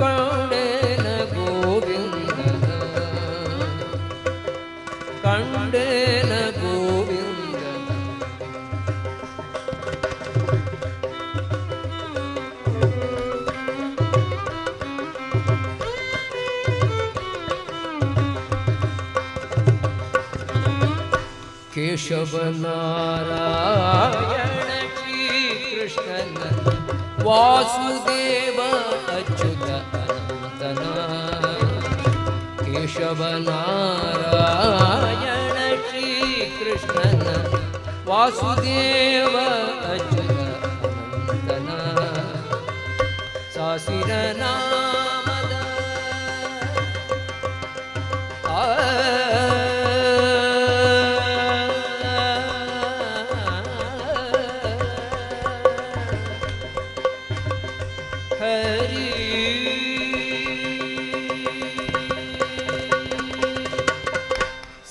ಕಂಡನ ಗೋವಿಂದನ ಕಂಡನ ಗೋವಿಂದನ ಕೇಶವ ನಾರಾಯಣ ಶ್ರೀಕೃಷ್ಣನ ವಾಸುದೇವ ಅಚ್ಯುತ ಅನಂತನ ಕೇಶವ ನಾರಾಯಣ ಶ್ರೀಕೃಷ್ಣನ ವಾಸುದೇವ ಅಚ್ಯುತ ಅನಂತನ ಸಾಸಿರ ನಾಮದ ಹರಿ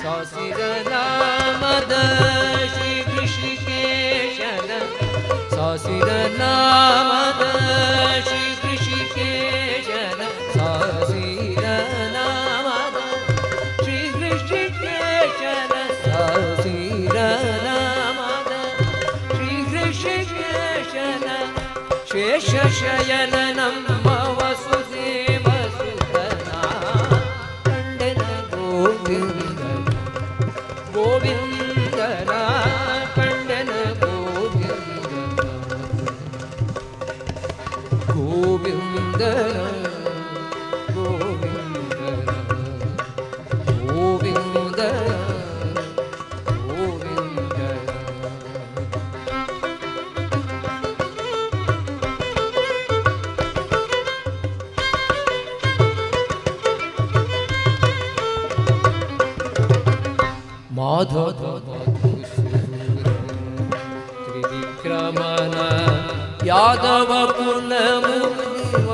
ಸಾಸಿರ ನಾಮದ ಶ್ರೀ ಋಷಿಕೇಶನ ಸಾಸಿರ ನಾಮದ ಶ್ರೀ ಋಷಿಕೇಶನ ಸಾಸಿರ ನಾಮದ ಶ್ರೀ ಋಷಿಕೇಶನ ಸಾಸಿರ ನಾಮದ ಶ್ರೀ ಋಷಿಕೇಶನ ಶೇಷಶಯನ ನಮ್ಮ ವಸುದೇವ ಸುತನ ಕಂಡನ ಗೋವಿಂದನ ಗೋವಿಂದನ ಕಂಡನ ಗೋವಿಂದನ ಗೋವಿಂದನ ಗೋವಿಂದನ ಗೋವಿಂದನ ಗೋವಿಂದನ ಮಾಧವ ತ್ರಿವಿಕ್ರಮನ ಯಾದವ ಕುಲ ಮುನಿವಂದ್ಯನ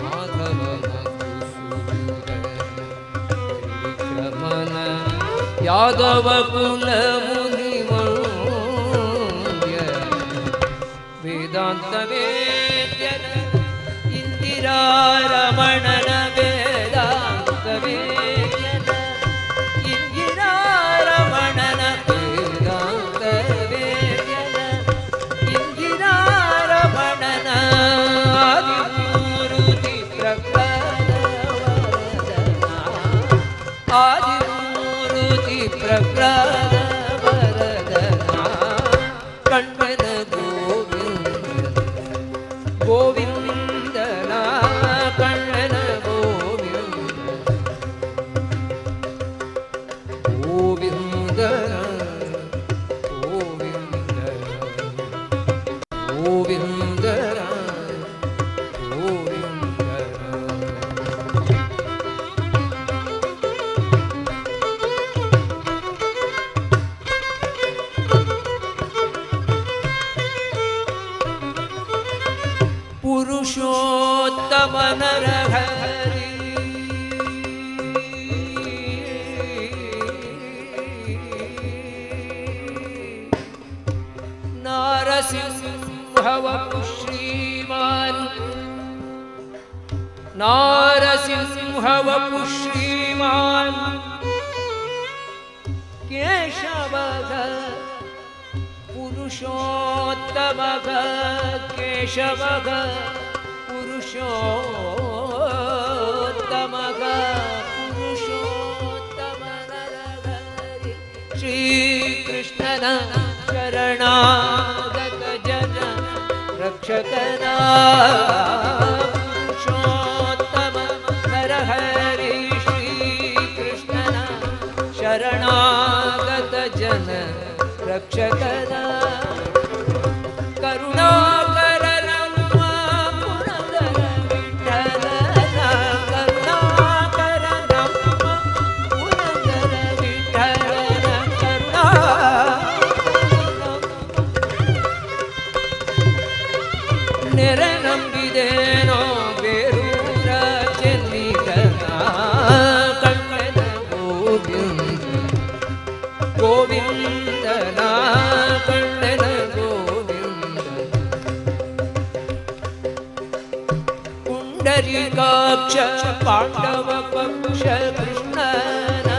ಮಾಧವ ತ್ರಿವಿಕ್ರಮನ ಯಾದವ ಕುಲ ಮುನಿವಂದ್ಯನ ವೇದಾಂತ ವೇದ್ಯನ ಇಂದಿರಾ ರಮಣನ ವೇದಾಂತ ವೇದ್ಯನ ಇಂದಿರಾ ರಮಣನ ವೇದಾಂತ ವೇದ್ಯನ ಇಂದಿರಾ ರಮಣನ ಆದಿಮೂರುತಿ ಪ್ರಕೃತ ವರದನ ಆದಿಮೂರುತಿ ಪ್ರಕೃತ ವರದನ ಕಂಡನ ಗೋವಿಂದನ ಕಂಡನ ಗೋವಿಂದನ ಗೋವಿಂದನ ಗೋವಿಂದನ ಪುರುಷೋತ್ತಮ ನರಹರಿ ನಾರಸಿಂಹವಪು ಶ್ರೀಮಾನ್ ನಾರಸಿಂಹವಪು ಶ್ರೀಮಾನ್ ಕೇಶವಗ ಪುರುಷೋತ್ತಮಗ ಕೇಶವಗ ಪುರುಷೋತ್ತಮಗ ಪುರುಷೋತ್ತಮ ನರಹರಿ ಶ್ರೀಕೃಷ್ಣನ ಶರಣಾಗತ ಜನ ರಕ್ಷಕನ ಪುರುಷೋತ್ತಮ ನರಹರಿ ಶ್ರೀಕೃಷ್ಣನ ಶರಣಾಗತ ಜನ ರಕ್ಷಕನ ಕರುಣಾಕರ ನಮ್ಮ ಪುಣಗರ ವಿಠಲನ ಕರುಣಾಕರ ನೆರೆ ನಂಬಿದೇನೋ ಬೇರೂರ ಚೆನ್ನಿಗನ ಕಣ್ಣನ ಗೋವಿಂದ ಗೋವಿಂದನ ಕಣ್ಣನ ಗೋವಿಂದ ಪುಂಡರೀಕಾಕ್ಷ ಪಾಂಡವ ಪಕ್ಷ ಕೃಷ್ಣನ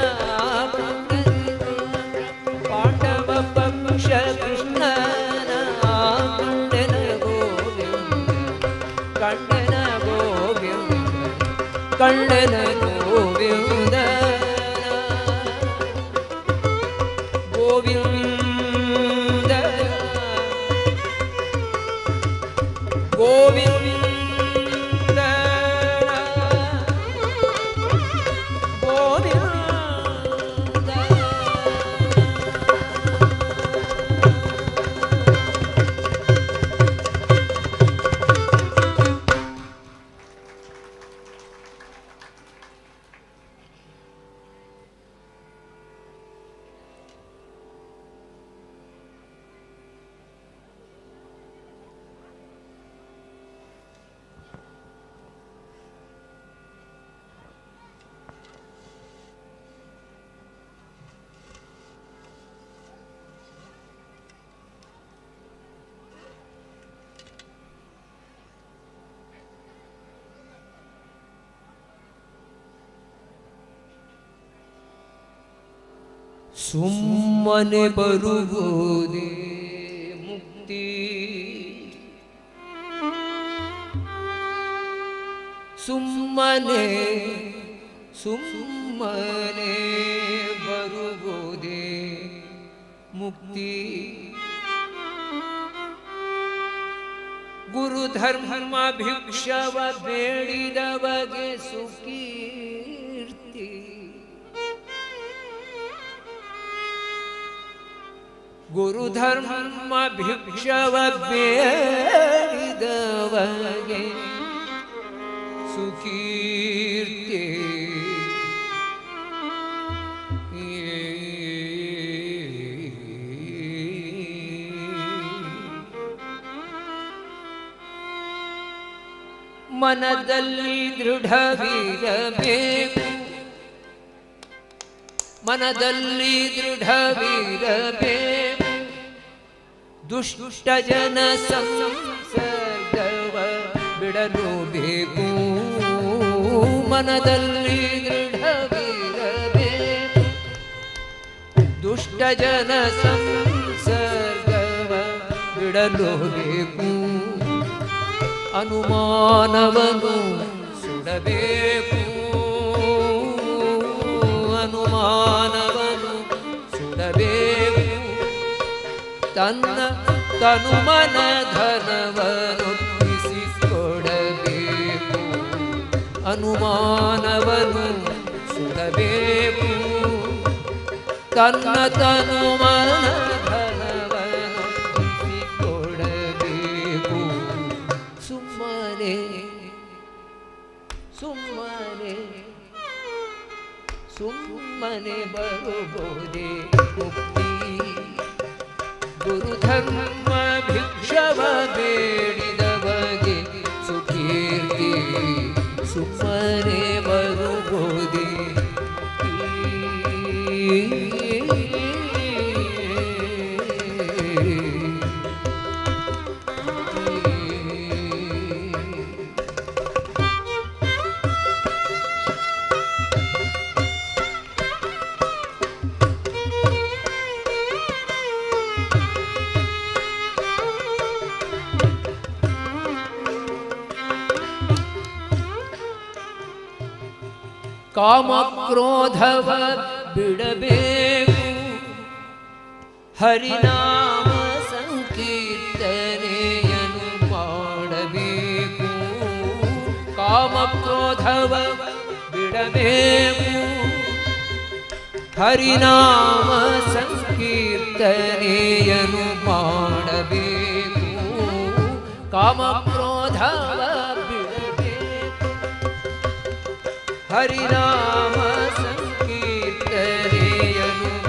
ಪಾಂಡವ ಪಕ್ಷ ಕೃಷ್ಣನ ಕಣ್ಣನ ಗೋವಿಂದ ಕಣ್ಣನ ಗೋವಿಂದ ಕಣ್ಣನ ಗೋವಿಂದ ಗೋವಿಂದ ಗೋವಿಂದ ಸುಮ್ಮನೆ ಬರುವುದೇ ಮುಕ್ತಿ ಸುಮ್ಮನೆ ಸುಮ್ಮನೆ ಬರುವುದೇ ಮುಕ್ತಿ ಗುರು ಧರ್ಮ ಭಿಕ್ಷವ ಬೇಡಿದವಗೆ ಸುಕೀರ್ತಿ ಗುರು ಧರ್ಮ ಭಿಕ್ಷವ ಬೇಡಿದವಗೆ ಸುಕೀರ್ತಿ ಮನದಲ್ಲಿ ದೃಢವಿರಬೇಕು ಮನದಲ್ಲಿ ದೃಢವಿರಬೇಕು ದುಷ್ಟ ಜನ ಸಂಸರ್ಗವ ಬಿಡಲು ಬೇಕು ಮನದಲ್ಲಿ ದೃಢವಿರಬೇಕು ದುಷ್ಟ ಜನ ಸಂಸರ್ಗವ ಬಿಡಲು ಬೇಕು ಅನುಮಾನವನ್ನು ಸುಡಬೇಕು ಅನುಮಾನವನ್ನು ಸುಡಬೇಕು ತನ್ನ ತನುಮನ ಧನವನ್ನೊಪ್ಪಿಸಿಕೊಡಬೇಕು ಅನುಮಾನವನ್ನು ಸುಡಬೇಕು ತನ್ನ ತನುಮನ ಧನವನ್ನೊಪ್ಪಿಸಿಕೊಡಬೇಕು ಸುಮ್ಮನೆ ಸುಮ್ಮನೆ ಸುಮ್ಮನೆ ಬರುವುದೇ ಮುಕ್ತಿ ಗುರು ಧರ್ಮ ಭಿಕ್ಷವ ಬೇಡಿದವಗೆ ಸುಕೀರ್ತಿ ಸುಮ್ಮನೆ ಬರುವುದೇ ಕಾಮ ಕ್ರೋಧವ ಬಿಡಬೇಕು ಹರಿನಾಮ ಸಂಕೀರ್ತನೆಯನ್ನು ಮಾಡಬೇಕು ಕಾಮ ಕ್ರೋಧವ ಬಿಡಬೇಕು ಹರಿನಾಮ ಸಂಕೀರ್ತನೆಯನ್ನು ಮಾಡಬೇಕು ಕಾಮ ಕ್ರೋಧವ ಹರಿನಾಮ ಸಂಕೀರ್ತನೆಯನ್ನು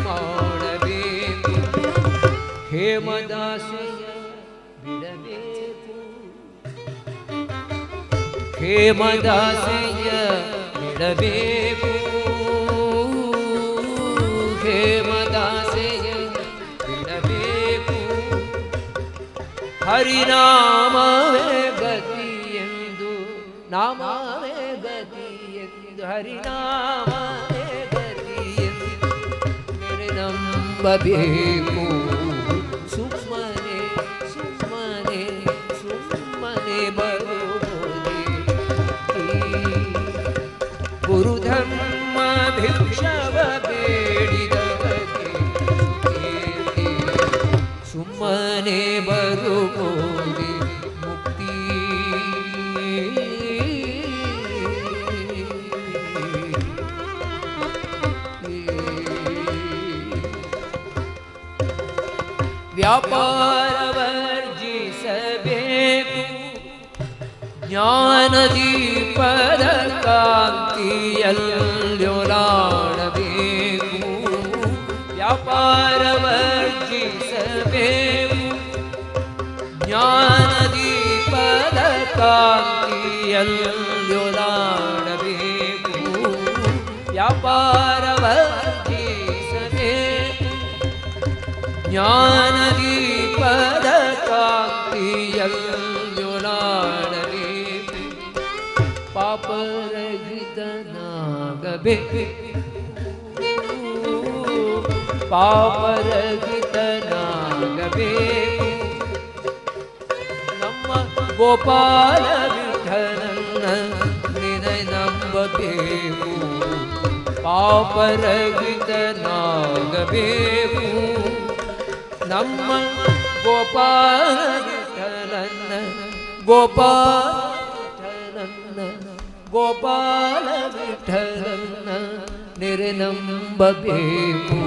ಮಾಡಬೇಕು ಹೇಮದಾಸೆಯ ಬಿಡಬೇಕು ಹೇಮದಾಸೆಯ ಬಿಡಬೇಕು ಹೇಮದಾಸೆಯ ಬಿಡಬೇಕು ಹರಿನಾಮವೇ ಗತಿಯೆಂದು ನಾಮವೇ ಗತಿಯೆಂದು ಹರಿನಾಮವೇ ಗತಿಯೆಂದು ನಂಬಬೇಕು ಸುಮ್ಮನೆ ಸುಮ್ಮನೆ ಸುಮ್ಮನೆ ಬರುವುದೇ ಗುರುಧರ್ಮ ಭಿಕ್ಷವ ಬೇಡಿದವಗೆ ಸುಮ್ಮನೆ ಬರುವುದೇ ಮುಕ್ತಿ ವ್ಯಾಪಾರ ವರ್ಜಿಸಬೇಕು ಜ್ಞಾನ ದೀಪದ ಕಾಂತಿಯಲ್ಲೊಲಾಡಬೇಕು ವ್ಯಾಪಾರ ವರ್ಜಿಸಬೇಕು ಜ್ಞಾನ ದೀಪದ ಕಾಂತಿಯಲ್ಲೊಲಾಡಬೇಕು ವ್ಯಾಪಾರ ವರ್ಜಿಸಬೇಕು ಜ್ಞಾನ ದೀಪದ ಕಾಂತಿಯಲ್ಲೊಲಾಡಬೇಕು ಪಾಪರಹಿತನಾಗಬೇಕು ಪಾಪರಹಿತನಾಗಬೇಕು ನಮ್ಮ ಗೋಪಾಲ ವಿಠಲನ ಹೃದಯ ನಂಬಬೇಕು ಪಾಪರಹಿತನಾಗಬೇಕು ನಮ್ಮ ಗೋಪಾಲ ವಿಠಲನ ಗೋಪಾಲ ವಿಠಲನ ನಿರ್ನಂಬಬೇಕು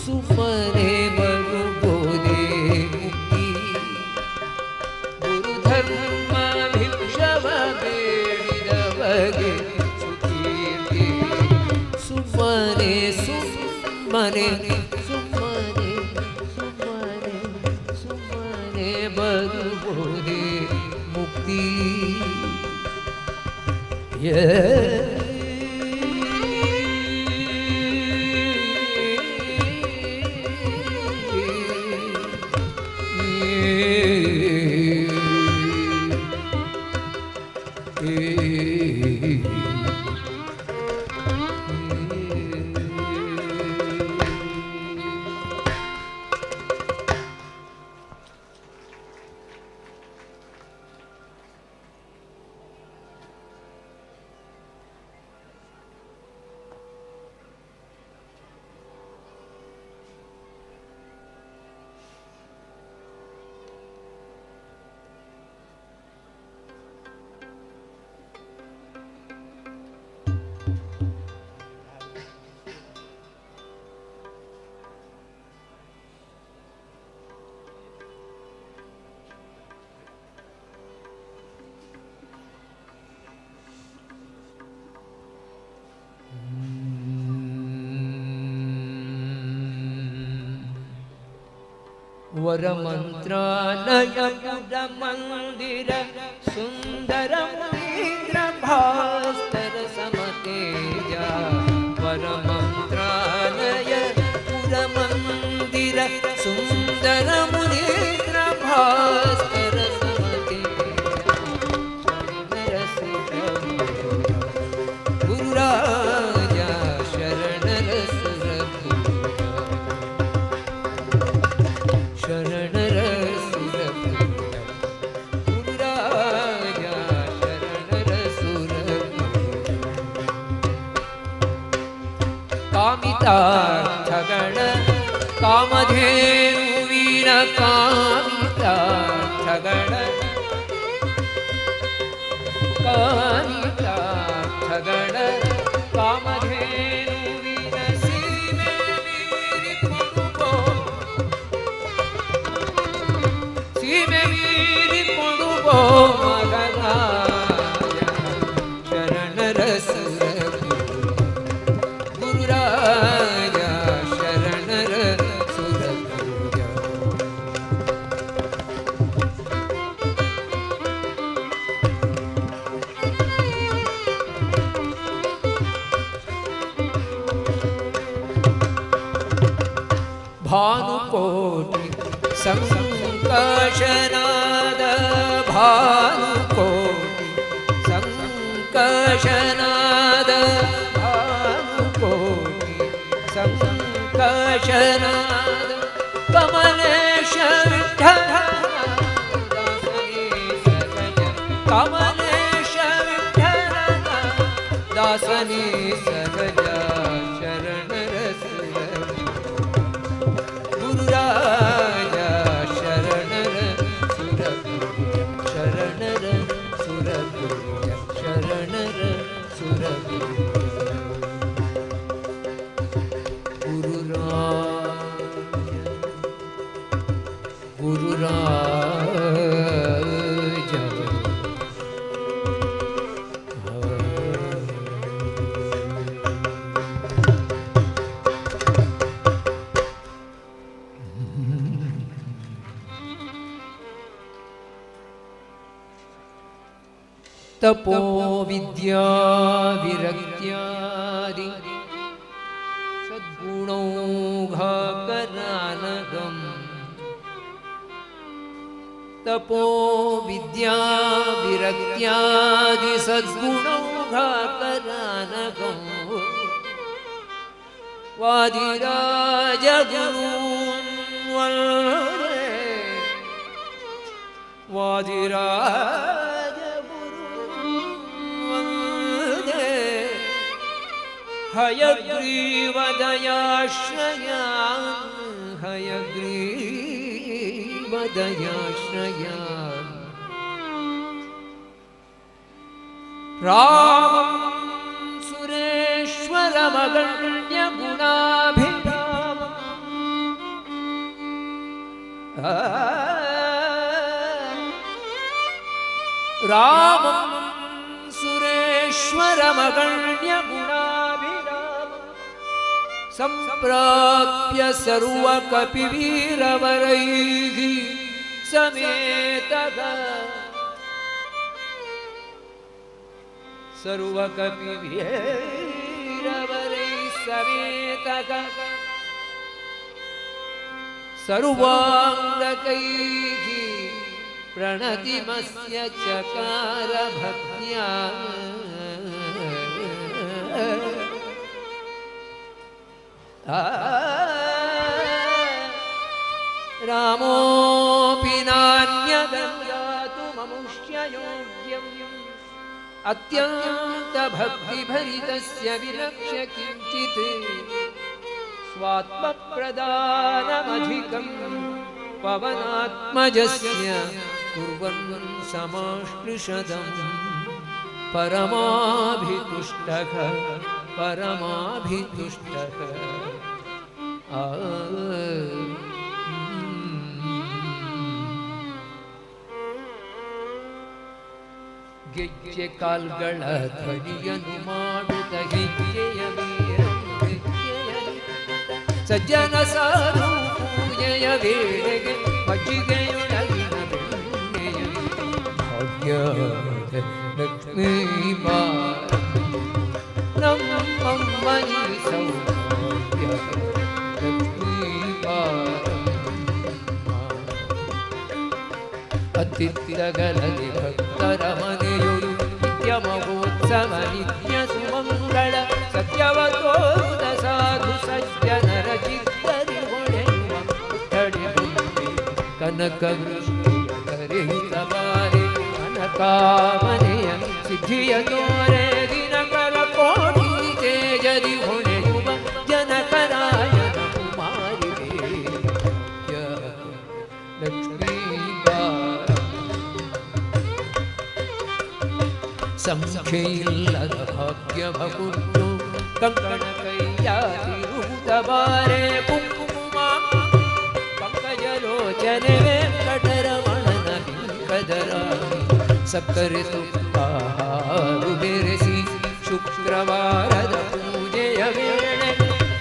ಸುಮ್ಮನೆ ಬರುವುದೇ ಮುಕ್ತಿ ಗುರುಧರ್ಮ ಭಿಕ್ಷವ ಬೇಡಿದವಗೆ ಸುಕೀರ್ತಿ ಸುಮ್ಮನೆ ಸುಮ್ಮನೆ ಸುಮ್ಮನೆ ಸುಮ್ಮನೆ ಸುಮ್ಮನೆ ಬರುವುದೇ ಮುಕ್ತಿ ವರಮಂತ್ರಾಲಯ ಪುರ ಮಂದಿರ ಸುಂದರ ಮುನೀಂದ್ರ ಭಾಸ್ಕರ ಸಮತೇಜ ವರಮಂತ್ರಾಲಯ ಪುರ ಮಂದಿರ ಸುಂದರ ಮುನೀಂದ್ರ ಭಾಸ್ಕರ ಸಮತೇಜ ಗುರುರಾಜ ಶರಣರ ಶರಣರ ಸುರಪುರ ಗುರುರಾಜ ಶರಣರ ಸುರಪುರ ಕಾಮಿತಾರ್ಥಗಣ ಕಾಮಧೇನುವಿನ ಕಾಮಿತಾರ್ಥಗಣ ಕಾಮಿತಾರ್ಥಗಣ ಕಾಮಧೇನುವಿನ ಸೀಮೆ ಮೀರಿ ಕೊಡುವೋ ಸೀಮೆ ಮೀರಿ ಕೊಡುವೋ ಮಗನಾಯ ಶರಣರ ಸುರಪುರ ಗುರುರಾಜ ಶರಣರ ಸುರಪುರ ಸಂಕರ್ಷನಾದ ಭಾನುಕೋಟಿ ಸಂಕರ್ಷನಾದ ಭಾನುಕೋಟಿ ಸಂಕರ್ಷನಾದ ಕಮಲೇಶ ವಿಠಲ ದಾಸನೇ ಸಗಜ ಕಮಲೇಶ ವಿಠಲ ದಾಸನೇ ಸಗಜ ಶರಣರ ಗುರುರಾಜ ಶರಣರ ಸುರಗುರುಯ ಶರಣರ ಸುರಗುರುಯ ಶರಣರ ಸುರಗುರುಯ ಗುರುರಾಜ ಗುರುರಾಜ तपो विद्या विरक्त्यादि सद्गुणौघाकरानगम् तपो विद्या विरक्त्यादि सद्गुणौघाकरानगम् वादिराज गुरून् वन्दे वादिराज हयग्रीवदयाश्रयान् हयग्रीवदयाश्रयान् रामं सुरेश्वरमगण्यगुणाभिरामम् रामं सुरेश्वरमगण्यगुणाभिरामम् सम्प्राप्य सर्वकपिवीरवरैः समेतः सर्वकपिवीरवरैः समेतः सर्वाङ्गकैः प्रणतिमस्य चकार भक्त्या रामोऽपि नान्यगन्धातुममुष्ययोग्यम् अत्यन्तभक्तिभरितस्य विलक्ष्य किञ्चित् स्वात्मप्रदानमधिकम् पवनात्मजस्य कुर्वन् समाश्लिषदम् परमाभितुष्टः परमाभितुष्टः ಗೆಜ್ಜೆ ಕಾಲ್ಗಳ ಧ್ವನಿಯನ್ನು ಮಾಡುತ್ತ ಹೆಜ್ಜೆಯ ಸಜ್ಜನ ಸಾಧು ಪೂಜೆಯ ವೇಳೆಗೆ ಮಜ್ಜಿಗೆಯೊಳಗಿನ ಬೆಣ್ಣೆಯ ಭಾಗ್ಯದ ಲಕ್ಷ್ಮೀ ನಮ್ಮಮ್ಮನಿ ಸೌಭಾಗ್ಯ ಲಕ್ಷ್ಮೀ ಅತಿಥಿಗಲದೆ ಭಕ್ತರ ಮನೆಯೊಳು ನಿತ್ಯ ಮಹೋತ್ಸವ ನಿತ್ಯ ಸುಮಂಗಳ ಸತ್ಯವತೋದ ಸಾಧು ಸಜ್ಜನರ ಚಿತ್ತರಿ ಹೊಳೆಯುವ ಪುತ್ಥಳಿ ಬುದ್ಧಿ ಕನಕ ವೃಷ್ಟಿ ಕರೆಯುತ್ತ ಬಾರೆ ಕನಕಾಮನೆಯ ಸಿದ್ಧಿಯ ತೋರೆ ದಿನಕರ ಕೋಟಿ ತೇಜರಿ ಹೊಳೆಯುವ ಜನಕರಾಯನ ಕುಮಾರಿಗೆ ಲಕ್ಷ್ಮೀ ಸಂಖ್ಯೆಯಿಲ್ಲದ ಭಾಗ್ಯವಗುಟ್ಟು ಕಂಕಣ ಕೈಯಾತಿರುವುದಬಾರೆ ಕುಂಕುಮ ಪಂಕಜಲೋಚನೆ ವೆಂಕಟರಮಣನ ಹಿಂಕದರ ಸಕ್ಕರೆ ತುಪ್ಪ ಹಾಲು ಬೆರೆಸಿ ಶುಕ್ರವಾರದ ಪೂಜೆಯ ವೇಳೆ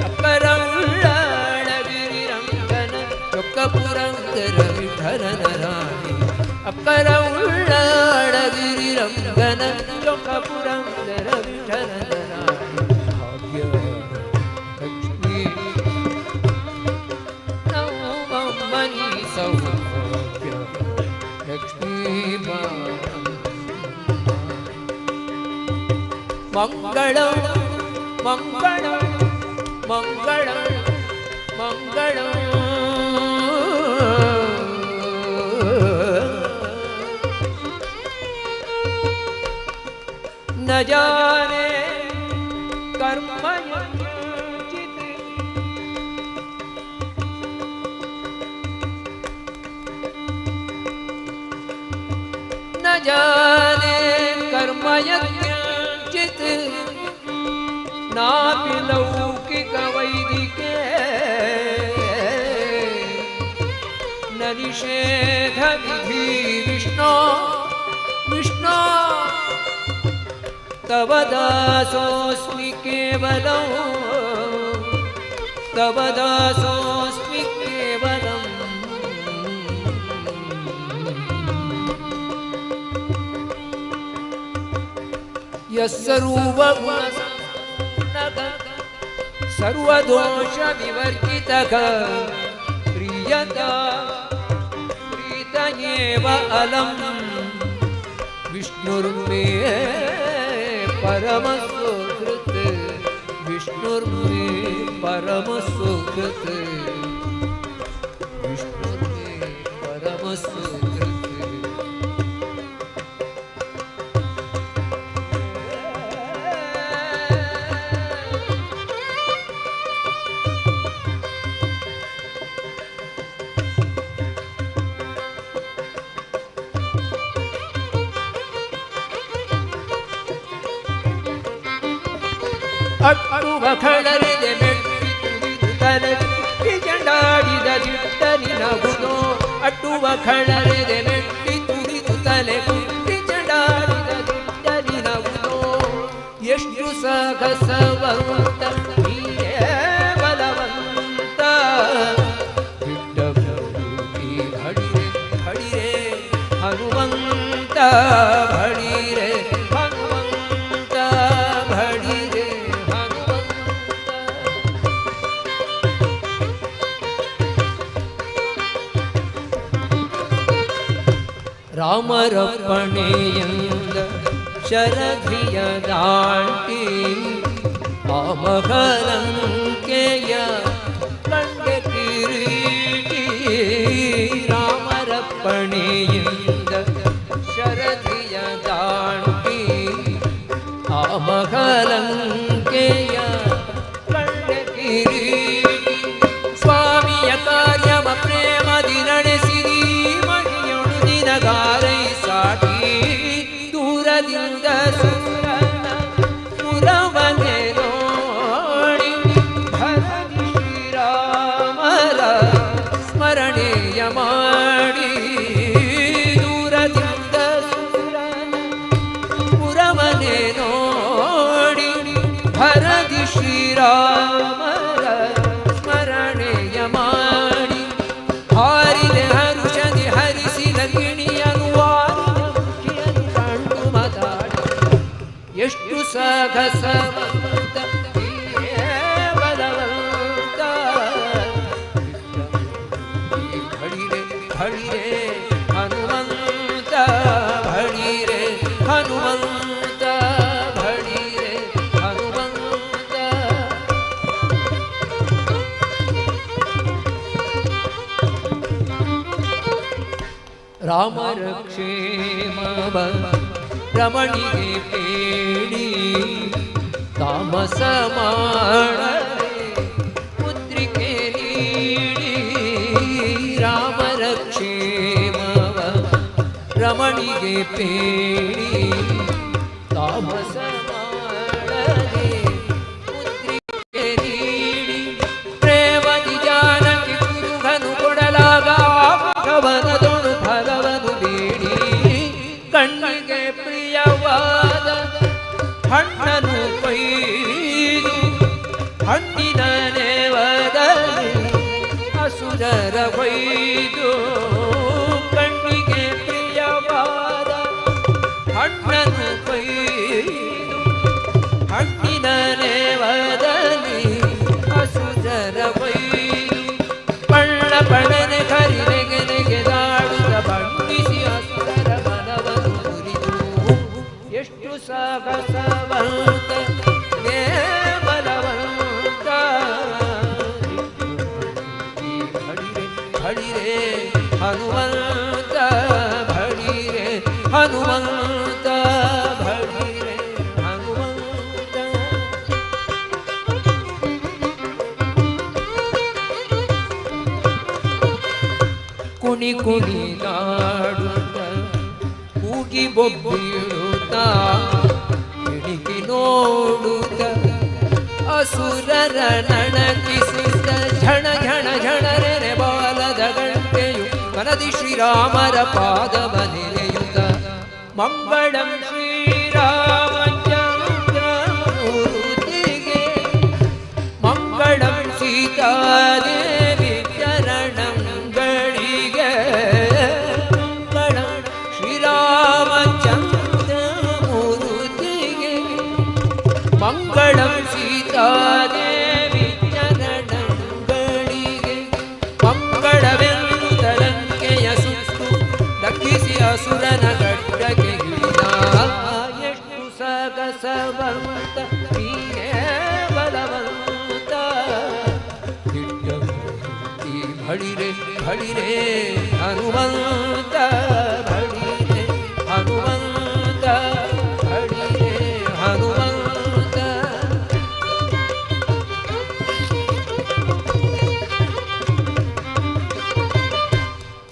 ಅಕ್ಕರ ಉಳ್ಳಾಳಗಿರಿ ರಂಗನ ಚೊಕ್ಕ ಪುರಂದರ ವಿಠಲನ ರಾಣಿ ಅಕ್ಕರ ಉಳ್ಳಾಳಗಿರಿ ರಂಗನ ಚೊಕ್ಕ ಪುರಂದರ ವಿಠಲನ ರಾಣಿ ಭಾಗ್ಯ ಲಕ್ಷ್ಮೀ ನವಮನಿ ಸೌಭಾಗ್ಯ ಮಂಗಳಂ ಮಂಗಳಂ ಮಂಗಳಂ ಮಂಗಳಂ ನ ಜಾನೆ कर्म यज्ञचित् न जाने कर्म यज्ञचित् नापि लौकिक वैदिके न निषेध विधि विष्णो विष्णो तव दासोऽस्मि केवलं तव दासोऽस्मि केवलं यस्सर्वगुणसम्पन्नः सर्वदोषविवर्जितः प्रीयता प्रीत एव अलं विष्णुर्मे परमसुकृत् विष्णुर्मे परमसुकृत् विष्णुर्मे परमसुकृत् ಅಟ್ಟುವ ಖಳರಿದೆ ಮೆಟ್ಟಿತಲೆ ಜಂಡಾಡಿದ ಚಿಟ್ಟರಿ ನಗುನೋ ಅಟ್ಟುವ ಖಳರಿದೆ ಮೆಟ್ಟಿ ತುಡಿದು ತಲೆ ಕುಟ್ಟಿ ಜಂಡಾಡಿದ ಚಿಟ್ಟರಿ ನಗುನೋ ಎಷ್ಟು ಸಾಹಸವಂತ ನೀನೇ ಬಲವಂತ ಬಿಟ್ಟ ಭಡಿರೆ ಭಡಿರೆ ಹನುಮಂತ ಭಡಿರೆ ಹನುಮಂತ ಭಡಿರೆ ರಾಮರಪ್ಪಣೆಯಿಂದ ಶರಧಿಯ ದಾಟಿ ಆಮಹಲಂಕೆಯ ಕಂಡೆ ಕಿರೀಟಿ ರಾಮರಪ್ಪಣೆಯಿಂದ ಶರಧಿಯ ದಾಟಿ ಆಮಹಲಂಕೆಯ ಕಂಡೆ ಕಿರೀಟಿ ಸ್ವಾಮಿಯ ಕಾರ್ಯಮ ಪ್ರೇಮದಿ ನಡೆಸಿರಿ ಗಾರೈ ಸಾಟಿ ದೂರದಿಂದ ಸುರನ ಪುರವನೆ ನೋಡಿ ಭರಣಿ ಶ್ರೀರಾಮರ ಸ್ಮರಣೆಯ ಮಾಡಿ ದೂರದಿಂದ ಸುರನ ಪುರವನೆ ನೋಡಿ ಭರಣಿ ಶ್ರೀರಾಮರ ಸ್ಮರಣೆಯ ಮಾಡಿ ಹಾರಿದೆ ಹರುಷದಿ ಹರಿಸಿದ ಗಿಣಿಯನು ವಾರಿಯನ್ನು ಕಂಡು ಮಾತಾಡಿ ಎಷ್ಟು ಸಾಹಸವಂತ ಬಲವಂತ ಭಡಿರೆ ಭಡಿರೆ ಹನುಮಂತ ಭಡಿರೆ ಹನುಮಂತ ಭಡಿರೆ ಹನುಮಂತ ರಾಮರ ಕ್ಷೇಮವ ರಮಣಿಗೆ ಬೇಡಿ ತಾಮಸ ಮಾಡದೆ ಮುದ್ರಿಕೆ ನೀಡಿ ರಾಮರ ಕ್ಷೇಮವ ರಮಣಿಗೆ ಬೇಡಿ ತಾಮಸ ಮಾಡದೆ ಮುದ್ರಿಕೆ ನೀಡಿ ಪ್ರೇಮದಿ ಜಾನಕಿ ಕುರುಹನು ಕೊಡಲಾಗ ಭಗವನದೊಳು ಭಗವನು ಬೇಡಿ ಕಣ್ಣಿಗೆ ಪ್ರಿಯವಾದ ಹಣ್ಣನು ಕೊಯ್ದು ಹಣ್ಣಿನ ನೇವದಲ್ಲಿ ಅಸುರರ ಕೊಯ್ದು ಕಣ್ಣಿಗೆ ಪ್ರಿಯವಾದ ಹಣ್ಣನು ಕೊಯ್ದು ಹಣ್ಣಿನ ನೇವದಲ್ಲಿ ಅಸುರರ ಕೊಯ್ದು ಪಳ್ಳ ಪಳನೆ ಕರಿವೆಗೆ ನೆಗೆದಾಡುತ್ತ ಬಣ್ಣಿಸಿ ಅಸುರರ ಮನವನ್ನು ಮುರಿದು ಎಷ್ಟು ಸಾಹಸವಂತ ಹನುಮಂತ ಭಳಿರೆ ಹನುಮಂತ. ಕುಣಿ ಕುಣಿ ನಾಡುತ್ತ ಕೂಗಿ ಬೊಬ್ಬಿಡುತ್ತ ಇಣಿಕಿ ನೋಡುತ್ತ ಅಸುರರ ನಣಕಿಸುತ್ತ ಝಣ ಝಣ ಝಣರೆ ಬಾಲದ ಗಂಟೆಯು ಮನದಿ ಶ್ರೀರಾಮರ ಪಾದವ ನೆನೆಯುತ್ತ ಮಂಗಳಂ ಶ್ರೀರಾಮಚಂದ್ರಮೂರ್ತಿಗೆ ಮಂಗಳಂ ಸೀತಾದೇವಿ ಚರಣಂಗಳಿಗೆ ಮಂಗಳಂ ಶ್ರೀರಾಮಚಂದ್ರಮೂರ್ತಿಗೆ ಮಂಗಳಂ ಸೀತಾದೇವಿ ಚರಣಂಗಳಿಗೆ ಮಂಗಳವೆಂದು ಲಂಕೆಯ ಸುತ್ತು ದಕ್ಕಿಸಿ ಅಸುರನ ಗಡ್ಡಕ್ಕೆ ಇಳಿದ ಎಷ್ಟು ಸಗಸವಂತ ನೀನೇ ಬಲವಂತ ಈ ಭಳಿರೆ ಭಳಿರೆ ಹನುಮಂತ ಭಳಿರೆ ಹನುಮಂತ ಭಳಿರೆ ಹನುಮಂತ.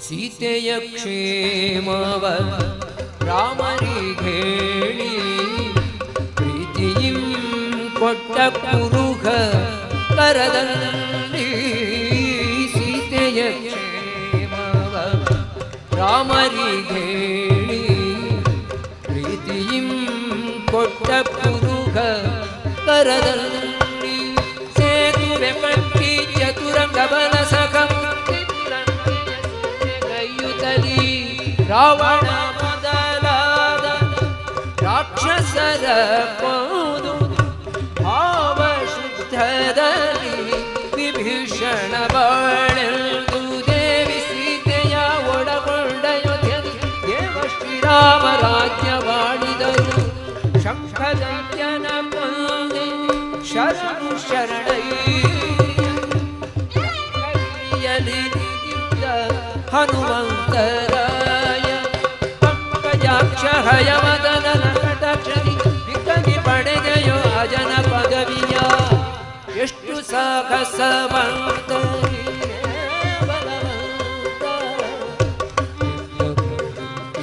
ಸೀತೆಯ ಕ್ಷೇಮವ ರಾಮರಿಗೇಳಿ ಪ್ರೀತಿಯಿಂ ಕೊಟ್ಟ ಕುರುಗ ಕರದಲ್ಲಿ ಸೀತೆಯ ಕ್ಷೇಮವ ರಾಮರಿಗೇಳಿ ಪ್ರೀತಿಯಿಂ ಕೊಟ್ಟ ಕುರುಗ ಕರದಲ್ಲಿ ಸೇತುವೆ ಕಟ್ಟಿ ಚತುರಂಗ ಬಲ ಸಖಂ ರಾವಣ ಮೊದಲಾದ ರಾಕ್ಷಸರ ಕೊಂದು ಭಾವಶುದ್ಧದಲ್ಲಿ ವಿಭೀಷಣ ಬಾಳೆಂದು ದೇವಿ ಸೀತೆಯ ಒಳಗೊಂಡ ಯೋಧ್ಯದಿ ದೇವ ಶ್ರೀರಾಮ ರಾಜ್ಯವಾಳಿದರು ಶಂಖದಂತ್ಯನ ಕೊಂದೆ ಶರಣು ಶರಣೈಯಲಿ ಹನುಮಂತರಾಯ ಪಂಕಜಾಕ್ಷ ಹಯವದನ ಕಟಾಕ್ಷದಿ ವಿಕಗಿ ಪಡೆದೆಯೋ ಅಜನ ಪದವಿಯ ಎಷ್ಟು ಸಾಹಸವಂತ ಬಲವಂತ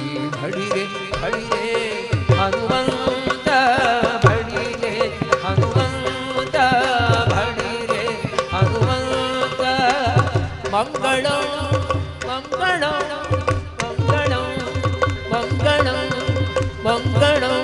ಈ ಭಳಿರೆ ಭಳಿರೆ ಹನುಮಂತ ಭಳಿರೆ ಹನುಮಂತ ಭಳಿರೆ ಹನುಮಂತ. ಮಂಗಳಂ ಮಂಗಳಂ ಮಂಗಳಂ ಮಂಗಳಂ ಮಂಗಳಂ.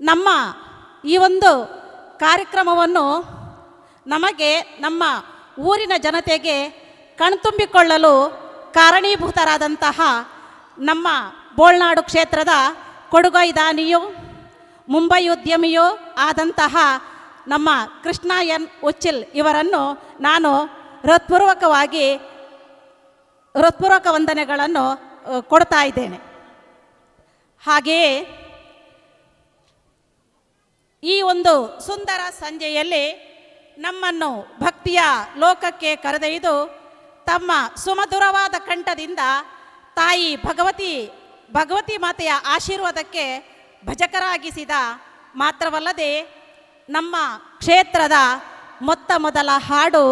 ನಮ್ಮ ಈ ಒಂದು ಕಾರ್ಯಕ್ರಮವನ್ನು ನಮಗೆ ನಮ್ಮ ಊರಿನ ಜನತೆಗೆ ಕಣ್ತುಂಬಿಕೊಳ್ಳಲು ಕಾರಣೀಭೂತರಾದಂತಹ ನಮ್ಮ ಬೋಳ್ನಾಡು ಕ್ಷೇತ್ರದ ಕೊಡುಗೈದಾನಿಯು ಮುಂಬೈ ಉದ್ಯಮಿಯೂ ಆದಂತಹ ನಮ್ಮ ಕೃಷ್ಣ ಎನ್ ಉಚ್ಚಿಲ್ ಇವರನ್ನು ನಾನು ಹೃತ್ಪೂರ್ವಕ ವಂದನೆಗಳನ್ನು ಕೊಡ್ತಾ ಇದ್ದೇನೆ. ಹಾಗೆಯೇ ಈ ಒಂದು ಸುಂದರ ಸಂಜೆಯಲ್ಲಿ ನಮ್ಮನ್ನು ಭಕ್ತಿಯ ಲೋಕಕ್ಕೆ ಕರೆದೊಯ್ದು ತಮ್ಮ ಸುಮಧುರವಾದ ಕಂಠದಿಂದ ತಾಯಿ ಭಗವತಿ ಮಾತೆಯ ಆಶೀರ್ವಾದಕ್ಕೆ ಭಜಕರಾಗಿಸಿದ ಮಾತ್ರವಲ್ಲದೆ ನಮ್ಮ ಕ್ಷೇತ್ರದ ಮೊತ್ತ ಮೊದಲ ಹಾಡು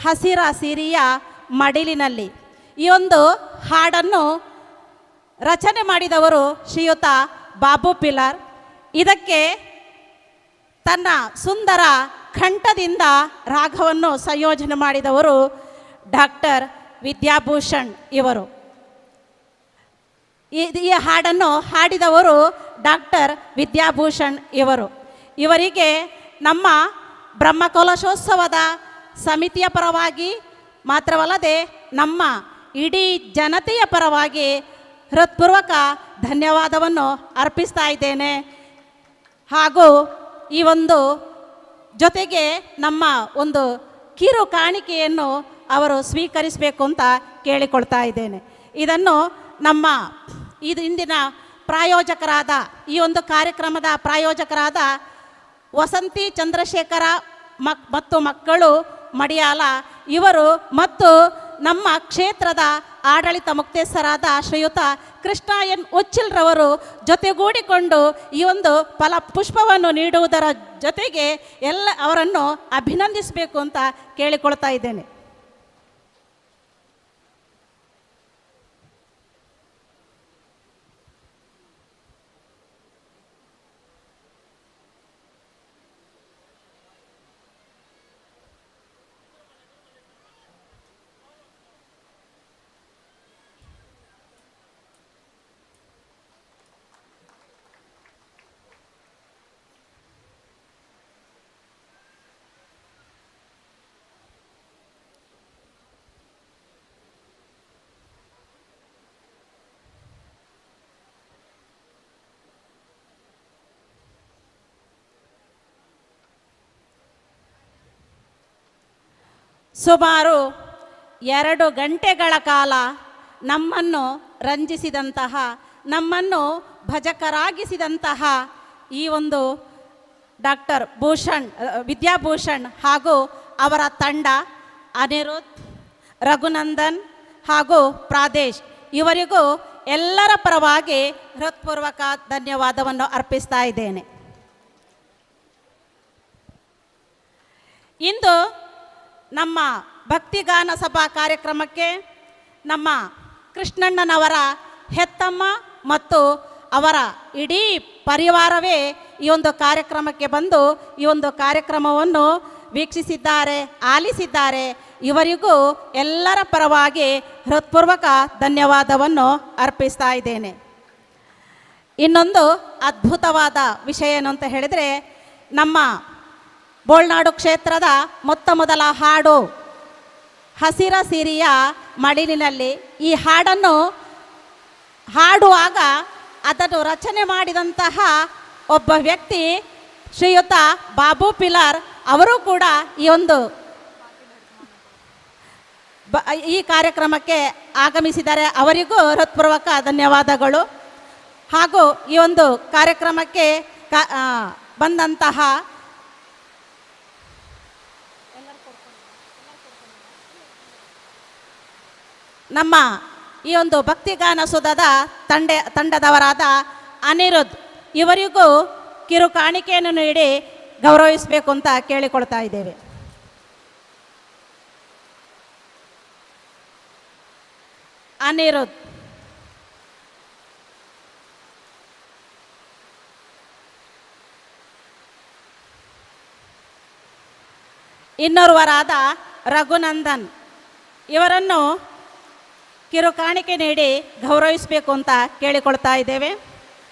ಹಸಿರ ಸಿರಿಯ ಮಡಿಲಿನಲ್ಲಿ. ಈ ಒಂದು ಹಾಡನ್ನು ರಚನೆ ಮಾಡಿದವರು ಶ್ರೀಯುತ ಬಾಬು ಪಿಲ್ಲರ್. ಇದಕ್ಕೆ ತನ್ನ ಸುಂದರ ಕಂಠದಿಂದ ರಾಗವನ್ನು ಸಂಯೋಜನೆ ಮಾಡಿದವರು ಡಾಕ್ಟರ್ ವಿದ್ಯಾಭೂಷಣ್ ಇವರು. ಈ ಹಾಡನ್ನು ಹಾಡಿದವರು ಡಾಕ್ಟರ್ ವಿದ್ಯಾಭೂಷಣ್ ಇವರು. ಇವರಿಗೆ ನಮ್ಮ ಬ್ರಹ್ಮಕಲಶೋತ್ಸವದ ಸಮಿತಿಯ ಪರವಾಗಿ ಮಾತ್ರವಲ್ಲದೆ ನಮ್ಮ ಇಡೀ ಜನತೆಯ ಪರವಾಗಿ ಹೃತ್ಪೂರ್ವಕ ಧನ್ಯವಾದವನ್ನು ಅರ್ಪಿಸ್ತಾ ಇದ್ದೇನೆ. ಹಾಗೂ ಈ ಒಂದು ಜೊತೆಗೆ ನಮ್ಮ ಒಂದು ಕಿರು ಕಾಣಿಕೆಯನ್ನು ಅವರು ಸ್ವೀಕರಿಸಬೇಕು ಅಂತ ಕೇಳಿಕೊಳ್ತಾ ಇದ್ದೇನೆ. ಇದನ್ನು ನಮ್ಮ ಇಂದಿನ ಪ್ರಾಯೋಜಕರಾದ ಈ ಒಂದು ಕಾರ್ಯಕ್ರಮದ ಪ್ರಾಯೋಜಕರಾದ ವಸಂತಿ ಚಂದ್ರಶೇಖರ ಮತ್ತು ಮಕ್ಕಳು ಮಡಿಯಾಲ ಇವರು ಮತ್ತು ನಮ್ಮ ಕ್ಷೇತ್ರದ ಆಡಳಿತ ಮುಕ್ತೇಸ್ಥರಾದ ಶ್ರೀಯುತ ಕೃಷ್ಣ ಎನ್ ಉಚ್ಚಿಲ್ರವರು ಜೊತೆಗೂಡಿಕೊಂಡು ಈ ಒಂದು ಪುಷ್ಪವನ್ನು ನೀಡುವುದರ ಜೊತೆಗೆ ಎಲ್ಲ ಅವರನ್ನು ಅಭಿನಂದಿಸಬೇಕು ಅಂತ ಕೇಳಿಕೊಳ್ತಾ ಇದ್ದೇನೆ. ಸುಮಾರು 2 ಗಂಟೆಗಳ ಕಾಲ ನಮ್ಮನ್ನು ರಂಜಿಸಿದಂತಹ, ನಮ್ಮನ್ನು ಭಜಕರಾಗಿಸಿದಂತಹ ಈ ಒಂದು ಡಾಕ್ಟರ್ ವಿದ್ಯಾಭೂಷಣ್ ಹಾಗೂ ಅವರ ತಂಡ ಅನಿರುದ್ಧ್, ರಘುನಂದನ್ ಹಾಗೂ ಪ್ರಾದೇಶ್ ಇವರಿಗೂ ಎಲ್ಲರ ಪರವಾಗಿ ಹೃತ್ಪೂರ್ವಕ ಧನ್ಯವಾದವನ್ನು ಅರ್ಪಿಸ್ತಾ ಇದ್ದೇನೆ. ಇಂದು ನಮ್ಮ ಭಕ್ತಿಗಾನ ಸಭಾ ಕಾರ್ಯಕ್ರಮಕ್ಕೆ ನಮ್ಮ ಕೃಷ್ಣಣ್ಣನವರ ಹೆತ್ತಮ್ಮ ಮತ್ತು ಅವರ ಇಡೀ ಪರಿವಾರವೇ ಈ ಒಂದು ಕಾರ್ಯಕ್ರಮಕ್ಕೆ ಬಂದು ಈ ಒಂದು ಕಾರ್ಯಕ್ರಮವನ್ನು ವೀಕ್ಷಿಸಿದ್ದಾರೆ, ಆಲಿಸಿದ್ದಾರೆ. ಇವರಿಗೂ ಎಲ್ಲರ ಪರವಾಗಿ ಹೃತ್ಪೂರ್ವಕ ಧನ್ಯವಾದವನ್ನು ಅರ್ಪಿಸ್ತಾ ಇದ್ದೇನೆ. ಇನ್ನೊಂದು ಅದ್ಭುತವಾದ ವಿಷಯ ಏನು ಅಂತ ಹೇಳಿದರೆ, ನಮ್ಮ ಬೋಳ್ನಾಡು ಕ್ಷೇತ್ರದ ಮೊತ್ತ ಮೊದಲ ಹಾಡು ಹಸಿರ ಸಿರಿಯ ಮಡಿಲಿನಲ್ಲಿ. ಈ ಹಾಡನ್ನು ಹಾಡುವಾಗ ಅದನ್ನು ರಚನೆ ಮಾಡಿದಂತಹ ಒಬ್ಬ ವ್ಯಕ್ತಿ ಶ್ರೀಯುತ ಬಾಬು ಪಿಲ್ಲರ್ ಅವರು ಕೂಡ ಈ ಕಾರ್ಯಕ್ರಮಕ್ಕೆ ಆಗಮಿಸಿದ್ದಾರೆ. ಅವರಿಗೂ ಹೃತ್ಪೂರ್ವಕ ಧನ್ಯವಾದಗಳು. ಹಾಗೂ ಈ ಒಂದು ಕಾರ್ಯಕ್ರಮಕ್ಕೆ ಬಂದಂತಹ ನಮ್ಮ ಈ ಒಂದು ಭಕ್ತಿಗಾನ ಸುಧದ ತಂಡದವರಾದ ಅನಿರುದ್ಧ್ ಇವರಿಗೂ ಕಿರು ಕಾಣಿಕೆಯನ್ನು ನೀಡಿ ಗೌರವಿಸಬೇಕು ಅಂತ ಕೇಳಿಕೊಳ್ತಾ ಇದ್ದೇವೆ. ಅನಿರುದ್ಧ್ ಇನ್ನೋರ್ವರಾದ ರಘುನಂದನ್ ಇವರನ್ನು ಕಿರು ಕಾಣಿಕೆ ನೀಡಿ ಗೌರವಿಸಬೇಕು ಅಂತ ಕೇಳಿಕೊಳ್ತಾ ಇದ್ದೇವೆ.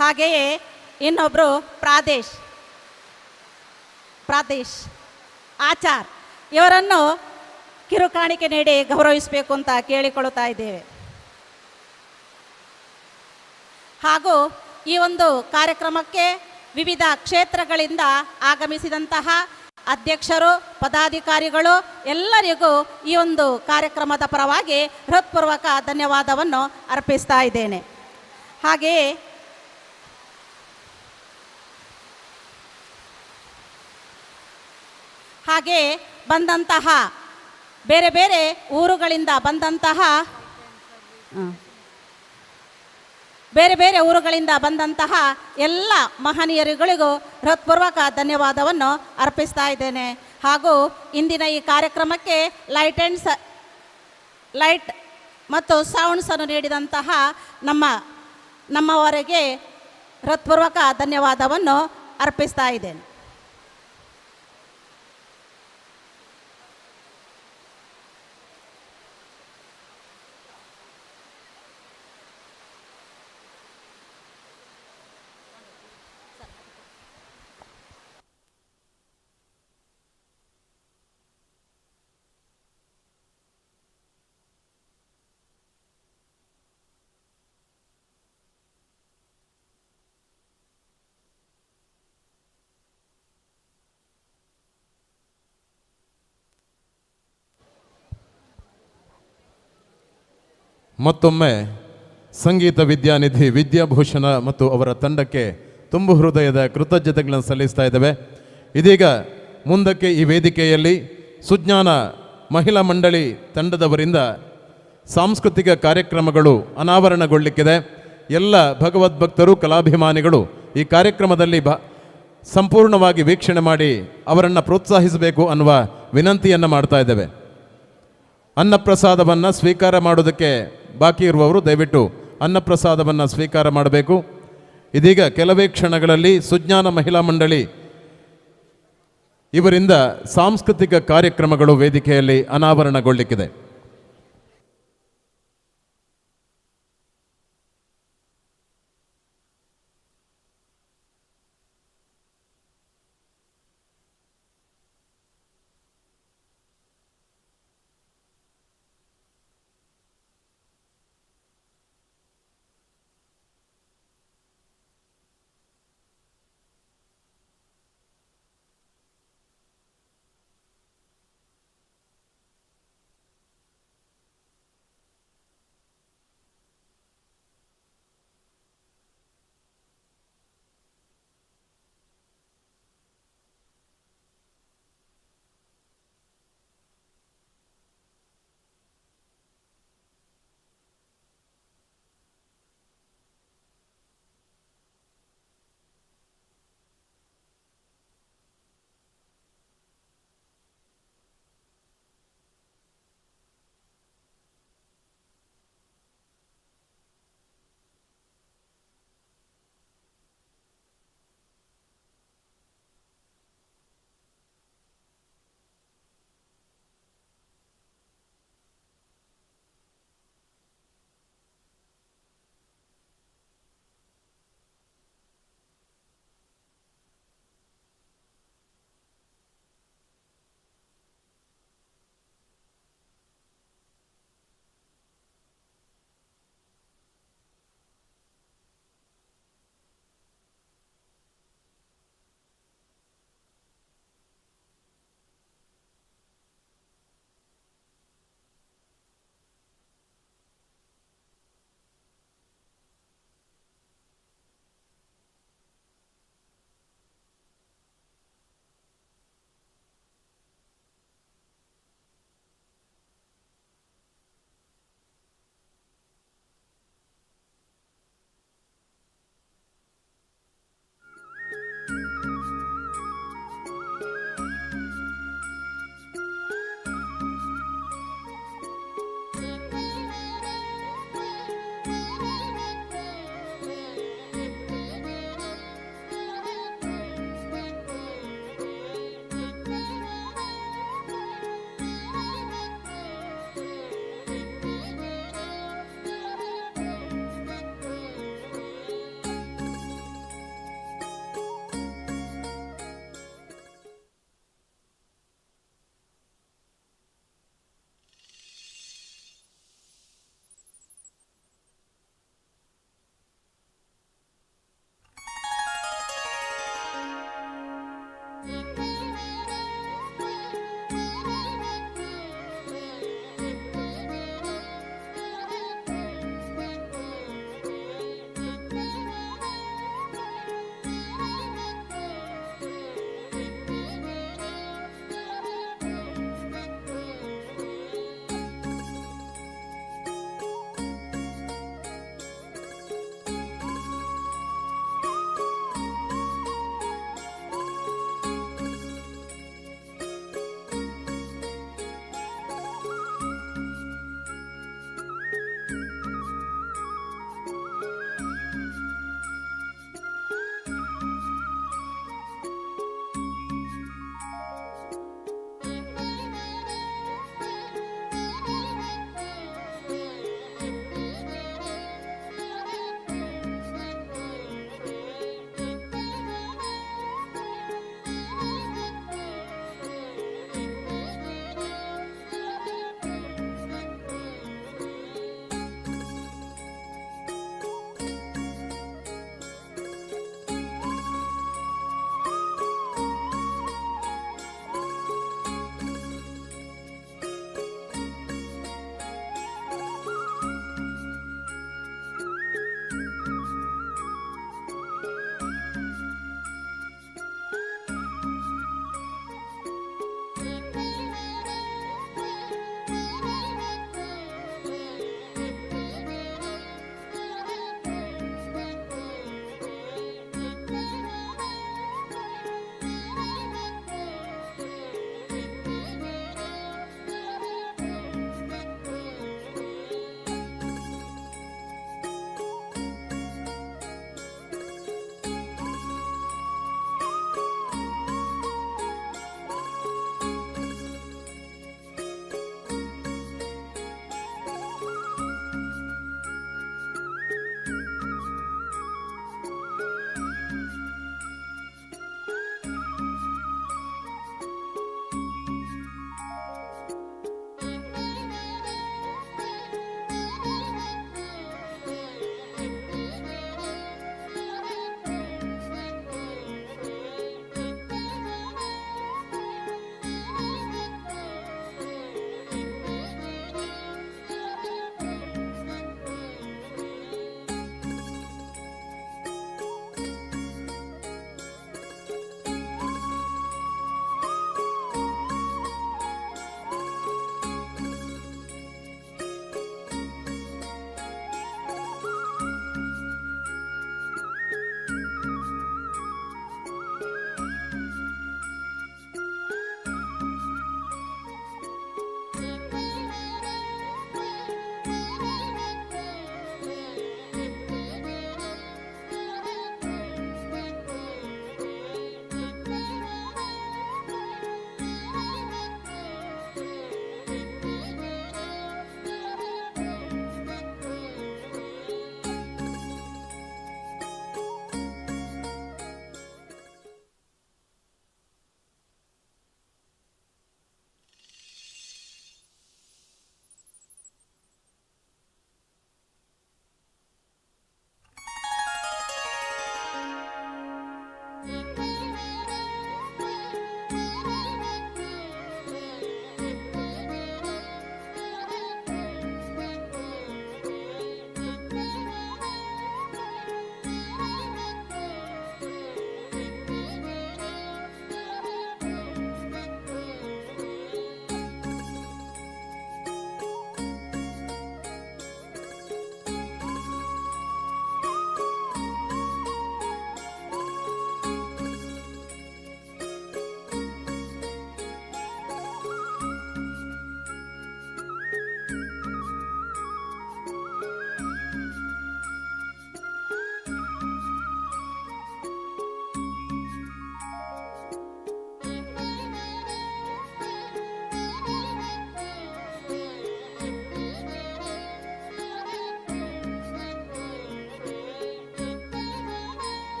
ಹಾಗೆಯೇ ಇನ್ನೊಬ್ಬರು ಪ್ರಾದೇಶ್ ಆಚಾರ್ ಇವರನ್ನು ಕಿರುಕಾಣಿಕೆ ನೀಡಿ ಗೌರವಿಸಬೇಕು ಅಂತ ಕೇಳಿಕೊಳ್ಳುತ್ತಾ ಇದ್ದೇವೆ. ಹಾಗೂ ಈ ಒಂದು ಕಾರ್ಯಕ್ರಮಕ್ಕೆ ವಿವಿಧ ಕ್ಷೇತ್ರಗಳಿಂದ ಆಗಮಿಸಿದಂತಹ ಅಧ್ಯಕ್ಷರು, ಪದಾಧಿಕಾರಿಗಳು ಎಲ್ಲರಿಗೂ ಈ ಒಂದು ಕಾರ್ಯಕ್ರಮದ ಪರವಾಗಿ ಹೃತ್ಪೂರ್ವಕ ಧನ್ಯವಾದವನ್ನು ಅರ್ಪಿಸ್ತಾ ಇದ್ದೇನೆ. ಹಾಗೆಯೇ ಬಂದಂತಹ ಬೇರೆ ಬೇರೆ ಊರುಗಳಿಂದ ಬಂದಂತಹ ಎಲ್ಲ ಮಹನೀಯರುಗಳಿಗೂ ಹೃತ್ಪೂರ್ವಕ ಧನ್ಯವಾದವನ್ನು ಅರ್ಪಿಸ್ತಾ ಇದ್ದೇನೆ. ಹಾಗೂ ಇಂದಿನ ಈ ಕಾರ್ಯಕ್ರಮಕ್ಕೆ ಲೈಟ್ ಮತ್ತು ಸೌಂಡ್ಸನ್ನು ನೀಡಿದಂತಹ ನಮ್ಮವರಿಗೆ ಹೃತ್ಪೂರ್ವಕ ಧನ್ಯವಾದವನ್ನು ಅರ್ಪಿಸ್ತಾ ಇದ್ದೇನೆ. ಮತ್ತೊಮ್ಮೆ ಸಂಗೀತ ವಿದ್ಯಾನಿಧಿ ವಿದ್ಯಾಭೂಷಣ ಮತ್ತು ಅವರ ತಂಡಕ್ಕೆ ತುಂಬು ಹೃದಯದ ಕೃತಜ್ಞತೆಗಳನ್ನು ಸಲ್ಲಿಸ್ತಾ ಇದ್ದೇವೆ. ಇದೀಗ ಮುಂದಕ್ಕೆ ಈ ವೇದಿಕೆಯಲ್ಲಿ ಸುಜ್ಞಾನ ಮಹಿಳಾ ಮಂಡಳಿ ತಂಡದವರಿಂದ ಸಾಂಸ್ಕೃತಿಕ ಕಾರ್ಯಕ್ರಮಗಳು ಅನಾವರಣಗೊಳ್ಳಿಕ್ಕಿದೆ. ಎಲ್ಲ ಭಗವದ್ಭಕ್ತರು, ಕಲಾಭಿಮಾನಿಗಳು ಈ ಕಾರ್ಯಕ್ರಮದಲ್ಲಿ ಸಂಪೂರ್ಣವಾಗಿ ವೀಕ್ಷಣೆ ಮಾಡಿ ಅವರನ್ನು ಪ್ರೋತ್ಸಾಹಿಸಬೇಕು ಅನ್ನುವ ವಿನಂತಿಯನ್ನು ಮಾಡ್ತಾ ಇದ್ದೇವೆ. ಅನ್ನಪ್ರಸಾದವನ್ನು ಸ್ವೀಕಾರ ಮಾಡೋದಕ್ಕೆ ಬಾಕಿ ಇರುವವರು ದಯವಿಟ್ಟು ಅನ್ನಪ್ರಸಾದವನ್ನು ಸ್ವೀಕಾರ ಮಾಡಬೇಕು. ಇದೀಗ ಕೆಲವೇ ಕ್ಷಣಗಳಲ್ಲಿ ಸುಜ್ಞಾನ ಮಹಿಳಾ ಮಂಡಳಿ ಇವರಿಂದ ಸಾಂಸ್ಕೃತಿಕ ಕಾರ್ಯಕ್ರಮಗಳು ವೇದಿಕೆಯಲ್ಲಿ ಅನಾವರಣಗೊಳ್ಳಿಕ್ಕಿದೆ.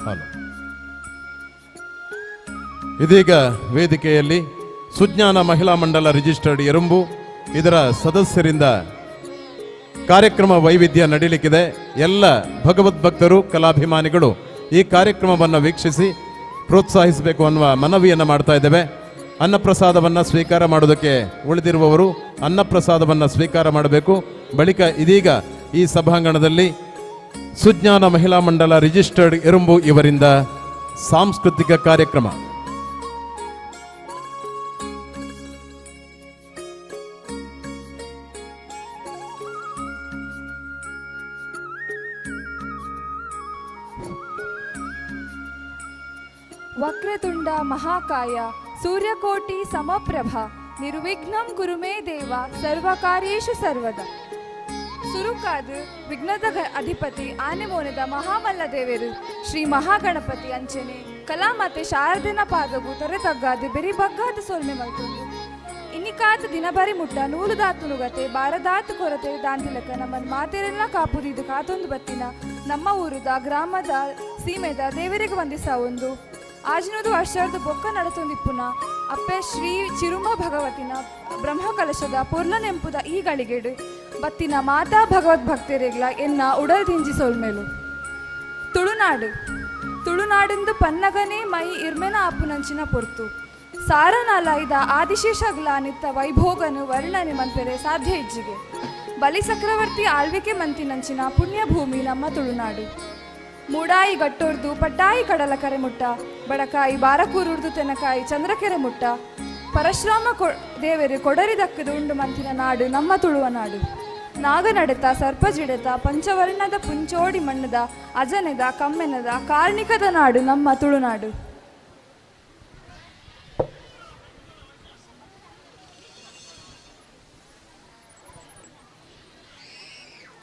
ಹಲೋ. ಇದೀಗ ವೇದಿಕೆಯಲ್ಲಿ ಸುಜ್ಞಾನ ಮಹಿಳಾ ಮಂಡಲ ರಿಜಿಸ್ಟರ್ಡ್ ಎರುಂಬು ಇದರ ಸದಸ್ಯರಿಂದ ಕಾರ್ಯಕ್ರಮ ವೈವಿಧ್ಯ ನಡೀಲಿಕ್ಕಿದೆ. ಎಲ್ಲ ಭಗವದ್ಭಕ್ತರು ಕಲಾಭಿಮಾನಿಗಳು ಈ ಕಾರ್ಯಕ್ರಮವನ್ನು ವೀಕ್ಷಿಸಿ ಪ್ರೋತ್ಸಾಹಿಸಬೇಕು ಅನ್ನುವ ಮನವಿಯನ್ನು ಮಾಡ್ತಾ ಇದ್ದೇವೆ. ಅನ್ನಪ್ರಸಾದವನ್ನು ಸ್ವೀಕಾರ ಮಾಡೋದಕ್ಕೆ ಉಳಿದಿರುವವರು ಅನ್ನಪ್ರಸಾದವನ್ನು ಸ್ವೀಕಾರ ಮಾಡಬೇಕು. ಬಳಿಕ ಇದೀಗ ಈ ಸಭಾಂಗಣದಲ್ಲಿ ಸುಜ್ಞಾನ ಮಹಿಳಾ ಮಂಡಲ ರಿಜಿಸ್ಟರ್ಡ್ ಎರುಂಬು ಇವರಿಂದ ಸಾಂಸ್ಕೃತಿಕ ಕಾರ್ಯಕ್ರಮ. ವಕ್ರತುಂಡ ಮಹಾಕಾಯ ಸೂರ್ಯಕೋಟಿ ಸಮಪ್ರಭ ನಿರ್ವಿಘ್ನಂ ಕುರು ಮೇ ದೇವ ಸರ್ವಕಾರ್ಯೇಷು ಸರ್ವದ. ಸುರುಕಾದ ವಿಘ್ನದ ಅಧಿಪತಿ ಆನೆಮೋನದ ಮಹಾಮಲ್ಲ ದೇವರು ಶ್ರೀ ಮಹಾಗಣಪತಿ ಅಂಚನೆ ಕಲಾಮಾತೆ ಶಾರದನ ಪಾದವು ತೊರೆತಗ್ಗಾದು ಬೆರಿ ಬಗ್ಗಾದ ಸೋಲ್ಮೆ ಮಲ್ತುಂಡು. ಇನ್ನಿಕಾತ ದಿನಬರಿ ಮುಟ್ಟ ನೂಲು ದಾತು ನುಗತೆ ಬಾರದಾತು ಕೊರತೆ ದಾಂತಿಲಕ ನಮ್ಮನ್ನು ಮಾತೆರೆಲ್ಲ ಕಾಪುದಿದ್ದು ಕಾತೊಂದು ಬತ್ತಿನ ನಮ್ಮ ಊರುದ ಗ್ರಾಮದ ಸೀಮೆದ ದೇವರಿಗೆ ವಂದಿಸ ಒಂದು ಆಜಿನದು ವರ್ಷದ ಬೊಕ್ಕ ನಡತೊಂದಿಪ್ಪುನ ಅಪ್ಪೆ ಶ್ರೀ ಚಿರುಮ ಭಗವತಿನ ಬ್ರಹ್ಮಕಲಶದ ಪೊರ್ಲ ನೆಂಪುದ ಈ ಗಳಿಗೆಡು ಬತ್ತಿನ ಮಾತಾ ಭಗವದ್ ಭಕ್ತರಿಗ್ಲ ಎನ್ನ ಉಡಲ್ ದಿಂಜಿ ಸೋಲ್ಮೇಲು. ತುಳುನಾಡು ತುಳುನಾಡಿಂದು ಪನ್ನಗನೇ ಮೈ ಇರ್ಮೆನ ಆಪುನಂಚಿನ ಪೊರ್ತು ಸಾರನಾಲಾಯ್ದ ಆದಿಶೇಷಗ್ಲಾನಿತ್ತ ವೈಭೋಗನು ವರ್ಣನೆ ಮಂಪೆರೆ ಸಾಧ್ಯ ಇಜ್ಜಿಗೆ. ಬಲಿ ಚಕ್ರವರ್ತಿ ಆಳ್ವಿಕೆ ಮಂತಿನಂಚಿನ ಪುಣ್ಯ ಭೂಮಿ ನಮ್ಮ ತುಳುನಾಡು. ಮೂಡಾಯಿ ಗಟ್ಟೊರ್ದು ಪಡ್ಡಾಯಿ ಕಡಲ ಕರೆ ಮುಟ್ಟ ಬಡಕಾಯಿ ಬಾರಕೂರುರ್ದು ತೆನಕಾಯಿ ಚಂದ್ರಕೆರೆ ಮುಟ್ಟ ಪರಶುರಾಮ ದೇವರು ಕೊಡರಿದಕ್ಕದು ಉಂಡು ಮಂತಿನ ನಾಡು ನಮ್ಮ ತುಳುವ ನಾಡು. ನಾಗನಡೆತ ಸರ್ಪಜಿಡೆತ ಪಂಚವರ್ಣದ ಪುಂಚೋಡಿ ಮಣ್ಣದ ಅಜನೆದ ಕಮ್ಮೆನದ ಕಾರ್ಣಿಕದ ನಾಡು ನಮ್ಮ ತುಳುನಾಡು.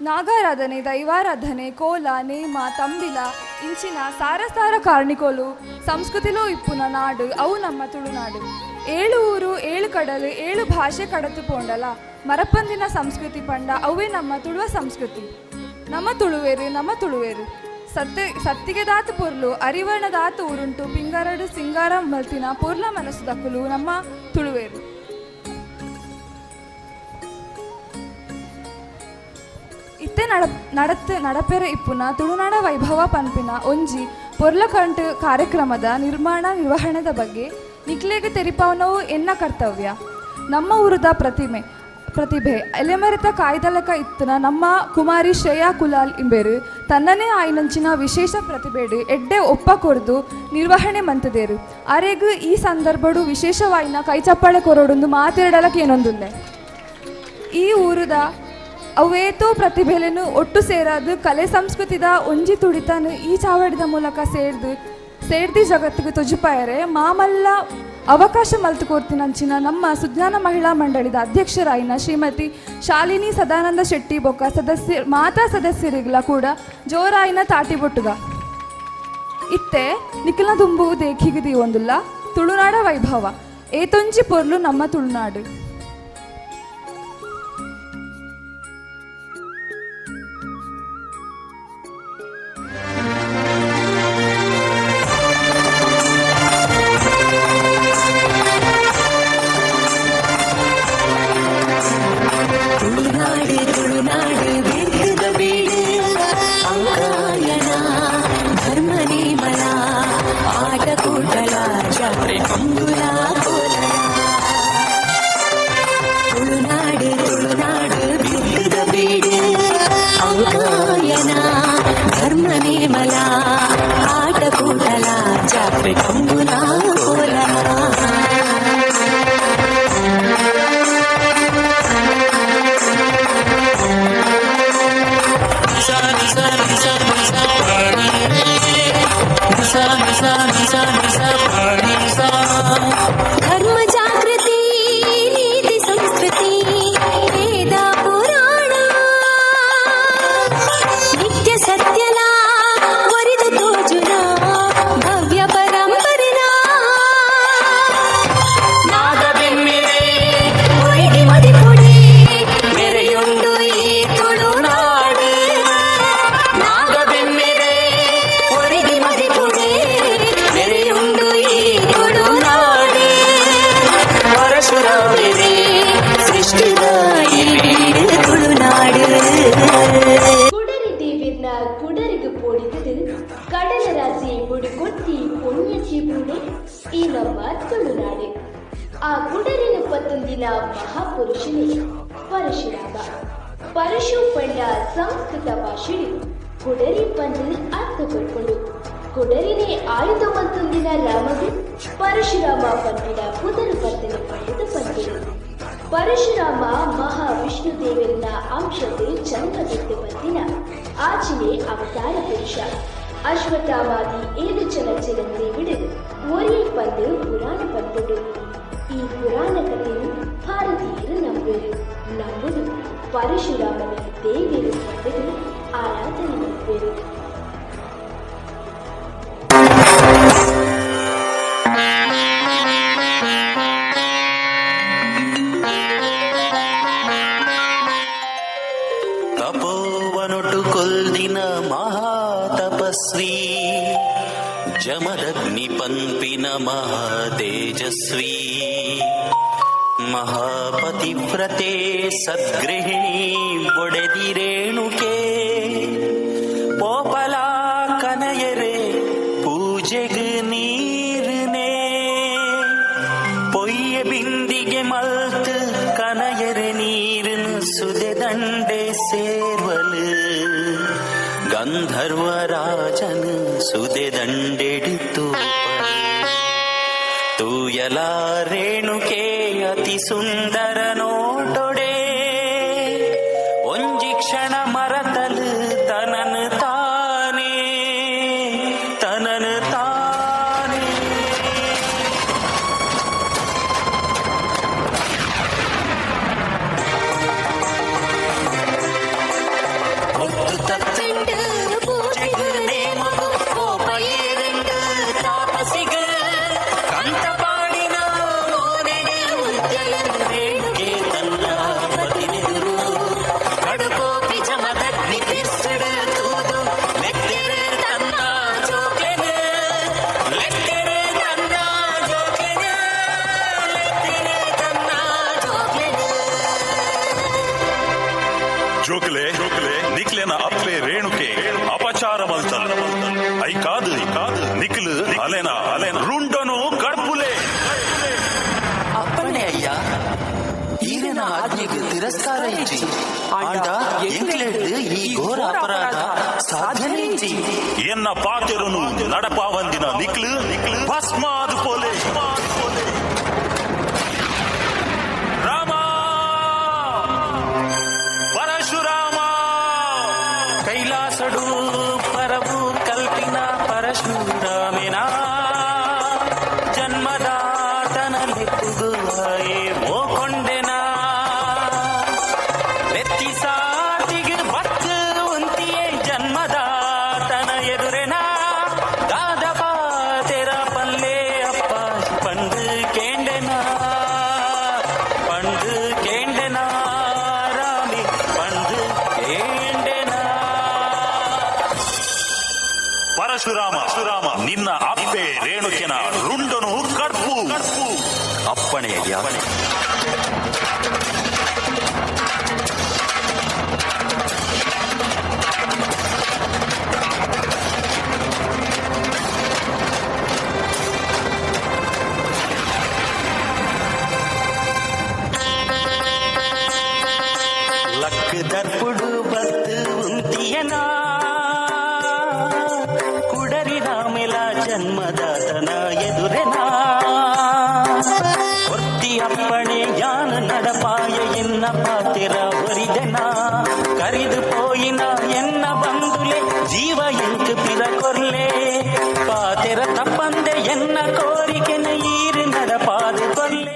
ನಾಗಾರಾಧನೆ ದೈವಾರಾಧನೆ ಕೋಲ ನೇಮ ತಂಬಿಲ ಇಂಚಿನ ಸಾರಸಾರ ಕಾರ್ಣಿಕೋಲು ಸಂಸ್ಕೃತಿಲೋ ಇಪ್ಪುನ ನಾಡು ಅವು ನಮ್ಮ ತುಳುನಾಡು. 7 ಊರು 7 ಕಡಲು 7 ಭಾಷೆ ಕಡತು ಪೋಂಡಲ ಮರಪಂದಿನ ಸಂಸ್ಕೃತಿ ಪಂಡ ಅವೇ ನಮ್ಮ ತುಳುವ ಸಂಸ್ಕೃತಿ. ನಮ್ಮ ತುಳುವೇರು ಸತ್ತಿಗೆ ದಾತು ಪೊರ್ಲು ಅರಿವರ್ಣ ದಾತು ಊರುಂಟು ಪಿಂಗರಡು ಸಿಂಗಾರ ಮಲ್ತಿನ ಪೊರ್ಲ ಮನಸ್ಸು ದಕ್ಕಲು ನಮ್ಮ ತುಳುವೇರು. ಇತ್ತೆ ನಡಪೆರೆ ಇಪ್ಪುನ ತುಳುನಾಡ ವೈಭವ ಪನ್ಪಿನ ಒಂಜಿ ಪೊರ್ಲಕಂಟು ಕಾರ್ಯಕ್ರಮದ ನಿರ್ವಹಣೆದ ಬಗ್ಗೆ ನಿಕ್ಲೆಗೆ ತೆರಿಪವನವು ಎನ್ನ ಕರ್ತವ್ಯ. ನಮ್ಮ ಊರದ ಪ್ರತಿಭೆ ಎಲೆಮರೆತ ಕಾಯ್ದಲಕ ಇತ್ತನ ನಮ್ಮ ಕುಮಾರಿ ಶ್ರೇಯಾ ಕುಲಾಲ್ ಇಂಬೇರು ತನ್ನನೇ ಆಯ್ನಂಚಿನ ವಿಶೇಷ ಪ್ರತಿಭೆಡು ಎಡ್ಡೆ ಒಪ್ಪ ಕೊರ್ದು ನಿರ್ವಹಣೆ ಮಂತದೇರು. ಅರೆಗು ಈ ಸಂದರ್ಭಡು ವಿಶೇಷವಾಯಿನ ಕೈಚಪ್ಪಾಳೆ ಕೊರೋಡೊಂದು ಮಾತೆರಡಲಕ್ಕೆ ಏನೊಂದುಲ್ಲೆ. ಈ ಊರದ ಅವೇತೋ ಪ್ರತಿಭೆಯನ್ನು ಒಟ್ಟು ಸೇರಾದು ಕಲೆ ಸಂಸ್ಕೃತಿದ ಒಂಜಿ ತುಡಿತನು ಈ ಚಾವಡಿದ ಮೂಲಕ ಸೇರ್ದಿ ಜಗತ್ತಿಗೆ ತೊಜುಪಾಯರೆ ಮಾಮಲ್ಲ ಅವಕಾಶ ಮಲ್ತು ಕೊಡ್ತೀನಂಚಿನ ನಮ್ಮ ಸುಜ್ಞಾನ ಮಹಿಳಾ ಮಂಡಳಿದ ಅಧ್ಯಕ್ಷರಾಯಿನ ಶ್ರೀಮತಿ ಶಾಲಿನಿ ಸದಾನಂದ ಶೆಟ್ಟಿ ಬೊಕ್ಕ ಮಾತಾ ಸದಸ್ಯರಿಗಳ ಕೂಡ ಜೋರಾಯಿನ ತಾಟಿ ಬೊಟ್ಟುಗ ಇತ್ತೆ ನಿಖಿಲ ದುಂಬು ದೇಖಿಗಿದಿ ಒಂದುಲ್ಲ ತುಳುನಾಡ ವೈಭವ ಏತೊಂಜಿ ಪೊರ್ಲು ನಮ್ಮ ತುಳುನಾಡು. ಹೊಂದಿನ ಮಹಾಪುರುಷನೇ ಪರಶುರಾಮ. ಪರಶು ಪಂಡ ಸಂಸ್ಕೃತ ಭಾಷೆಡು ಕುಡರಿ ಪಂದು ಅರ್ಥ ಕೊಟ್ಕೊಂಡು ಕುಡರಿನೇ ಆಯುಧವಂತೊಂದಿನ ರಾಮದು ಪರಶುರಾಮ ಪಂಪಿನ ಪುದರು ಬರ್ತನೆ ಪಡೆದು ಬಂದರು. ಪರಶುರಾಮ ಮಹಾವಿಷ್ಣು ದೇವರಿನ ಅಂಶತೆ ಚಂದ್ರಗುಪ್ತ ಬಂದಿನ ಆಚಿನೆ ಅವತಾರ ಪುರುಷ. ಅಶ್ವತ್ಥಾಮಾದಿ 7 ಚಲಚರಂತೆ ಬಿಡು ಒರೇ ಪಂದು ಪುರಾಣ ಪಂಪುಡು. ಈ ಪುರಾಣ ಕಥೆಯು ಭಾರತೀಯರು ನಂಬುದು ಪರಶುರಾಮನ ದೇವಿಯರು ಪಡೆದು ಆರಾಧನೆ ಮಾಡುವರು. ತಪೋವನೊಟ್ಟು ಕೊಲ್ದಿನ ಮಹಾತಪಸ್ವಿ, ಜಮದಗ್ನಿ ಪಂಪಿನ ಮಹಾತೇಜಸ್ವಿ, ಮಹಾಪತಿವ್ರತೆ ಸದ್ಗೃಹಿಣಿ ಬೊಡೆದಿರೇಣುಕೆ, ಪೋಪಲ ಕನಯರೆ ಪೂಜೆಗೆ ನೀರ್ನೇ, ಪೊಯ್ಯ ಬಿಂದಿಗೆ ಮಲ್ತ್ ಕನಯರೆ ನೀರಿನ ಸುದೆ ದಂಡೆ ಸೇರ್ವಲು, ಗಂಧರ್ವರಾಜನ ಸುದೆ ದಂಡೆಡಿತು ತೂಯಲ ರೇಣುಕೆ ಅತಿ ಸುಂದರ ನೋಟೊಡೆ, ಒಂಜಿ ಕ್ಷಣ ಮರತಲು ತನನು ತಾನೇ ಜೋಕಲೆ ನಿಕ್ಲೆನ ಅಪ್ಪೆ ರೇಣುಕೆ ಅಪಚಾರ ಮಲ್ತಲ್ ಐ ಕಾದು ನಿಕ್ಲು ಅಲೆನ ರುಂಡನು ಕಡ್ಪುಲೆ. ಅಪ್ಪಣೆ ಅಯ್ಯ, ಈರಿನ ಆಜ್ಞೆಗೆ ತಿರಸ್ಕಾರ ಇಚ್ಚಿ ಆಂಡ ಎಂಕ್ಲೆಡ್ದು ಈ ಘೋರ ಅಪರಾಧ ಸಾಧನೆ ಇಚ್ಚಿ ಎನ್ನ ಪಾತೆರುನು ನಡಪಾವಂದಿನ ನಿಕ್ಲು ಭಸ್ಮಾದು ಪೋಲೆ. ರಾಮ ಪರಶುರಾಮ ಕೈಲಾಸಡು ಪರವು ಕಲ್ಪಿನ ಪರಶುರಾಮಿನ ಜನ್ಮದಾತನ ಲೆಕ್ಕುಗುವಾಯೇ ಓಕೊಂಡೆನ ಎತ್ತಿ ಸಾಟಿಗೆ ಬತ್ತು ಉಂತಿಯೇ ಜನ್ಮದಾತನ ಎದುರೆನ ದಾದಪ ತೆರ ಪಲ್ಲೆ ಅಪ್ಪ ಪಂಡು ಕೇಂಡೆನ ರಾಮಿ ಪಂಡು ಕೇಂಡೆನ. ಪರಶುರಾಮ ನಿನ್ನ ಅಪ್ಪೆ ರೇಣುಕೆನ ರುಂಡನು ಕಡ್ಪು. ಅಪ್ಪಣೆ ಅಯ್ಯ. ಲಕ್ ದರ್ಪುಡು ಬತ್ತು ಉಂತಿಯನ ಕುಡರಿ ರಾಮೆಲ ಜನ್ಮದಾತನ ಎದುರೆನ ಒತ್ತಿ ಅಪ್ಪಣೆ ಯಾನ ನಡಪಾಯ ಎನ್ನ ಪಾತೆರ ಒರಿದೆನ ಕರಿದು ಪೋಯಿನ ಎನ್ನ ಬಂದುಲೆ ಜೀವ ಎಂಟು ಪಿರ ಕೊರ್ಲೆ ಪಾತೆರ ತಪ್ಪಂದೆ ಎನ್ನ ಕೋರಿಕೆನ ಈರು ನಡಪಾದು ಕೊರ್ಲೆ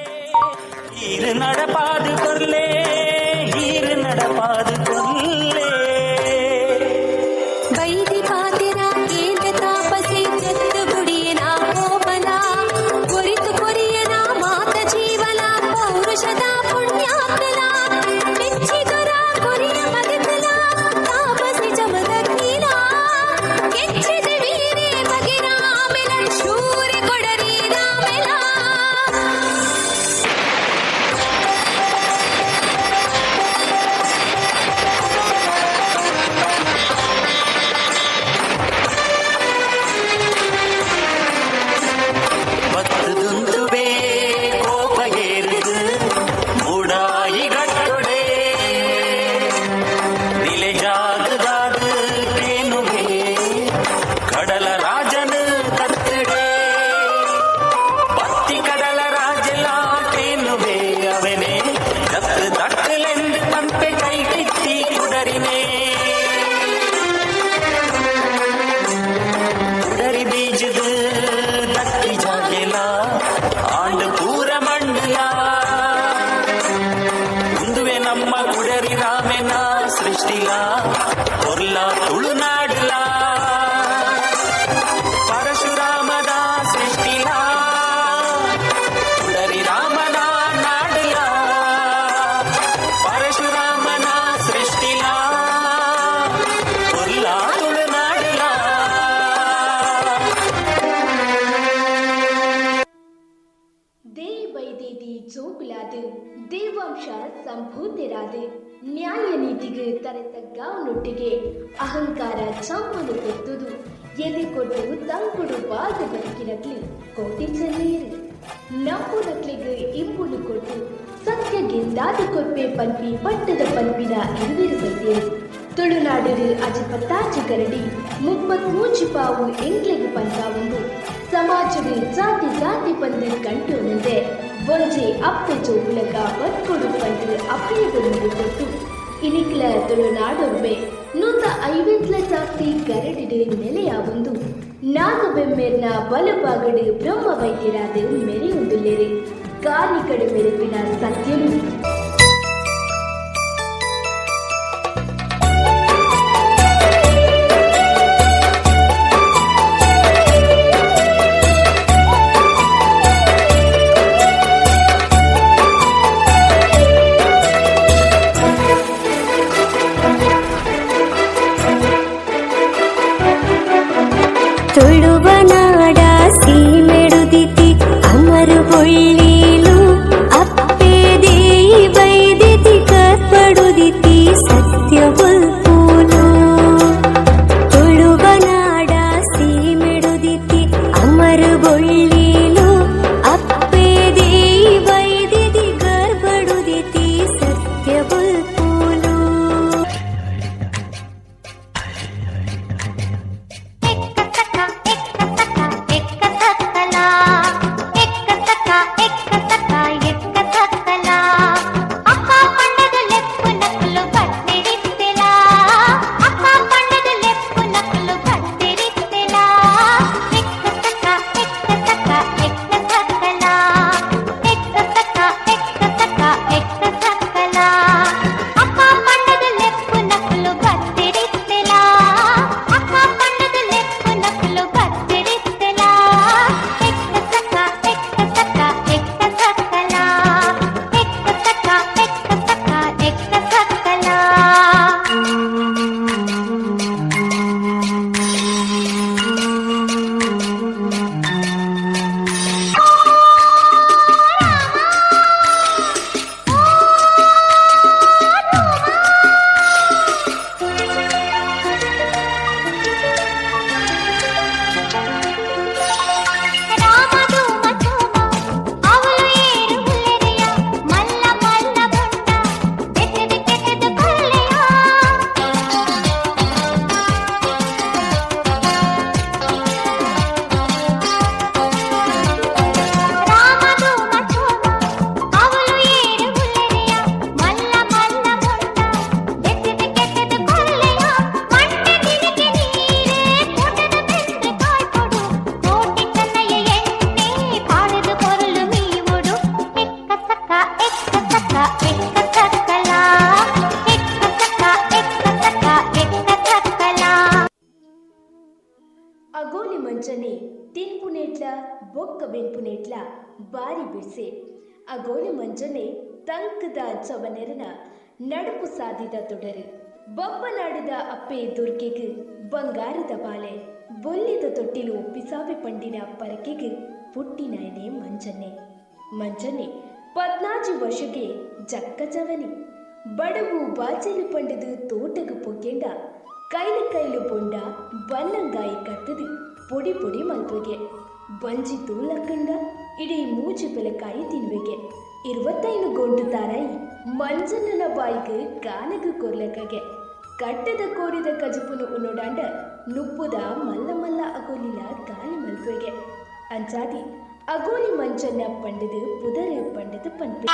ಬೈದಿ ಪಾತೆರ ಕೇಂದ್ರ ತಾಪಸಿ ಜತ್ತು ಗುಡಿಯನ ಕೋಮಲ ಕೊರಿತು ಕೊರಿಯನ ಮಾತ ಜೀವನ ಪೌರುಷದ ಪುಣ್ಯಾತ್ಮಲ ಮೆಚ್ಚಿದರ ಕೊರಿಯ ಮಗತಲ ಕುಡರಿನೇ ಕುಡರಿ ಬೀಜದ ದಕ್ಕಿ ಜಾಗೆಲ ಆಂಡ್ ಪೂರ ಮಂಡಲ ಮುಂದುವೆ ನಮ್ಮ ಕುಡರಿ ರಾಮೆನ ಸೃಷ್ಟಿಲ ಹೊರ್ಲ ತುಳುನಾಡಲ ಪರಶುರಾಮದ ಸೃಷ್ಟಿಲ ಕುಡರಿ ರಾಮನ ನಾಡಲ ಪರಶುರಾಮನ ಸೃಷ್ಟಿಲ ಹೊರ್ಲ ತುಳುನಾಡಲ ದೇ ವೈದೇದಿ ಜೋಗುಲಾದು ದೇವಾಂಶ ಸಂಭೂತರಾದು ನ್ಯಾಯ ನೀತಿಗೆ ತರತಗ್ಗಾವನೊಟ್ಟಿಗೆ ಅಹಂಕಾರ ಚಾಮನು ಕೊತ್ತುದು ಎದೆ ಕೊಟ್ಟು ತಂಗುಡು ಬಾದ ಬದುಕಿನಕ್ಲಿ ಕೋಟಿ ಚೆನ್ನೀರು ನಂಬುನಕ್ಲಿಗೆ ಇಂಬುನು ಕೊಟ್ಟು ಸತ್ಯ ಗೆಂದಾದ ಕೊಪ್ಪೆ ಪಲ್ಪಿ ಪಟ್ಟದ ಪಲ್ಪಿನ ಇರುವಿರು ಬೈದೇರು ತುಳುನಾಡು ಅಜಪತ್ತಾಜಿ ಗರಡಿ 33 ಪಾವು ಎಂಕ್ಲೆಗೆ ಪಂಚಾವೊಂದು ಸಮಾಜದ ಜಾತಿ ಜಾತಿ ಪಂದು ಕಂಟೋನಂದೆ ಒಂಜೆ ಅಪ್ಪೆ ಜೋಗುಲಕ ಬತ್ಕೊಡು ಪಂದು ಅಪ್ಪೆಯದೊಂದು ಕೊಟ್ಟು ಇನಿಕ್ಲ ತುಳುನಾಡೊಬ್ಬೆ 150 ಜಾಸ್ತಿ ಗರಡಿಡು ನೆಲೆಯಾವೊಂದು ನಾಗಬೆಮ್ಮೆರ್ನ ಬಲಭಾಗಡು ಬ್ರಹ್ಮ ವೈದ್ಯರಾದ ಮೆರೆಯುಂದುಲ್ಲೆರೆ ಕಾಲಿಕಡೆ ಮೆರೆಪಿನ ಸತ್ಯನು ತುಳುವನಾಡ ಸೀಮೆಡುದಿತಿ ಅಮರು ಹೊಳ್ಳೀಲು ಅಪ್ಪೆ ದೇಯಿ ಬೈದಿತಿ ಕರ್ಪಡುದಿತಿ ಸತ್ಯ ಬಲ್ಪೂಲು ತುಳುವನಾಡ ಸೀಮೆಡುದಿತಿ ಅಮರು ಹೊಳ್ಳೀಲು ಅಪ್ಪೆ ದೇಯಿ ಬೈದಿತಿ ಕರ್ಪಡುದಿತಿ ಸತ್ಯ ಬಲ್ಪೂಲು ಅಗೋಲಿ ಮಂಚನೆ ತಿನ್ಪುನೇಟ್ಲ ಬೊಕ್ಕ ಬೆನ್ಪುನೇಟ್ಲ ಬಾರಿ ಬಿಡ್ಸೆ ಅಗೋಲಿ ಮಂಚನೆ ತಂಕದ ಚವನೆರನ ನಡುಪು ಸಾಧಿದ ತೊಡರು ಬೊಬ್ಬನಾಡಿದ ಅಪ್ಪೆ ದುರ್ಗೆಗೆ ಬಂಗಾರದ ಬಾಲೆ ಬೊಲ್ಲಿದ ತೊಟ್ಟಿಲು ಪಿಸಾವೆ ಪಂಡಿನ ಪರಕೆಗೆ ಪುಟ್ಟಿನಾಯನೆ ಮಂಚನೆ 14 ವರ್ಷಕ್ಕೆ ಜಕ್ಕ ಚವನಿ ಬಡವು ಬಾಚಲು ಪಂಡದು ತೋಟಗು ಪೊಗ್ಗೆಂಡ ಕೈಲು ಬೊಂಡ ಬಲ್ಲಂಗಾಯಿ ಕತ್ತದು ಪೊಡಿ ಪೊಡಿ ಮಲ್ಪೆಗೆ ಬಂಜಿ ತೂಲಕ್ಕಂಡ ಇಡೀ ಮೂಜಿ ಬೆಲಕಾಯಿ ತಿನ್ವೆಗೆ 25 ಗೊಂಡು ತಾರಾಯಿ ಮಂಜಣ್ಣನ ಬಾಯಿಗೆ ಕಾನಗು ಕೊರ್ಲಕಗೆ ಕಟ್ಟದ ಕೋರಿದ ಕಜಪುನು ಉನ್ನೋಡಾಂಡ ನುಪ್ಪುದ ಮಲ್ಲ ಮಲ್ಲ ಅಗೋಲಿಲ ಗಾಳಿ ಮಲ್ಪೆಗೆ ಅಂಚಾದಿ ಅಗೋಲಿ ಮಂಚನ್ನ ಪಂಡದು ಪುದರ ಪಂಡದು ಪಂಪೆ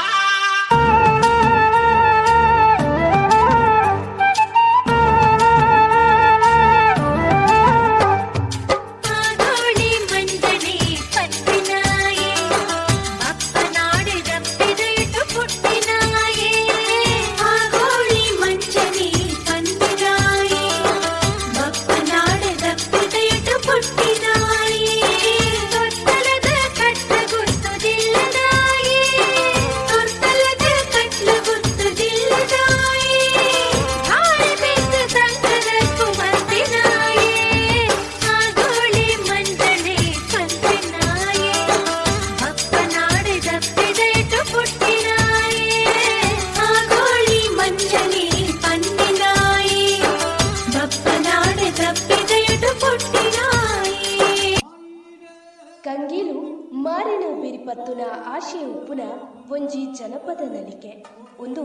ಬತ್ತುನ ಆಶೆ ಉಪ್ಪುನ ಒಂಜಿ ಜನಪದ ನಲಿಕೆ ಒಂದು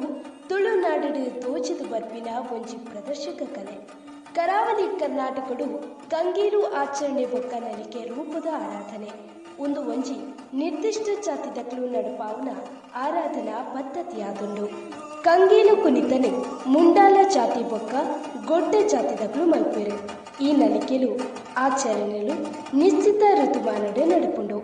ತುಳುನಾಡು ತೋಚದು ಬರ್ಪಿನ ಒಂಜಿ ಪ್ರದರ್ಶಕ ಕಲೆ. ಕರಾವಳಿ ಕರ್ನಾಟಕಡು ಕಂಗೀರು ಆಚರಣೆ ಬೊಕ್ಕ ನಲಿಕೆ ರೂಪದ ಆರಾಧನೆ ಒಂದು ಒಂಜಿ ನಿರ್ದಿಷ್ಟ ಜಾತಿದಕ್ಲು ನಡುಪಾವುನ ಆರಾಧನಾ ಪದ್ಧತಿಯಾದುಂಡು. ಕಂಗೀಲು ಕುನಿತನೆ ಮುಂಡಾಲ ಜಾತಿ ಬೊಕ್ಕ ಗೊಡ್ಡ ಜಾತಿದಕ್ಲು ಮಲ್ಪೆರು. ಈ ನಲಿಕೆಲು ಆಚರಣೆಲು ನಿಶ್ಚಿತ ಋತುಮಾನಡೆ ನಡುಪುಂಡು.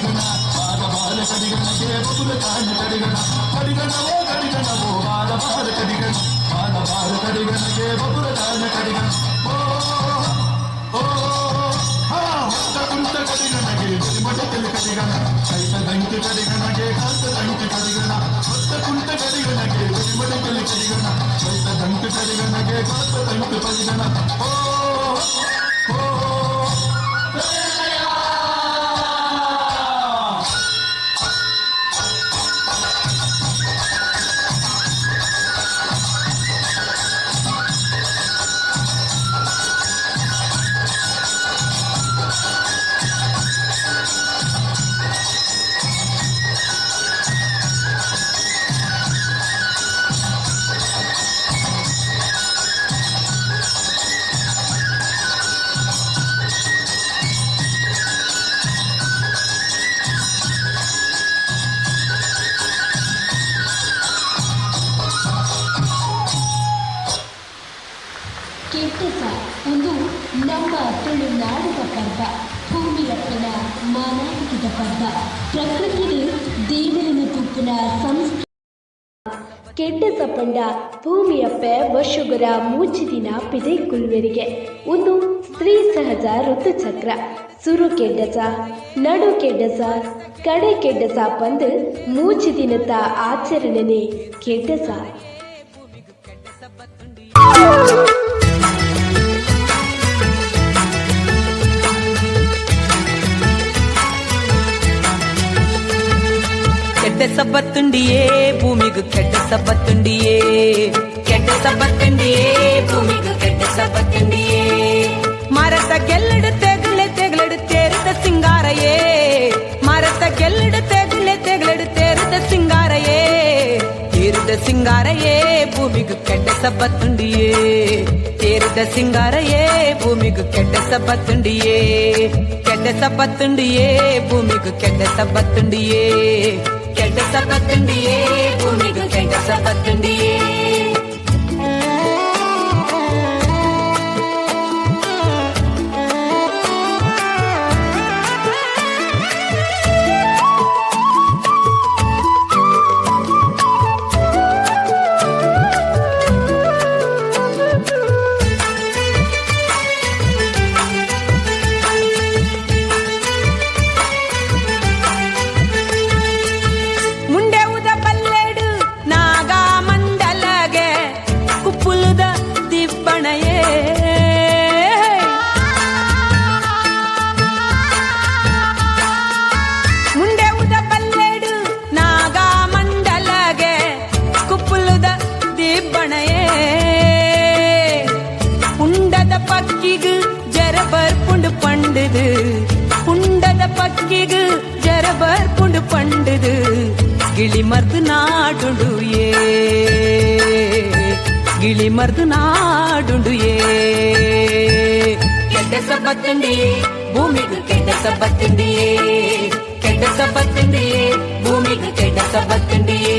ಕಡಿಗಣ ಬಾಲ ಬಾಲ ಕಡಿಗಣಗೆ ಬಬುಲ ತಾನ ಕಡಿಗಣ ಕಡಿಗಣವೋ ಕಡಿಗಣವೋ ಬಾಲ ಬಾಲ ಕಡಿಗಣ ಬಾಲ ಬಾಲ ಕಡಿಗಣಗೆ ಬಬುಲ ತಾನ ಕಡಿಗಣ ಹೊತ್ತ ಕುಂತ ಕಡಿಗಣಗೆ ಮಡಕಲಿ ಕಡಿಗಣ ಕೈತ ದಂಕಿ ಕಡಿಗಣಗೆ ಕಾತ ದಂಕಿ ಕಡಿಗಣ ಹೊತ್ತ ಕುಂತ ಕಡಿಗಣಗೆ ಮಡಕಲಿ ಕಡಿಗಣ ಕೈತ ದಂಕಿ ಕಡಿಗಣಗೆ ಕಾತ ದಂಕಿ ಕಡಿಗಣ ಕೆಟ್ಟಸ ಒಂದು ನಮ್ಮ ತುಳುನಾಡಿನ ಪರ್ವ, ಭೂಮಿಯಪ್ಪನ ಮಾನಾಟಕದ ಪರ್ವ, ಪ್ರಕೃತಿಯ ದೇವರನ ತುಪ್ಪನ ಸಂಸ್ಕೃತಿ. ಕೆಟ್ಟಸ ಪಂಡ ಭೂಮಿಯಪ್ಪ ವರ್ಷಗಳ ಮೂಚಿ ದಿನ ಪಿದೆ ಕುಲ್ವೆರಿಗೆ ಒಂದು ಸ್ತ್ರೀ ಸಹಜ ಋತುಚಕ್ರ. ಸುರು ಕೆಡ್ಡಸ, ನಡು ಕೆಡ್ಡಸ, ಕಡೆ ಕೆಡ್ಡಸ ಪಂದು ಮೂಚಿ ದಿನದ ಆಚರಣೆನೆ ಕೆಡ್ಡಸ. ಕೆಡ್ಡ ಸಬ್ಬತ್ತುಂಡಿಯೇ ಭೂಮಿಗೂ ಕೆಡ್ಡ ಸಬ್ಬತ್ತುಂಡಿಯೇ, ಕೆಡ್ಡ ಸಬ್ಬತ್ತುಂಡಿಯೇ ಭೂಮಿಗೂ ಕೆಡ್ಡ ಸಬ್ಬತ್ತುಂಡಿಯೇ. ಮರತ ಗೆಲ್ಲಡು ತೆಗಳೆ ತೆಗಳೆಡು ತೇರಿದ ಸಿಂಗಾರಯೇ, ಮರತ ಗೆಲ್ಲಡು ತೆಗಳೆ ತೆಗಳೆಡು ತೇರಿದ ಸಿಂಗಾರಯೇ, ತೇರಿದ ಸಿಂಗಾರಯೇ ಭೂಮಿಗೂ ಕೆಡ್ಡ ಸಬ್ಬತ್ತುಂಡಿಯೇ, ತೇರಿದ ಸಿಂಗಾರಯೇ ಭೂಮಿಗೂ ಕೆಡ್ಡ ಸಬ್ಬತ್ತುಂಡಿಯೇ, ಕೆಡ್ಡ ಸಬ್ಬತ್ತುಂಡಿಯೇ ಭೂಮಿಗೂ ಕೆಡ್ಡ ಸಬ್ಬತ್ತುಂಡಿಯೇ, ಕೆಡ್ಡ ಸಬ್ಬತ್ತುಂಡಿಯೇ ಭೂಮಿಗೂ ಕೆಡ್ಡ ಸಬ್ಬತ್ತುಂಡಿಯೇ. ಪುಂಡದ ಪಕ್ಕಿಗು ಜರಬರ್ ಪುಂಡು ಪಂಡದು ಗಿಳಿ ಮರ್ದು ನಾಡುಂಡು ಏ, ಗಿಳಿ ಮರ್ದು ನಾಡುಂಡು ಏ. ಕೆಡ್ಡ ಸಬ್ಬತ್ತುಂಡಿಯೇ ಭೂಮಿಗೂ ಕೆಡ್ಡ ಸಬ್ಬತ್ತುಂಡಿಯೇ, ಕೆಡ್ಡ ಸಬ್ಬತ್ತುಂಡಿಯೇ ಭೂಮಿಗೂ ಕೆಡ್ಡ ಸಬ್ಬತ್ತುಂಡಿಯೇ.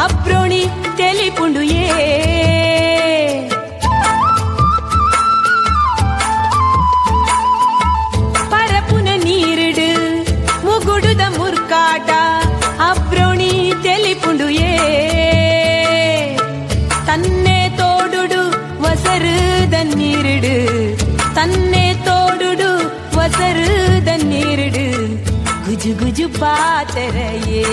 ಅಬ್ರೋಣಿ ತೆಲಿಪುಂಡು ಏ, ಪರಪುನ ನೀರಿಡು ಮುಗುಡುದ ಮುರ್ಕಾಟ ಅಬ್ರೋಣಿ ತೆಲಿಪುಂಡು ಏ. ತನ್ನೆ ತೋಡುಡು ವಸರುದ ನೀರಿಡು, ತನ್ನೆ ತೋಡುಡು ವಸರುದ ನೀರಿಡು ಗುಜು ಗುಜು ಪಾತೆರೆಯೇ,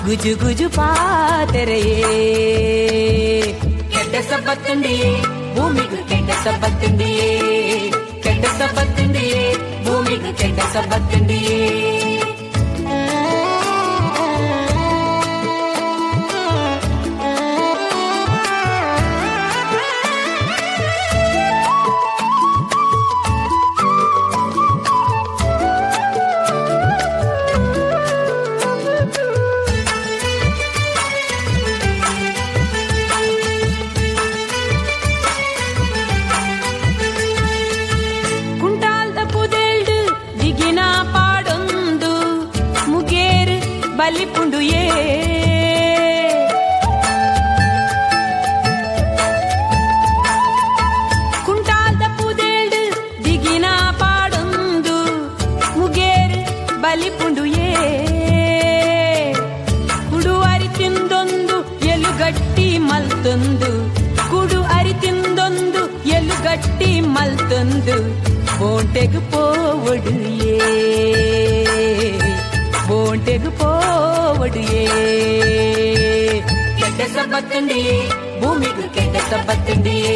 ಗುಜು ಗುಜು ಪಾತೆರೆಯೇ. ಕೆಡ್ಡ ಸಬ್ಬತ್ತುಂಡಿಯೇ ಭೂಮಿಗೂ ಕೆಡ್ಡ ಸಬ್ಬತ್ತುಂಡಿಯೇ, ಕೆಡ್ಡ ಸಬ್ಬತ್ತುಂಡಿಯೇ ಭೂಮಿಗೂ ಕೆಡ್ಡ ಸಬ್ಬತ್ತುಂಡಿಯೇ. ಬಲಿಪುಂಡು ಏ ಕುಂಟಾಲ್ದ ಪುದೇಳ್ದು ದಿಗಿನ ಪಾಡೊಂದು ಮುಗೇರು ಬಲಿಪುಂಡು ಏ ಕುಡು ಅರಿತಿಂದೊಂದು ಎಲುಗಟ್ಟಿ ಮಲ್ತೊಂದು ಕುಡು ಅರಿತಿಂದೊಂದು ಎಲುಗಟ್ಟಿ ಮಲ್ತೊಂದು ಬೋಂಟೆಗು ಪೋವಡು ಏ ಬೋಂಟೆಗು ಪೋವಡು ಏ ಕೆಟ್ಟ ಸಬ್ಬತ್ತುಂಡಿಯೇ ಭೂಮಿಗೂ ಕೆಟ್ಟ ಸಬ್ಬತ್ತುಂಡಿಯೇ